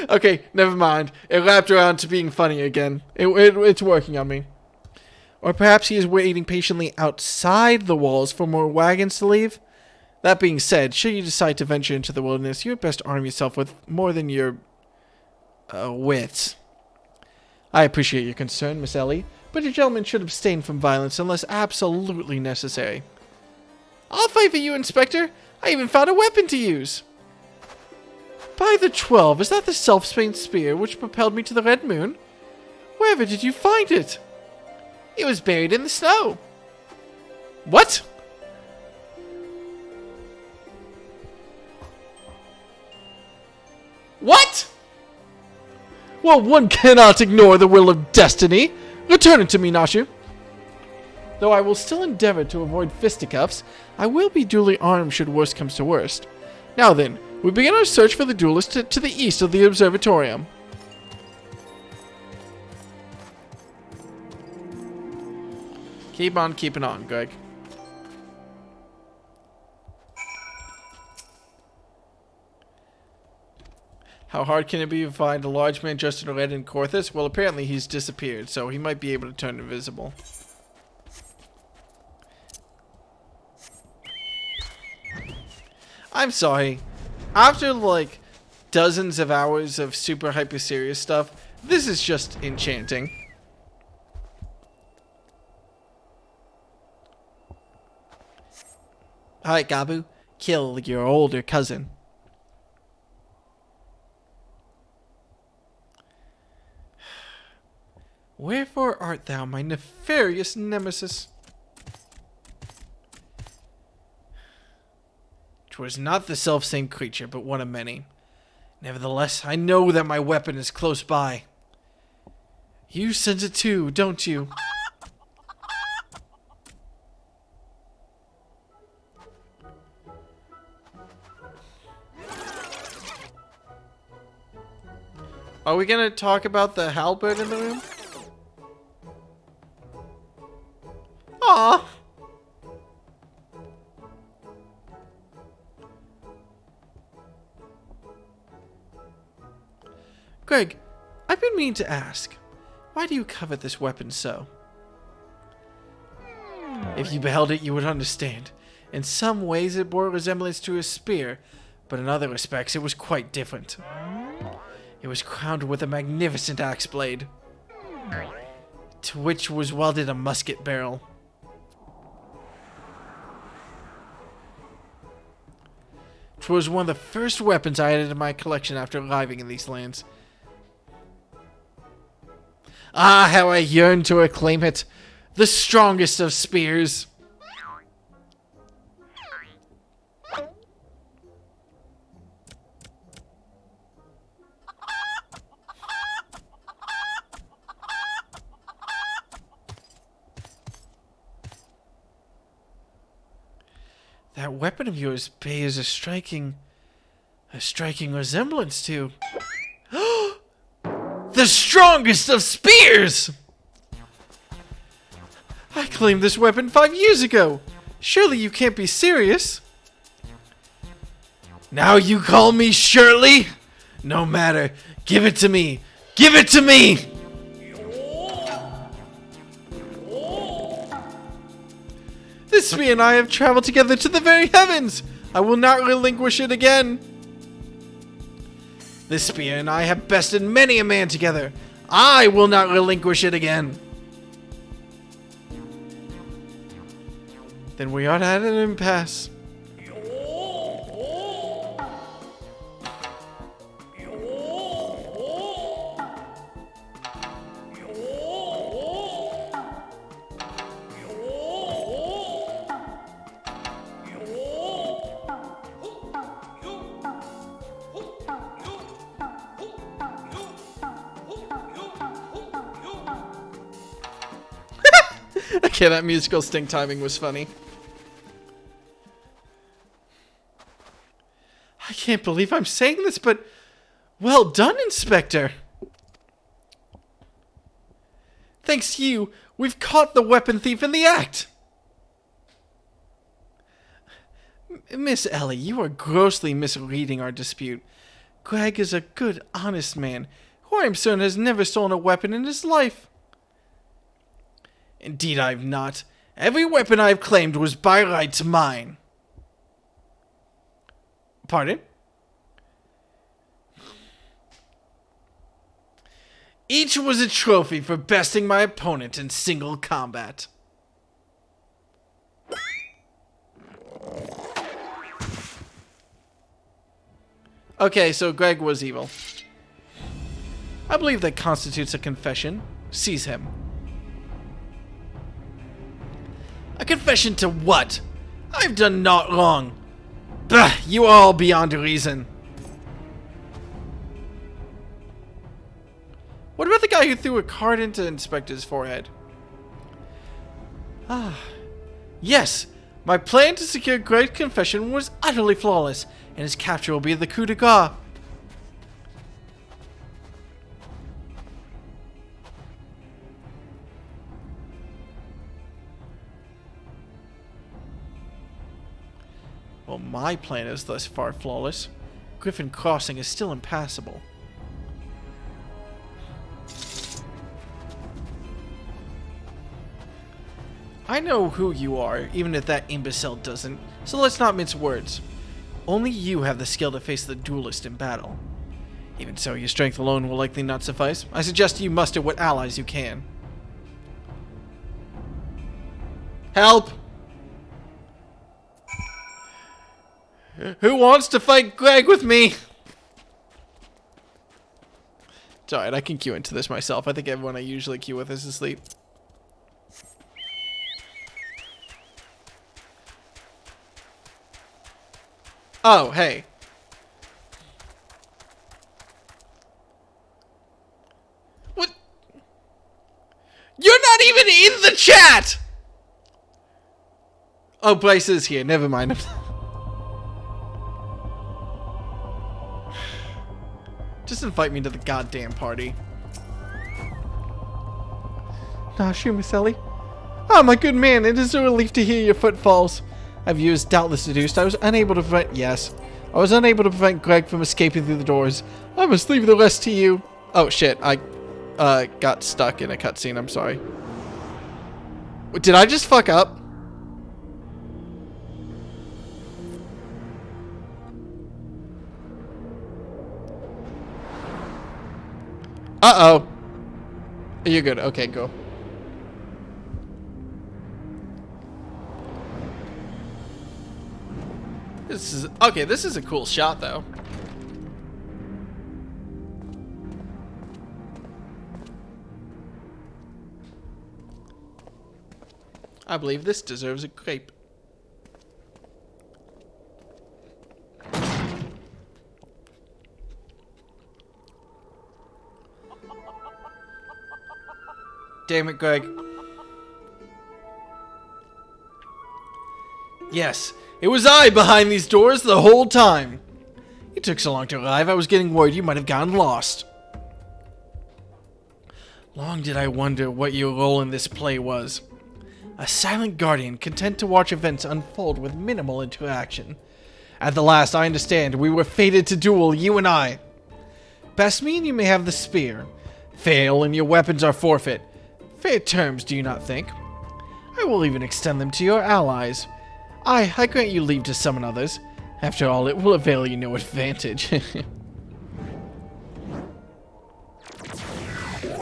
Okay, never mind. It wrapped around to being funny again. It's working on me. Or perhaps he is waiting patiently outside the walls for more wagons to leave? That being said, should you decide to venture into the wilderness, you had best arm yourself with more than your wits. I appreciate your concern, Miss Ellie, but your gentleman should abstain from violence unless absolutely necessary. I'll fight for you, Inspector. I even found a weapon to use. By the 12, is that the self-spaced spear which propelled me to the Red Moon? Wherever did you find it? It was buried in the snow. What? What? Well, one cannot ignore the will of destiny. Return it to me, Nashu. Though I will still endeavor to avoid fisticuffs, I will be duly armed should worst comes to worst. Now then, We begin our search for the duelist to the east of the observatorium. Keep on keeping on, Greg. How hard can it be to find a large man dressed in red in Corthus? Well, apparently he's disappeared, so he might be able to turn invisible. I'm sorry. After, like, dozens of hours of super hyper serious stuff, this is just enchanting. Alright, Gabu. Kill your older cousin. Wherefore art thou, my nefarious nemesis? 'Twas not the selfsame creature, but one of many. Nevertheless, I know that my weapon is close by. You sense it too, don't you? Are we gonna talk about the halberd in the room? Aww. Greg, I've been meaning to ask, why do you covet this weapon so? If you beheld it, you would understand. In some ways it bore a resemblance to a spear, but in other respects it was quite different. It was crowned with a magnificent axe blade, to which was welded a musket barrel. 'Twas one of the first weapons I added to my collection after arriving in these lands. Ah, how I yearn to reclaim it! The strongest of spears! That weapon of yours bears a striking resemblance to the strongest of spears! I claimed this weapon 5 years ago. Surely you can't be serious. Now you call me Shirley? No matter. Give it to me. Give it to me! This spear and I have traveled together to the very heavens. I will not relinquish it again. This spear and I have bested many a man together. I will not relinquish it again. Then we are at an impasse. Okay, that musical sting timing was funny. I can't believe I'm saying this, but well done, Inspector. Thanks to you, we've caught the weapon thief in the act. Miss Ellie, you are grossly misreading our dispute. Greg is a good, honest man, who I am certain has never stolen a weapon in his life. Indeed I've not. Every weapon I've claimed was by rights mine. Pardon? Each was a trophy for besting my opponent in single combat. Okay, so Greg was evil. I believe that constitutes a confession. Seize him. A confession to what? I've done naught wrong. Bah, you are all beyond reason. What about the guy who threw a card into Inspector's forehead? Ah, yes. My plan to secure Greg's confession was utterly flawless. and his capture will be the coup de grace. Well, my plan is thus far flawless. Griffin Crossing is still impassable. I know who you are, even if that imbecile doesn't, so let's not mince words. Only you have the skill to face the duelist in battle. Even so, your strength alone will likely not suffice. I suggest you muster what allies you can. Help! Who wants to fight Greg with me? It's alright, I can queue into this myself. I think everyone I usually queue with is asleep. Oh, hey. What? You're not even in the chat! Oh, Bryce is here. Never mind. Just invite me to the goddamn party. Nah, Miss Ellie. Oh, my good man, it is a relief to hear your footfalls. I've used doubtless deduced. I was unable to prevent... Yes. I was unable to prevent Greg from escaping through the doors. I must leave the rest to you. Oh, shit. I got stuck in a cutscene. I'm sorry. Did I just fuck up? Uh-oh. You're good. Okay, go. This is... Okay, this is a cool shot, though. I believe this deserves a grape. Damn it, Greg. Yes, it was I behind these doors the whole time. You took so long to arrive, I was getting worried you might have gotten lost. Long did I wonder what your role in this play was. A silent guardian content to watch events unfold with minimal interaction. At the last, I understand, we were fated to duel, you and I. Best me and you may have the spear. Fail and your weapons are forfeit. Fair terms, do you not think? I will even extend them to your allies. I grant you leave to summon others. After all, it will avail you no advantage.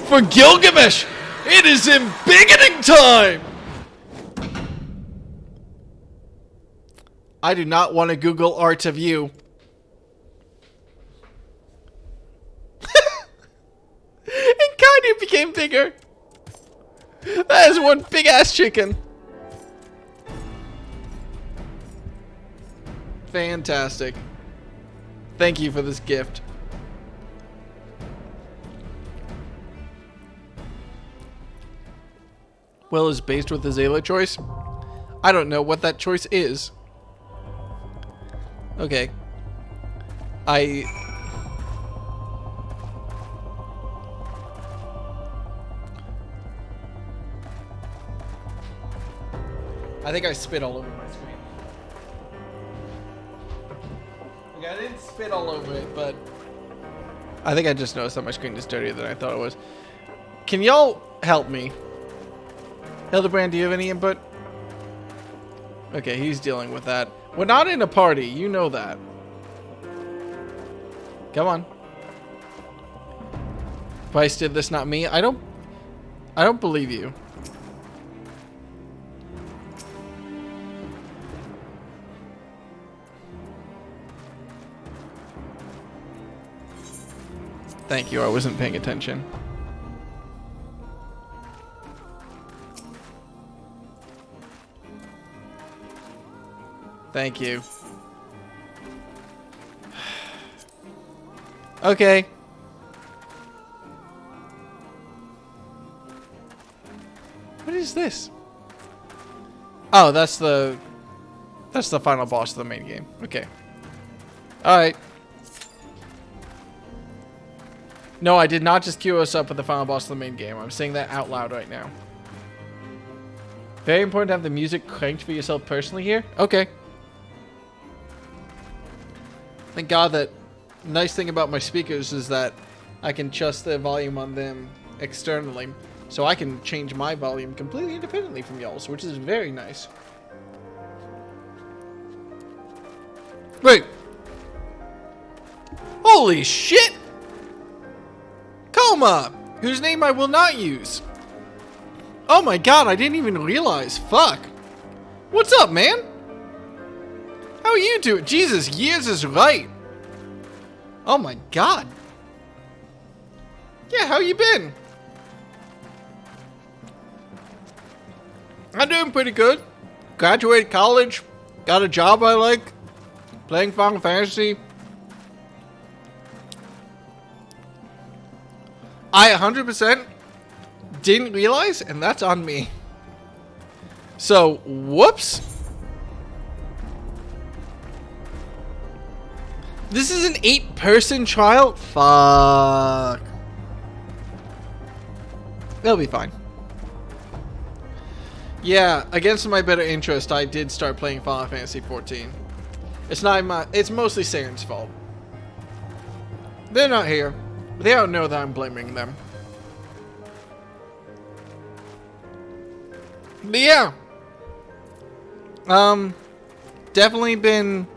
For Gilgamesh, it is embiggening time! I do not want to Google art of you. It kind of became bigger. That is one big ass chicken. Fantastic. Thank you for this gift. Will is based with the Zayla choice. I don't know what that choice is. Okay. I think I spit all over my screen. Okay, I didn't spit all over it, but I think I just noticed that my screen is dirtier than I thought it was. Can y'all help me? Hildebrand, do you have any input? Okay, he's dealing with that. We're not in a party, you know that. Come on. Bryce did this, not me. I don't believe you. Thank you, I wasn't paying attention. Thank you. Okay. What is this? Oh, that's the final boss of the main game. Okay. Alright. No, I did not just queue us up with the final boss of the main game. I'm saying that out loud right now. Very important to have the music cranked for yourself personally here. Okay. Thank God that nice thing about my speakers is that I can adjust the volume on them externally. So I can change my volume completely independently from y'all's, which is very nice. Wait. Holy shit! Coma! Whose name I will not use. Oh my god, I didn't even realize. Fuck. What's up, man? How are you doing? Jesus, years is right. Oh my god. Yeah, how you been? I'm doing pretty good. Graduated college. Got a job I like. Playing Final Fantasy. I 100% didn't realize, and that's on me. So, whoops. This is an 8-person trial? Fuck. It'll be fine. Yeah, against my better interest, I did start playing Final Fantasy XIV. It's mostly Saren's fault. They're not here. They don't know that I'm blaming them. But yeah. Definitely been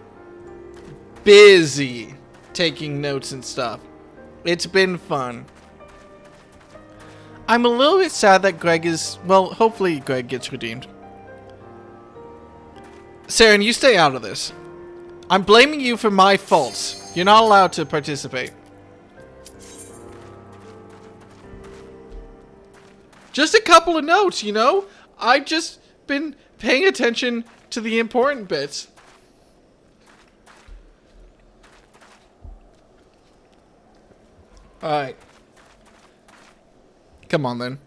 busy taking notes and stuff. It's been fun. I'm a little bit sad that Greg is... Well, hopefully Greg gets redeemed. Saren, you stay out of this. I'm blaming you for my faults. You're not allowed to participate. Just a couple of notes, you know? I've just been paying attention to the important bits. Alright. Come on, then.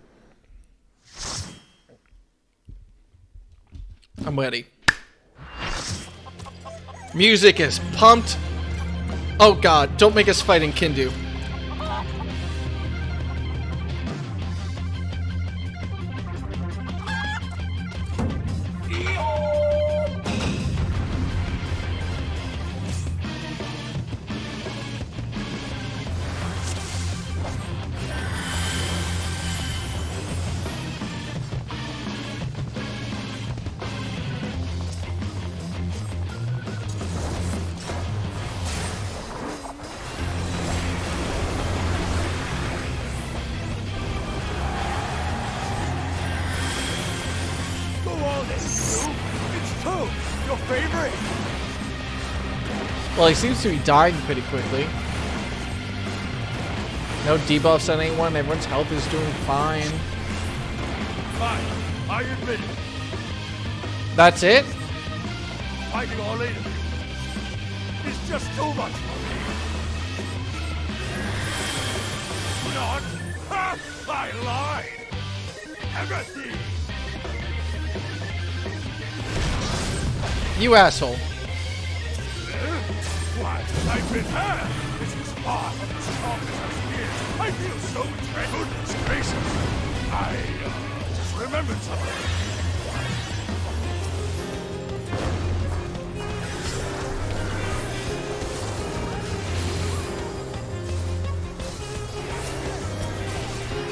I'm ready. Music is pumped. Oh god, don't make us fight in Kindu. Well, he seems to be dying pretty quickly. No debuffs on anyone. Everyone's health is doing fine. Fine, I admit it. That's it? Fighting all 8 of you is just too much for me. Not? Ha! I lied! Empathy! You asshole. Why, I've been hurt! This is far from the strongest of spears. I feel so betrayed. Goodness gracious! I, just remembered something.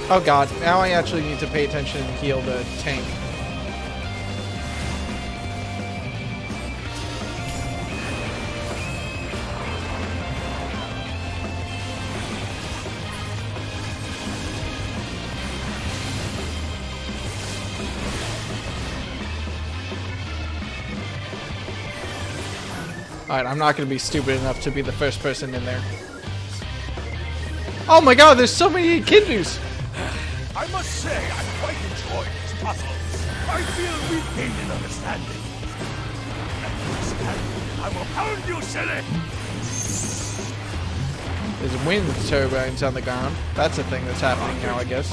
Oh god, now I actually need to pay attention and heal the tank. Alright, I'm not going to be stupid enough to be the first person in there. Oh my god, there's so many Kindus! I must say, I quite enjoy these puzzles. I feel we've gained an understanding. I will pound you, silly! There's wind turbines on the ground. That's a thing that's happening now, I guess.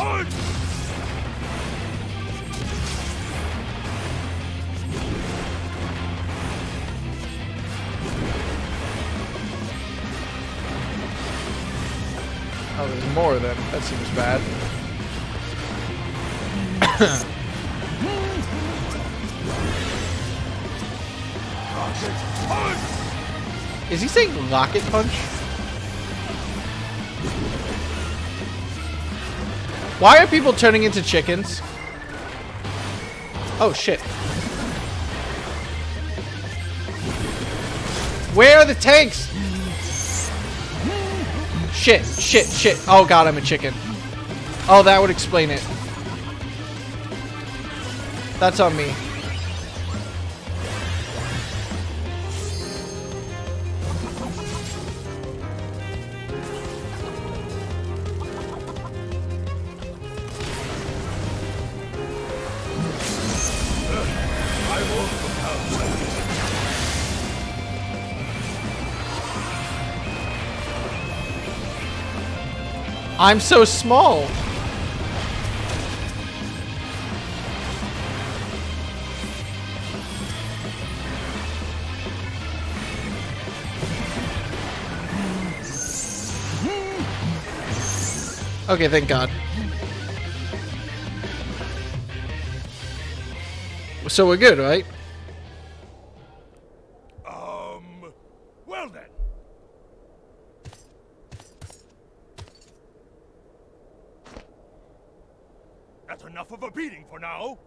more, then that seems bad. Is he saying rocket punch? Why are people turning into chickens? Oh shit. Where are the tanks? Shit, shit, shit. Oh god, I'm a chicken. Oh, that would explain it. That's on me. I'm so small. Okay, thank God. So we're good, right? Well then. That's enough of a beating for now.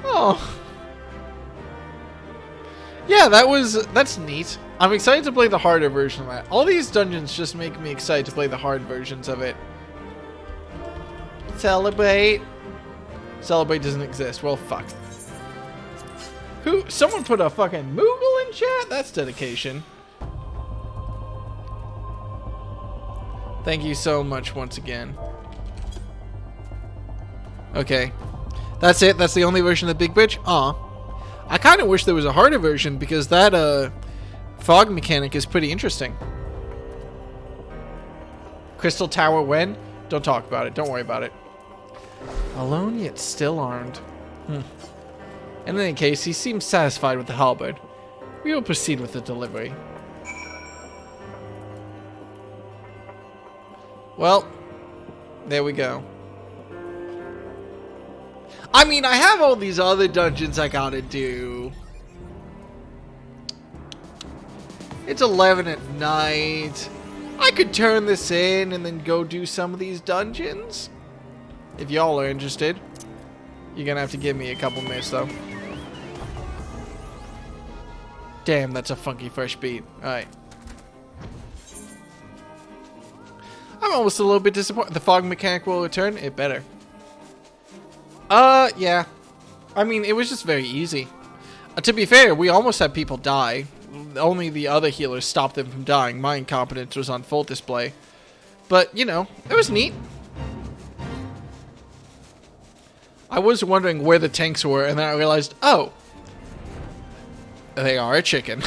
Oh. Yeah, that's neat. I'm excited to play the harder version of that. All these dungeons just make me excited to play the hard versions of it. Celebrate. Celebrate doesn't exist. Well, fuck. Someone put a fucking Moogle in chat? That's dedication. Thank you so much once again. Okay. That's it? That's the only version of the Big Bridge? Aw. I kind of wish there was a harder version because that, fog mechanic is pretty interesting. Crystal Tower when? Don't talk about it. Don't worry about it. Alone yet still armed. In any case, he seems satisfied with the halberd. We will proceed with the delivery. Well, there we go. I mean, I have all these other dungeons I gotta do. It's 11 at night. I could turn this in and then go do some of these dungeons. If y'all are interested. You're gonna have to give me a couple minutes, though. Damn, that's a funky fresh beat. Alright. I'm almost a little bit disappointed. The fog mechanic will return? It better. Yeah. I mean, it was just very easy. To be fair, we almost had people die. Only the other healers stopped them from dying. My incompetence was on full display. But, you know, it was neat. I was wondering where the tanks were, and then I realized, oh, they are a chicken.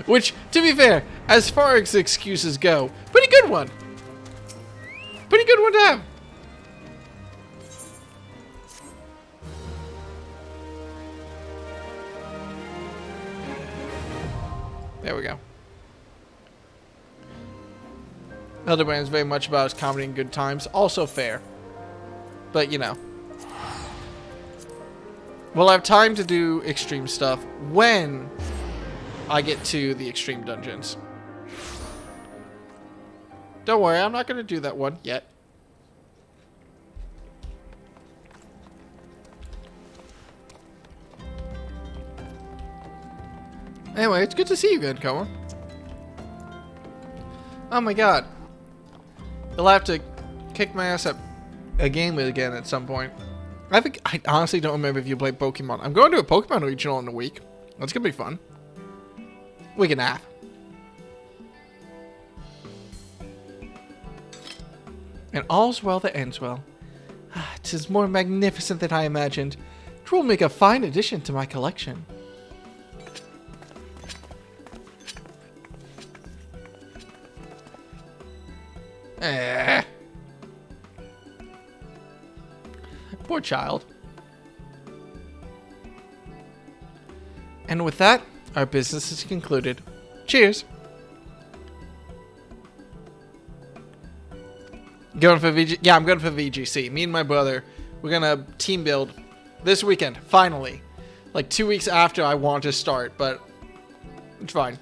Which, to be fair, as far as excuses go, pretty good one. Pretty good one to have. There we go. Hildebrand is very much about his comedy and good times. Also fair. But, you know. We'll have time to do extreme stuff when I get to the extreme dungeons. Don't worry, I'm not going to do that one yet. Anyway, it's good to see you again, Coma. Oh my god. You'll have to kick my ass at a game again at some point. I honestly don't remember if you played Pokemon. I'm going to a Pokemon regional in a week. That's going to be fun. Week and a half. And all's well that ends well. 'Tis more magnificent than I imagined. 'Twill make a fine addition to my collection. Poor child. And with that, our business is concluded. Cheers. Going for VG? Yeah, I'm going for VGC. Me and my brother, we're gonna team build this weekend, finally. Like 2 weeks after I want to start, but it's fine.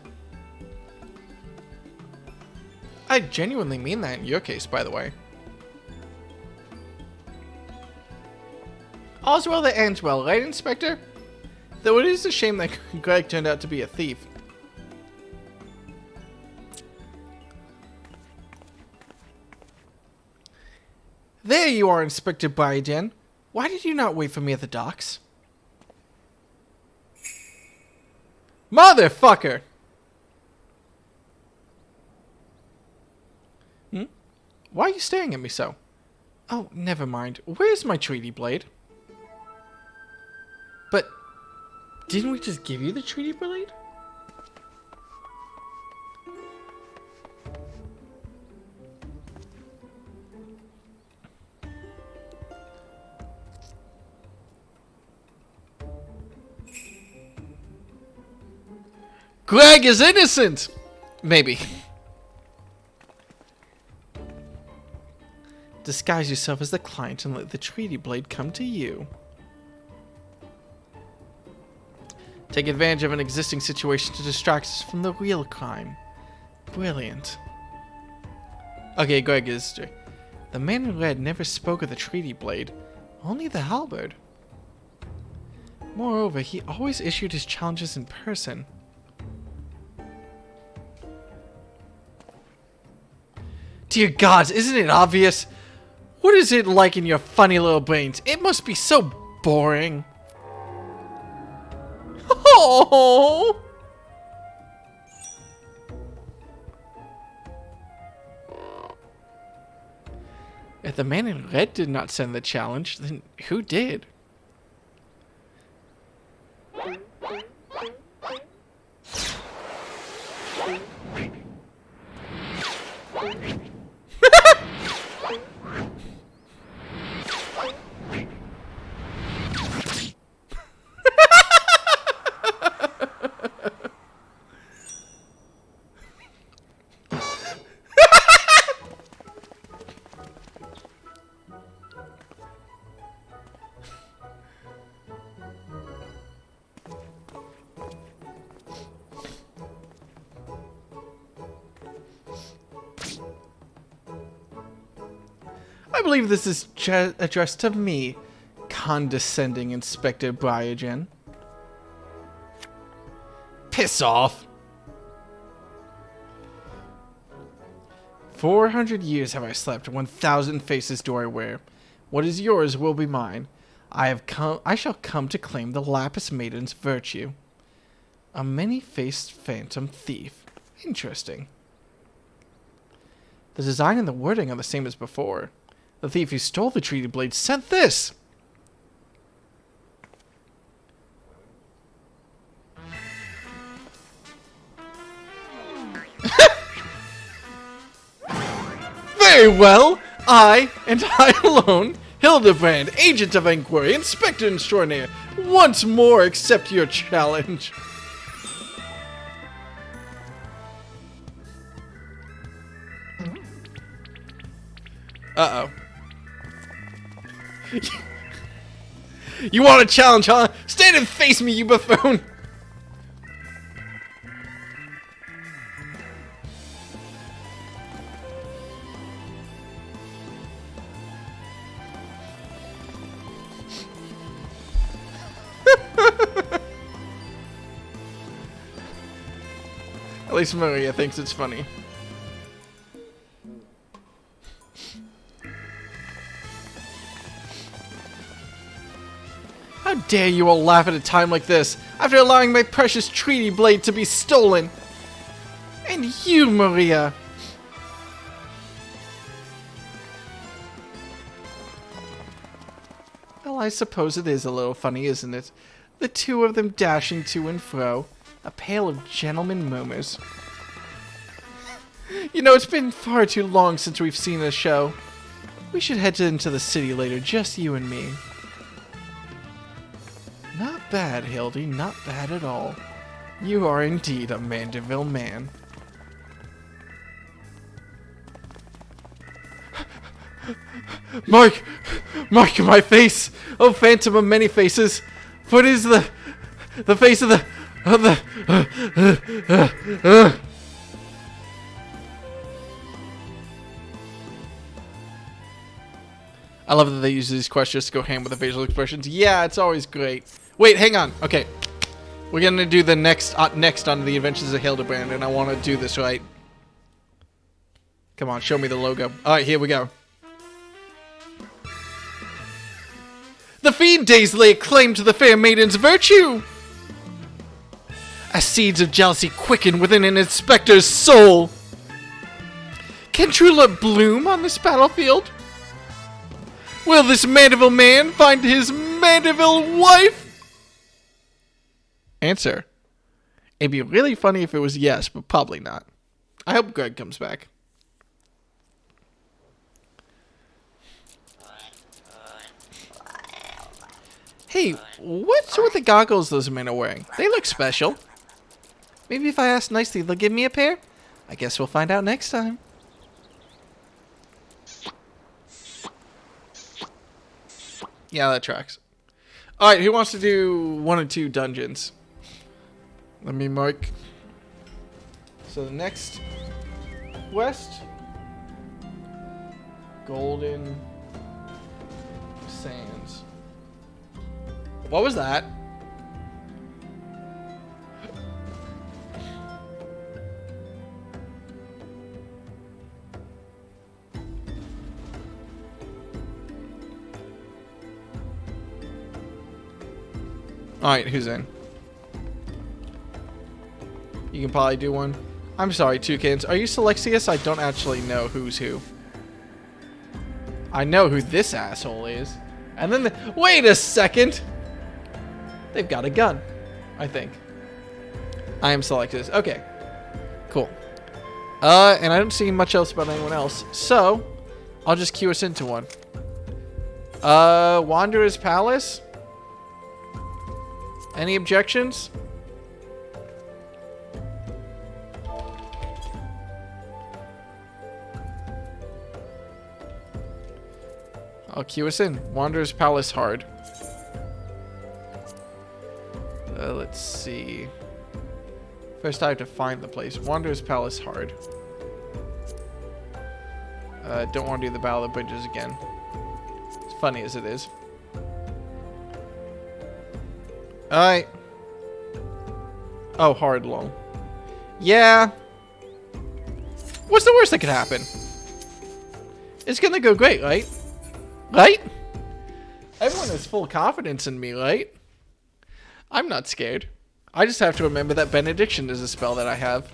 I genuinely mean that in your case, by the way. All's well that ends well, right, Inspector? Though it is a shame that Greg turned out to be a thief. There you are, Inspector Biogen. Why did you not wait for me at the docks? Motherfucker! Why are you staring at me so? Oh, never mind. Where's my treaty blade? But didn't we just give you the treaty blade? Greg is innocent! Maybe. Disguise yourself as the client and let the treaty blade come to you. Take advantage of an existing situation to distract us from the real crime. Brilliant. Okay, Greg is... The man in red never spoke of the treaty blade, only the halberd. Moreover, he always issued his challenges in person. Dear gods, isn't it obvious? What is it like in your funny little brains? It must be so boring. Oh! If the man in red did not send the challenge, then who did? I believe this is addressed to me, condescending Inspector Biogen. Piss off! 400 years have I slept, 1,000 faces do I wear. What is yours will be mine. I shall come to claim the Lapis Maiden's virtue. A many-faced phantom thief. Interesting. The design and the wording are the same as before. The thief who stole the treaty blade sent this! Very well! I, and I alone, Hildebrand, Agent of Inquiry, Inspector Extraordinaire, once more accept your challenge. Uh-oh. You want a challenge, huh? Stand and face me, you buffoon! At least Maria thinks it's funny. How dare you all laugh at a time like this, after allowing my precious treaty blade to be stolen? And you, Maria! Well, I suppose it is a little funny, isn't it? The two of them dashing to and fro, a pair of gentlemen mummers. You know, it's been far too long since we've seen a show. We should head into the city later, just you and me. Not bad, Hildy. Not bad at all. You are indeed a Mandeville man. Mark! Mark, my face! Oh, phantom of many faces! What is the face of the... I love that they use these questions to go ham with the facial expressions. Yeah, it's always great. Wait, hang on. Okay. We're gonna do the next on the Adventures of Hildebrand, and I want to do this right. Come on, show me the logo. Alright, here we go. The fiend days lay claim to the fair maiden's virtue! As seeds of jealousy quicken within an inspector's soul. Can true love bloom on this battlefield? Will this Mandeville man find his Mandeville wife? Answer. It'd be really funny if it was yes, but probably not. I hope Greg comes back. Hey, what's with the goggles those men are wearing? They look special. Maybe if I ask nicely, they'll give me a pair? I guess we'll find out next time. Yeah, that tracks. Alright, who wants to do 1 or 2 dungeons? Let me mark. So the next quest. Golden Sands. What was that? Alright, who's in? You can probably do one. I'm sorry, Toucans. Are you Celexius? I don't actually know who's who. I know who this asshole is. And then wait a second! They've got a gun, I think. I am Celexius. Okay. Cool. And I don't see much else about anyone else. So, I'll just cue us into one. Wanderer's Palace? Any objections? I'll cue us in. Wanderer's Palace hard. Let's see. First I have to find the place. Wanderer's Palace hard. Don't want to do the Battle of the Bridges again. As funny as it is. Alright. Oh, hard long. Yeah. What's the worst that could happen? It's gonna go great, right? Right? Everyone has full confidence in me, right? I'm not scared. I just have to remember that Benediction is a spell that I have.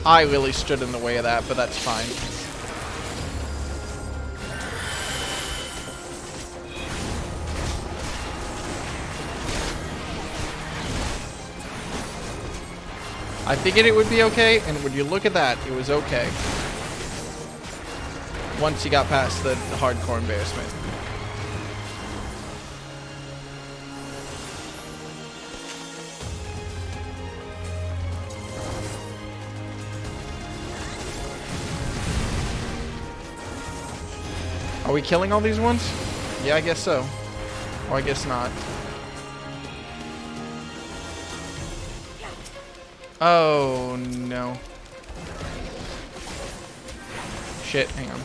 I really stood in the way of that, but that's fine. I figured it would be okay, and when you look at that, it was okay. Once you got past the hardcore embarrassment. Are we killing all these ones? Yeah, I guess so. Or I guess not. Oh, no. Shit, hang on.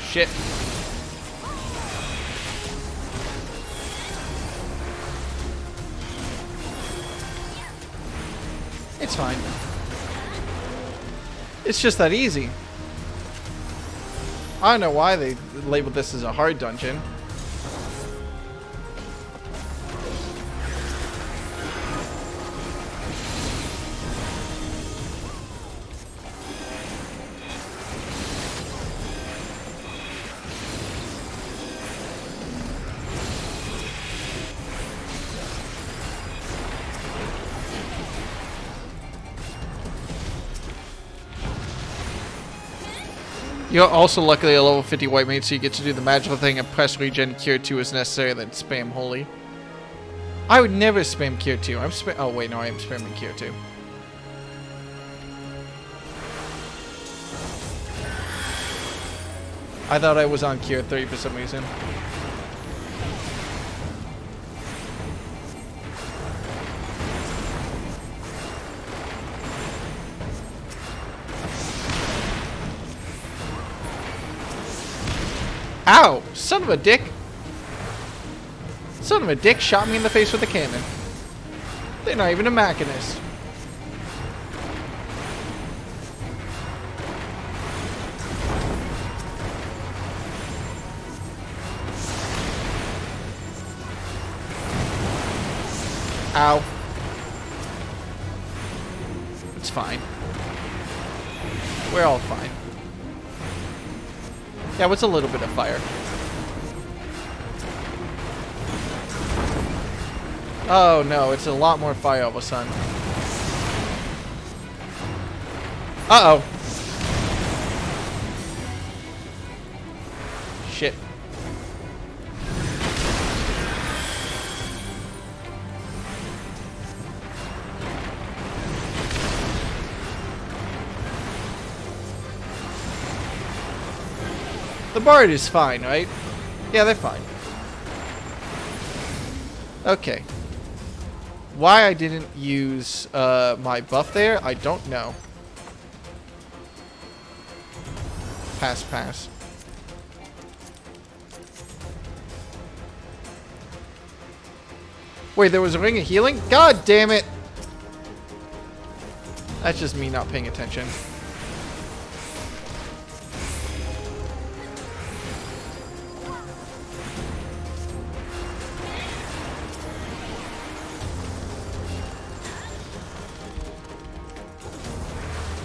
shit. It's fine. It's just that easy. I don't know why they labeled this as a hard dungeon. You're also luckily a level 50 white mage, so you get to do the magical thing and press regen cure 2 as necessary, then spam holy. I would never spam cure 2. Oh wait, no, I am spamming cure 2. I thought I was on cure 3 for some reason. Ow! Son of a dick! Son of a dick shot me in the face with a cannon. They're not even a machinist. Ow. It's fine. We're all fine. Yeah, what's a little bit of fire? Oh no, it's a lot more fire all of a sudden. Uh-oh. Shit. The bard is fine, right? Yeah, they're fine. Okay. Why I didn't use my buff there, I don't know. Pass, pass. Wait, there was a ring of healing? God damn it! That's just me not paying attention.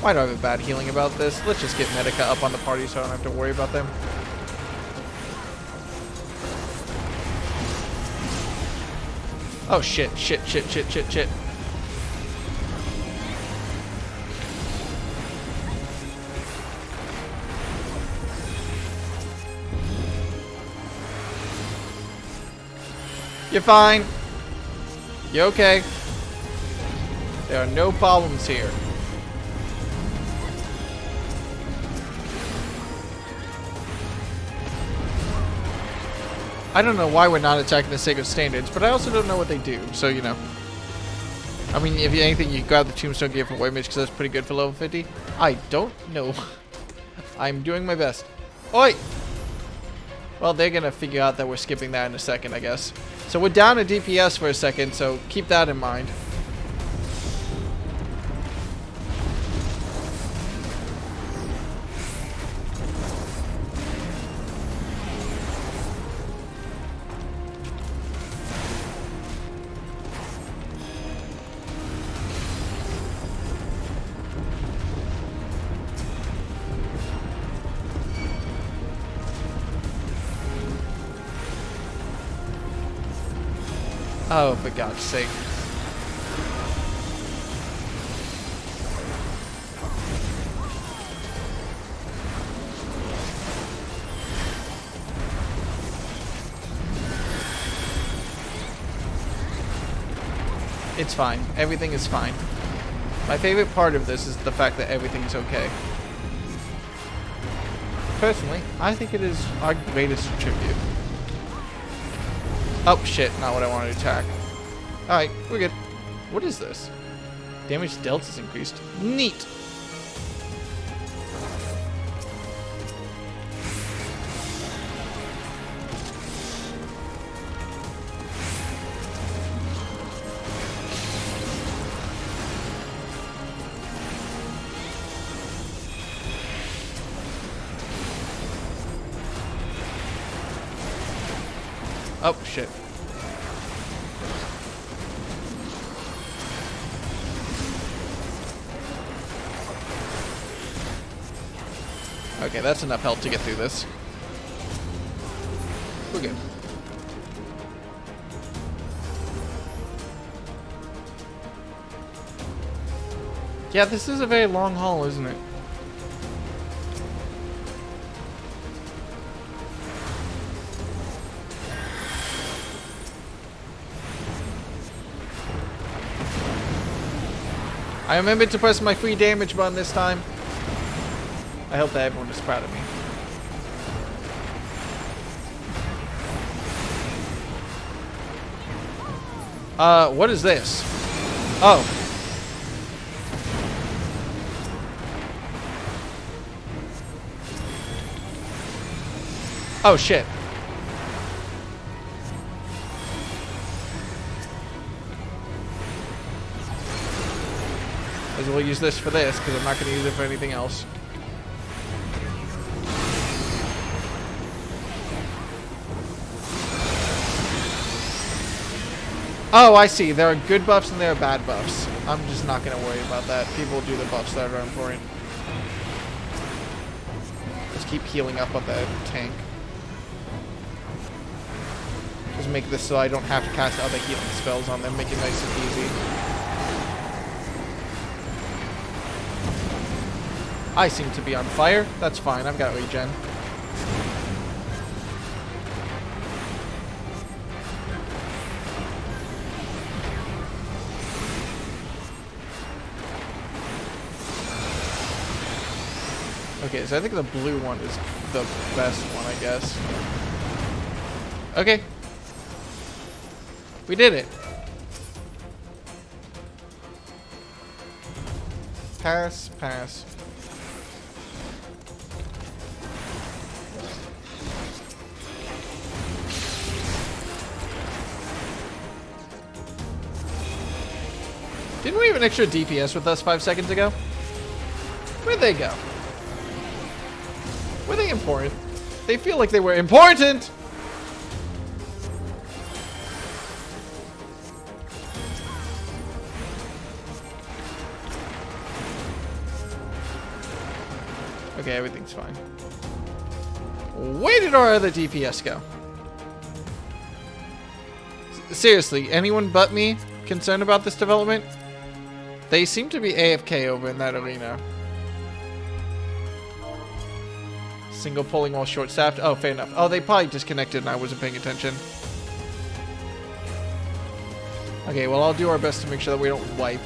Why do I have a bad healing about this? Let's just get Medica up on the party so I don't have to worry about them. Oh shit, shit, shit, shit, shit, shit. You're fine. You're okay. There are no problems here. I don't know why we're not attacking the sacred standards, but I also don't know what they do, so you know. I mean, if anything, you grab the tombstone gear from White Mage because that's pretty good for level 50. I don't know. I'm doing my best. Oi! Well, they're gonna figure out that we're skipping that in a second, I guess. So we're down to DPS for a second, so keep that in mind. Oh, for God's sake. It's fine. Everything is fine. My favorite part of this is the fact that everything's okay. Personally, I think it is our greatest tribute. Oh shit, not what I wanted to attack. Alright, we're good. What is this? Damage dealt is increased. Neat! Oh, shit. Okay, that's enough health to get through this. We're good. Yeah, this is a very long haul, isn't it? I remembered to press my free damage button this time. I hope that everyone is proud of me. What is this? Oh. Oh, shit. As well use this for this, because I'm not going to use it for anything else. Oh, I see. There are good buffs and there are bad buffs. I'm just not going to worry about that. People do the buffs that are important. Just keep healing up on the tank. Just make this so I don't have to cast other healing spells on them. Make it nice and easy. I seem to be on fire. That's fine. I've got regen. Okay, so I think the blue one is the best one, I guess. Okay. We did it. Pass, pass. Didn't we have an extra DPS with us 5 seconds ago? Where'd they go? Were they important? They feel like they were important! Okay, everything's fine. Where did our other DPS go? Seriously, anyone but me concerned about this development? They seem to be AFK over in that arena. Single pulling while short-staffed. Oh, fair enough. Oh, they probably disconnected and I wasn't paying attention. Okay, well, I'll do our best to make sure that we don't wipe.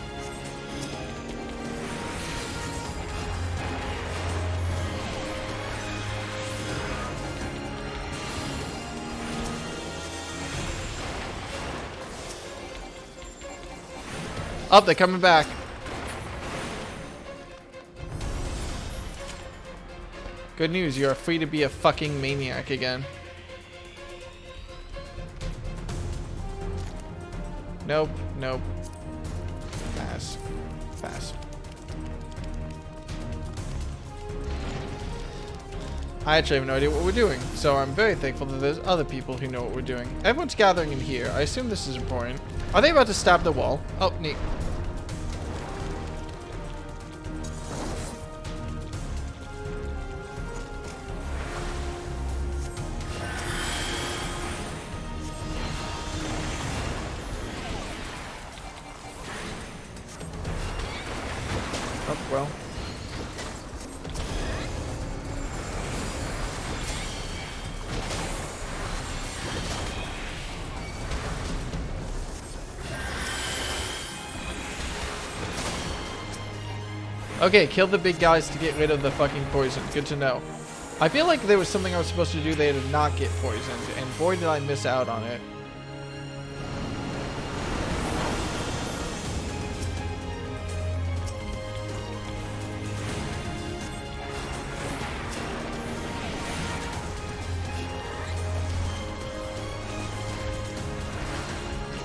Oh, they're coming back. Good news, you are free to be a fucking maniac again. Nope, nope. Pass. Pass. I actually have no idea what we're doing, so I'm very thankful that there's other people who know what we're doing. Everyone's gathering in here. I assume this is important. Are they about to stab the wall? Oh, neat. Oh, well. Okay, kill the big guys to get rid of the fucking poison. Good to know. I feel like there was something I was supposed to do there to not get poisoned, and boy did I miss out on it.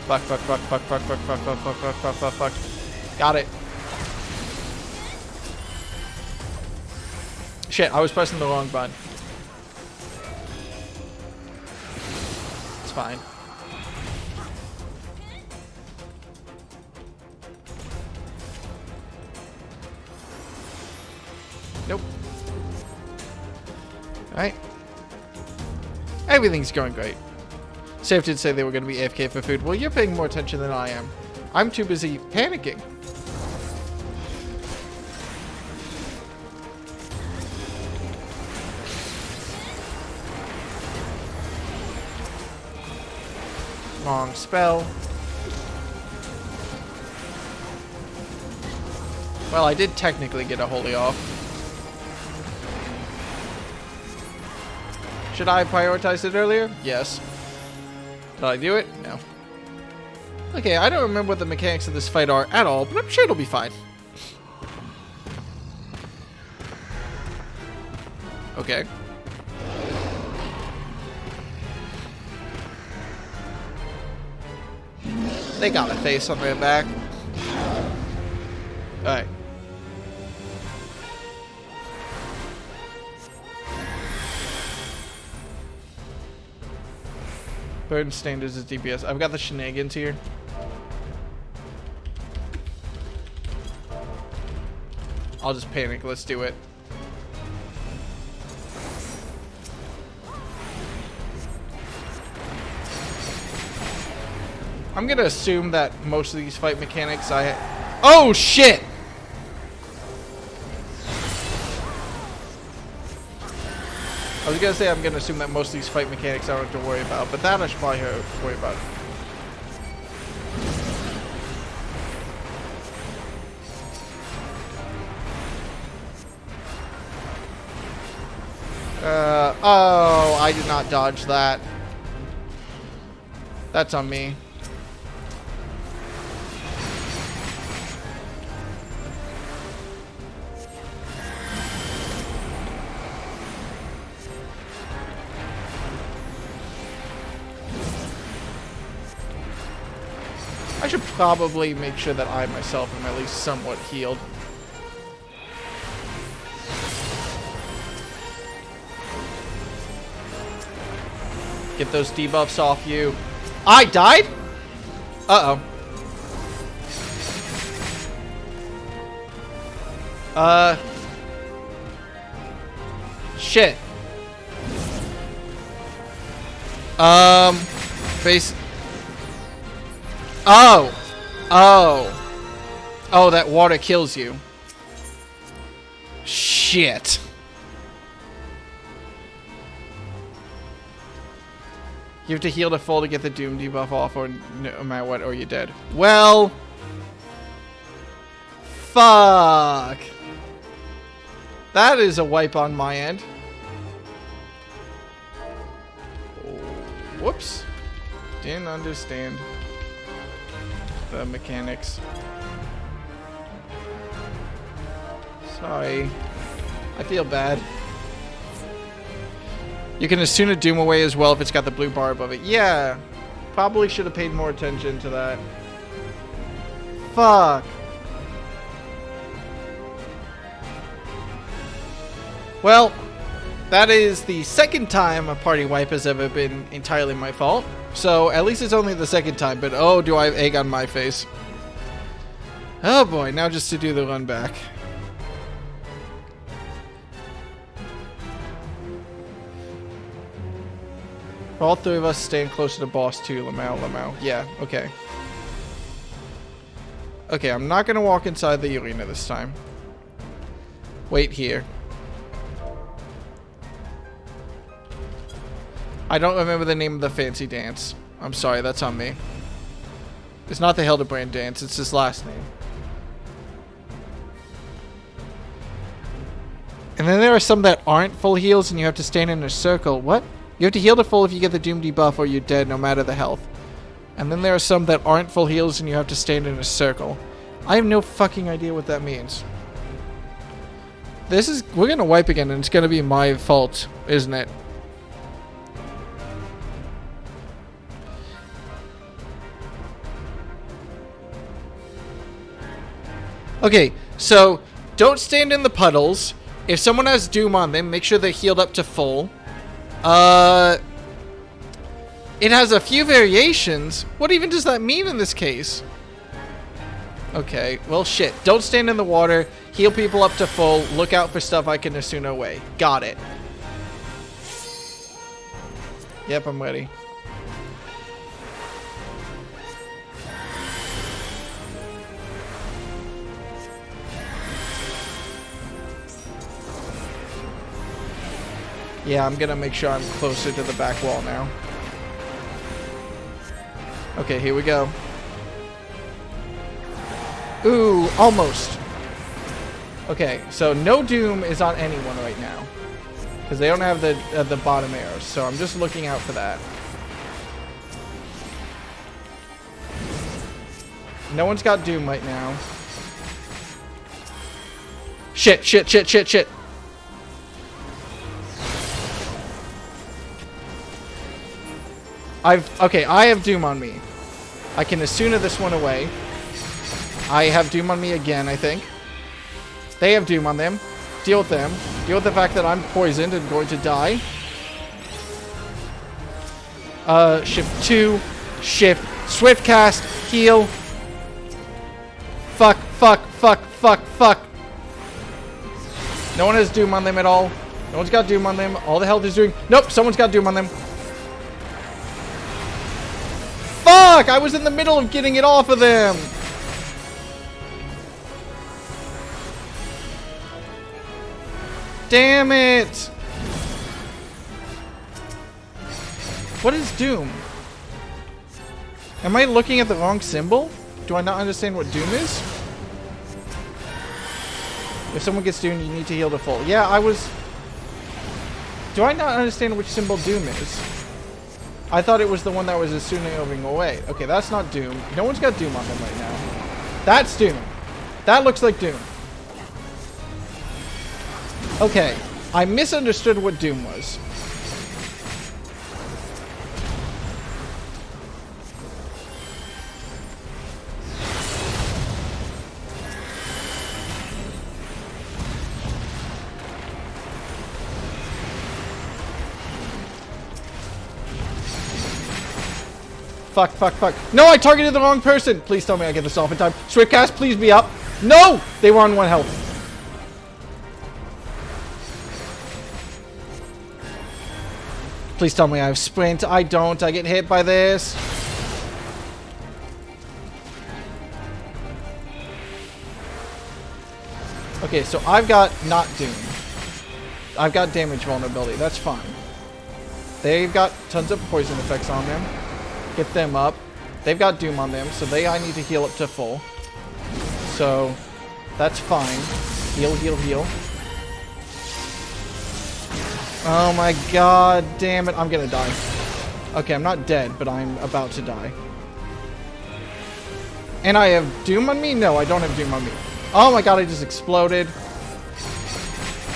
Fuck, fuck, fuck, fuck, fuck, fuck, fuck, fuck, fuck, fuck, fuck, fuck, fuck. Got it. Shit, I was pressing the wrong button. It's fine. Nope. Alright. Everything's going great. Safe did say they were going to be AFK for food. Well, you're paying more attention than I am. I'm too busy panicking. Long spell. Well, I did technically get a holy off. Should I have prioritized it earlier? Yes. Did I do it? No. Okay, I don't remember what the mechanics of this fight are at all, but I'm sure it'll be fine. Okay. They got a face on their back. Alright. Burn standards is DPS. I've got the shenanigans here. I'll just panic. Let's do it. I'm gonna assume that most of these fight mechanics Oh shit! I was gonna say I'm gonna assume that most of these fight mechanics I don't have to worry about, but that I should probably worry about. Oh, I did not dodge that. That's on me. I should probably make sure that I myself am at least somewhat healed. Get those debuffs off you. I died? Uh-oh. Shit. Base. Oh. Oh. Oh, that water kills you. Shit. You have to heal to full to get the Doom debuff off, or no matter what, or you're dead. Well. Fuck. That is a wipe on my end. Whoops. Didn't understand the mechanics. Sorry. I feel bad. You can tune a Doom away as well if it's got the blue bar above it. Yeah. Probably should have paid more attention to that. Fuck. Well, that is the second time a party wipe has ever been entirely my fault. So, at least it's only the second time, but oh, do I have egg on my face. Oh boy, now just to do the run back. All three of us staying closer to boss 2, Lamau. Yeah, okay. Okay, I'm not going to walk inside the arena this time. Wait here. I don't remember the name of the fancy dance. I'm sorry, that's on me. It's not the Hildebrand dance, it's his last name. And then there are some that aren't full heals and you have to stand in a circle. What? You have to heal to full if you get the Doom debuff or you're dead no matter the health. And then there are some that aren't full heals and you have to stand in a circle. I have no fucking idea what that means. We're gonna wipe again and it's gonna be my fault, isn't it? Okay, so don't stand in the puddles. If someone has Doom on them, make sure they're healed up to full. It has a few variations. What even does that mean in this case? Okay, well shit. Don't stand in the water. Heal people up to full. Look out for stuff I can Asuna away. Got it. Yep, I'm ready. Yeah, I'm gonna make sure I'm closer to the back wall now. Okay, here we go. Ooh, almost. Okay, so no doom is on anyone right now. Because they don't have the bottom arrows, so I'm just looking out for that. No one's got doom right now. Shit, shit, shit, shit, shit. Okay, I have doom on me. I can Asuna this one away. I have doom on me again, I think. They have doom on them. Deal with them. Deal with the fact that I'm poisoned and going to die. Shift 2. Shift. Swift cast. Heal. Fuck, fuck, fuck, fuck, fuck. No one has doom on them at all. No one's got doom on them. All the health is doing... Nope, someone's got doom on them. Fuck! I was in the middle of getting it off of them! Damn it! What is Doom? Am I looking at the wrong symbol? Do I not understand what Doom is? If someone gets Doom, you need to heal to full. Yeah, I was... Do I not understand which symbol Doom is? I thought it was the one that was Asuna away. Okay, that's not Doom. No one's got Doom on them right now. That's Doom. That looks like Doom. Okay, I misunderstood what Doom was. Fuck, fuck, fuck. No, I targeted the wrong person. Please tell me I get this off in time. Swift cast, please be up. No! They were on 1 health. Please tell me I have sprint. I don't. I get hit by this. Okay, so I've got not Doom. I've got damage vulnerability. That's fine. They've got tons of poison effects on them. Get them up. They've got Doom on them, so I need to heal up to full. So, that's fine. Heal, heal, heal. Oh my god, damn it, I'm gonna die. Okay, I'm not dead, but I'm about to die. And I have Doom on me? No, I don't have Doom on me. Oh my god, I just exploded.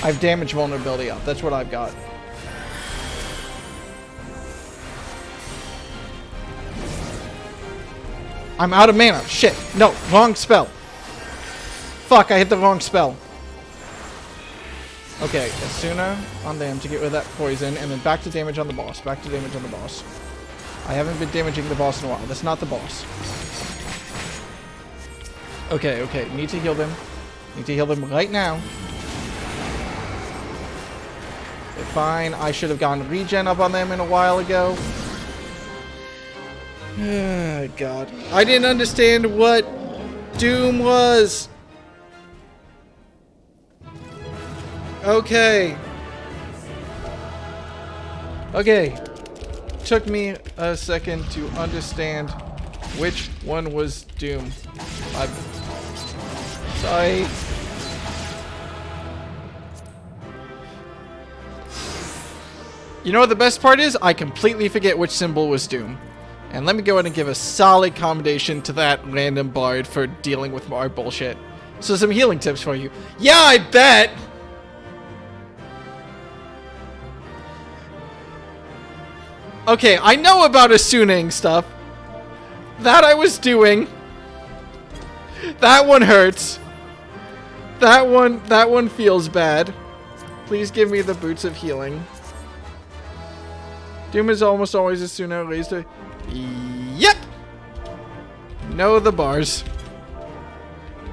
I have damage vulnerability up. That's what I've got. I'm out of mana. Shit. No, wrong spell. Fuck, I hit the wrong spell. Okay, Asuna on them to get rid of that poison, and then back to damage on the boss. Back to damage on the boss. I haven't been damaging the boss in a while. That's not the boss. Okay, okay. Need to heal them. Need to heal them right now. Okay, fine. I should have gone regen up on them in a while ago. Oh, God. I didn't understand what Doom was. Okay. Okay. Took me a second to understand which one was Doom. I'm sorry. You know what the best part is? I completely forget which symbol was Doom. And let me go ahead and give a solid commendation to that random bard for dealing with our bullshit. So some healing tips for you. Yeah, I bet! Okay, I know about Asuning stuff. That I was doing. That one hurts. That one feels bad. Please give me the boots of healing. Doom is almost always a sooner or later. Yep! Know the bars.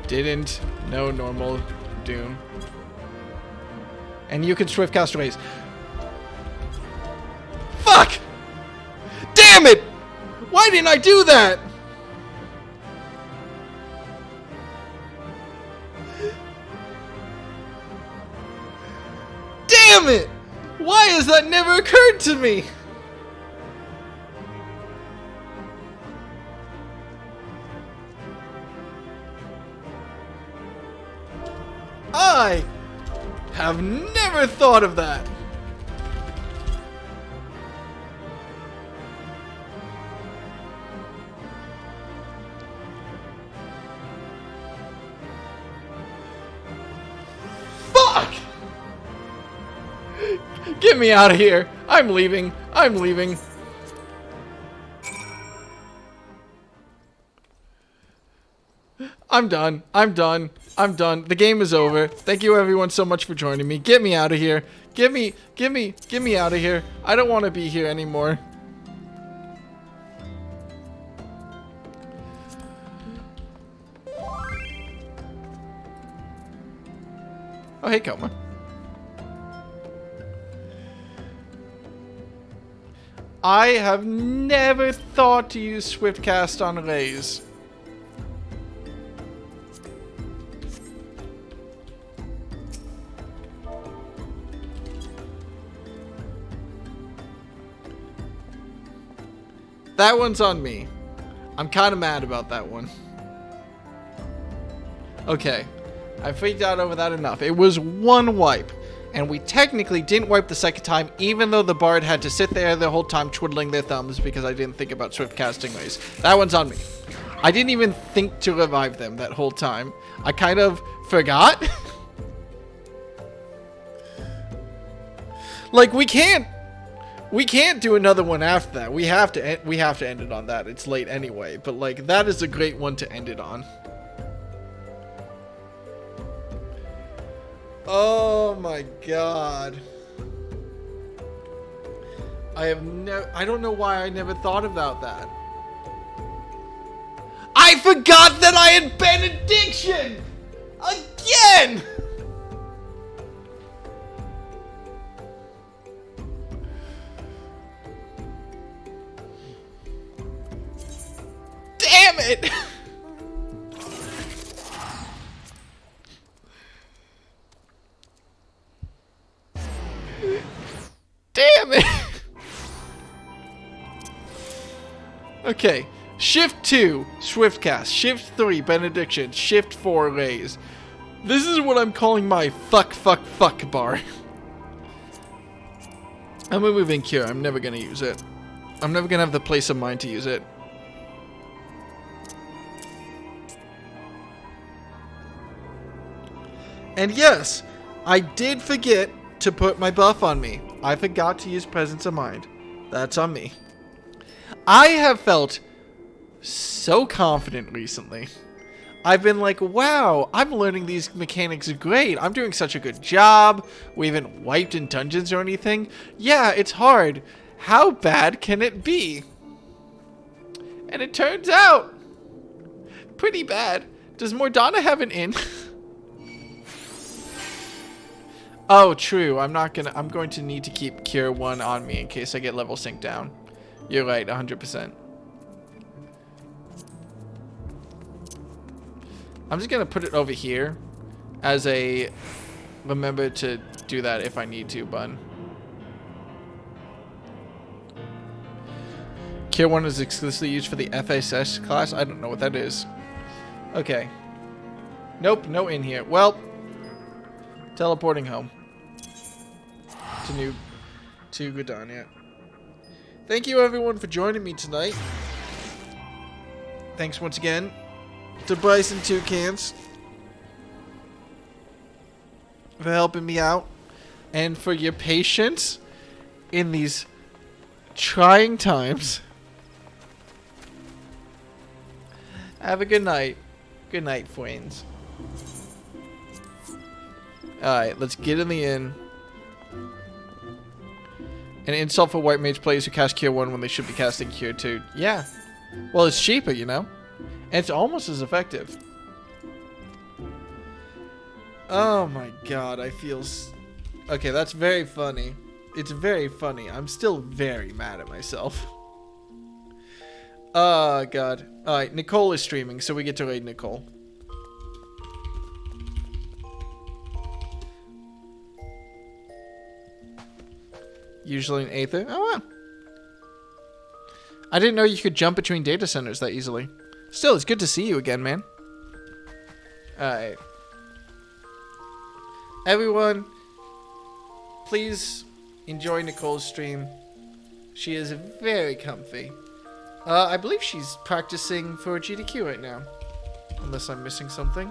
Didn't know normal Doom. And you can swift cast raise. Fuck! Damn it! Why didn't I do that? Damn it! Why has that never occurred to me? I have never thought of that. Fuck! Get me out of here. I'm leaving. I'm leaving. I'm done. I'm done. I'm done. The game is over. Thank you everyone so much for joining me. Get me out of here. Get me out of here. I don't want to be here anymore. Oh, hey, Kelma. I have never thought to use Swiftcast on Rays. That one's on me. I'm kind of mad about that one. Okay. I freaked out over that enough. It was one wipe. And we technically didn't wipe the second time, even though the bard had to sit there the whole time twiddling their thumbs because I didn't think about swift casting rays. That one's on me. I didn't even think to revive them that whole time. I kind of forgot. Like, we can't do another one after that. We have to end it on that. It's late anyway, but like that is a great one to end it on. Oh my god. I don't know why I never thought about that. I forgot that I had benediction! Again! Damn it! Damn it! Okay. Shift 2, Swiftcast. Shift 3, Benediction. Shift 4, Raise. This is what I'm calling my fuck bar. I'm removing Cure. I'm never gonna use it. I'm never gonna have the place of mind to use it. And yes, I did forget to put my buff on me. I forgot to use Presence of Mind. That's on me. I have felt so confident recently. I've been like, wow, I'm learning these mechanics great. I'm doing such a good job. We haven't wiped in dungeons or anything. Yeah, it's hard. How bad can it be? And it turns out pretty bad. Does Mordana have an inn? Oh, true. I'm going to need to keep Cure 1 on me in case I get level sync down. You're right, 100%. I'm just going to put it over here as a remember to do that if I need to button. Cure 1 is exclusively used for the FSS class. I don't know what that is. Okay. Nope, no in here. Well, teleporting home to Gridania. Thank you everyone for joining me tonight. Thanks once again to Bryson Toucans for helping me out and for your patience in these trying times. Have a good night. Good night, friends. Alright, let's get in the inn. An insult for white mage players who cast Cure 1 when they should be casting Cure 2. Yeah. Well, it's cheaper, you know? And it's almost as effective. Oh my god, I feel... Okay, that's very funny. It's very funny. I'm still very mad at myself. Oh god. Alright, Nicole is streaming, so we get to raid Nicole. Usually an Aether. Oh wow. I didn't know you could jump between data centers that easily. Still, it's good to see you again, man. Alright. Everyone, please enjoy Nicole's stream. She is very comfy. I believe she's practicing for a GDQ right now. Unless I'm missing something.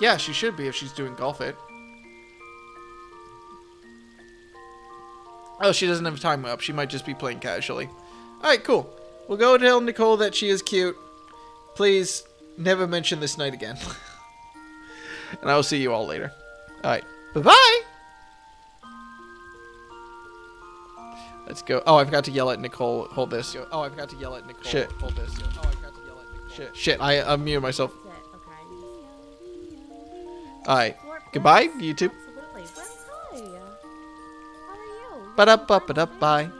Yeah, she should be if she's doing Golf It. Oh, she doesn't have time up. She might just be playing casually. Alright, cool. We'll go tell Nicole that she is cute. Please, never mention this night again. And I will see you all later. Alright, bye-bye! Let's go. Oh, I forgot to yell at Nicole. Hold this. Oh, I forgot to yell at Nicole. Shit. Hold this. Oh, I forgot to yell at Nicole. Shit, I unmuted myself. Alright, goodbye, YouTube. Absolutely. Well, hi. How are you? Ba-da-ba-ba-da-bye.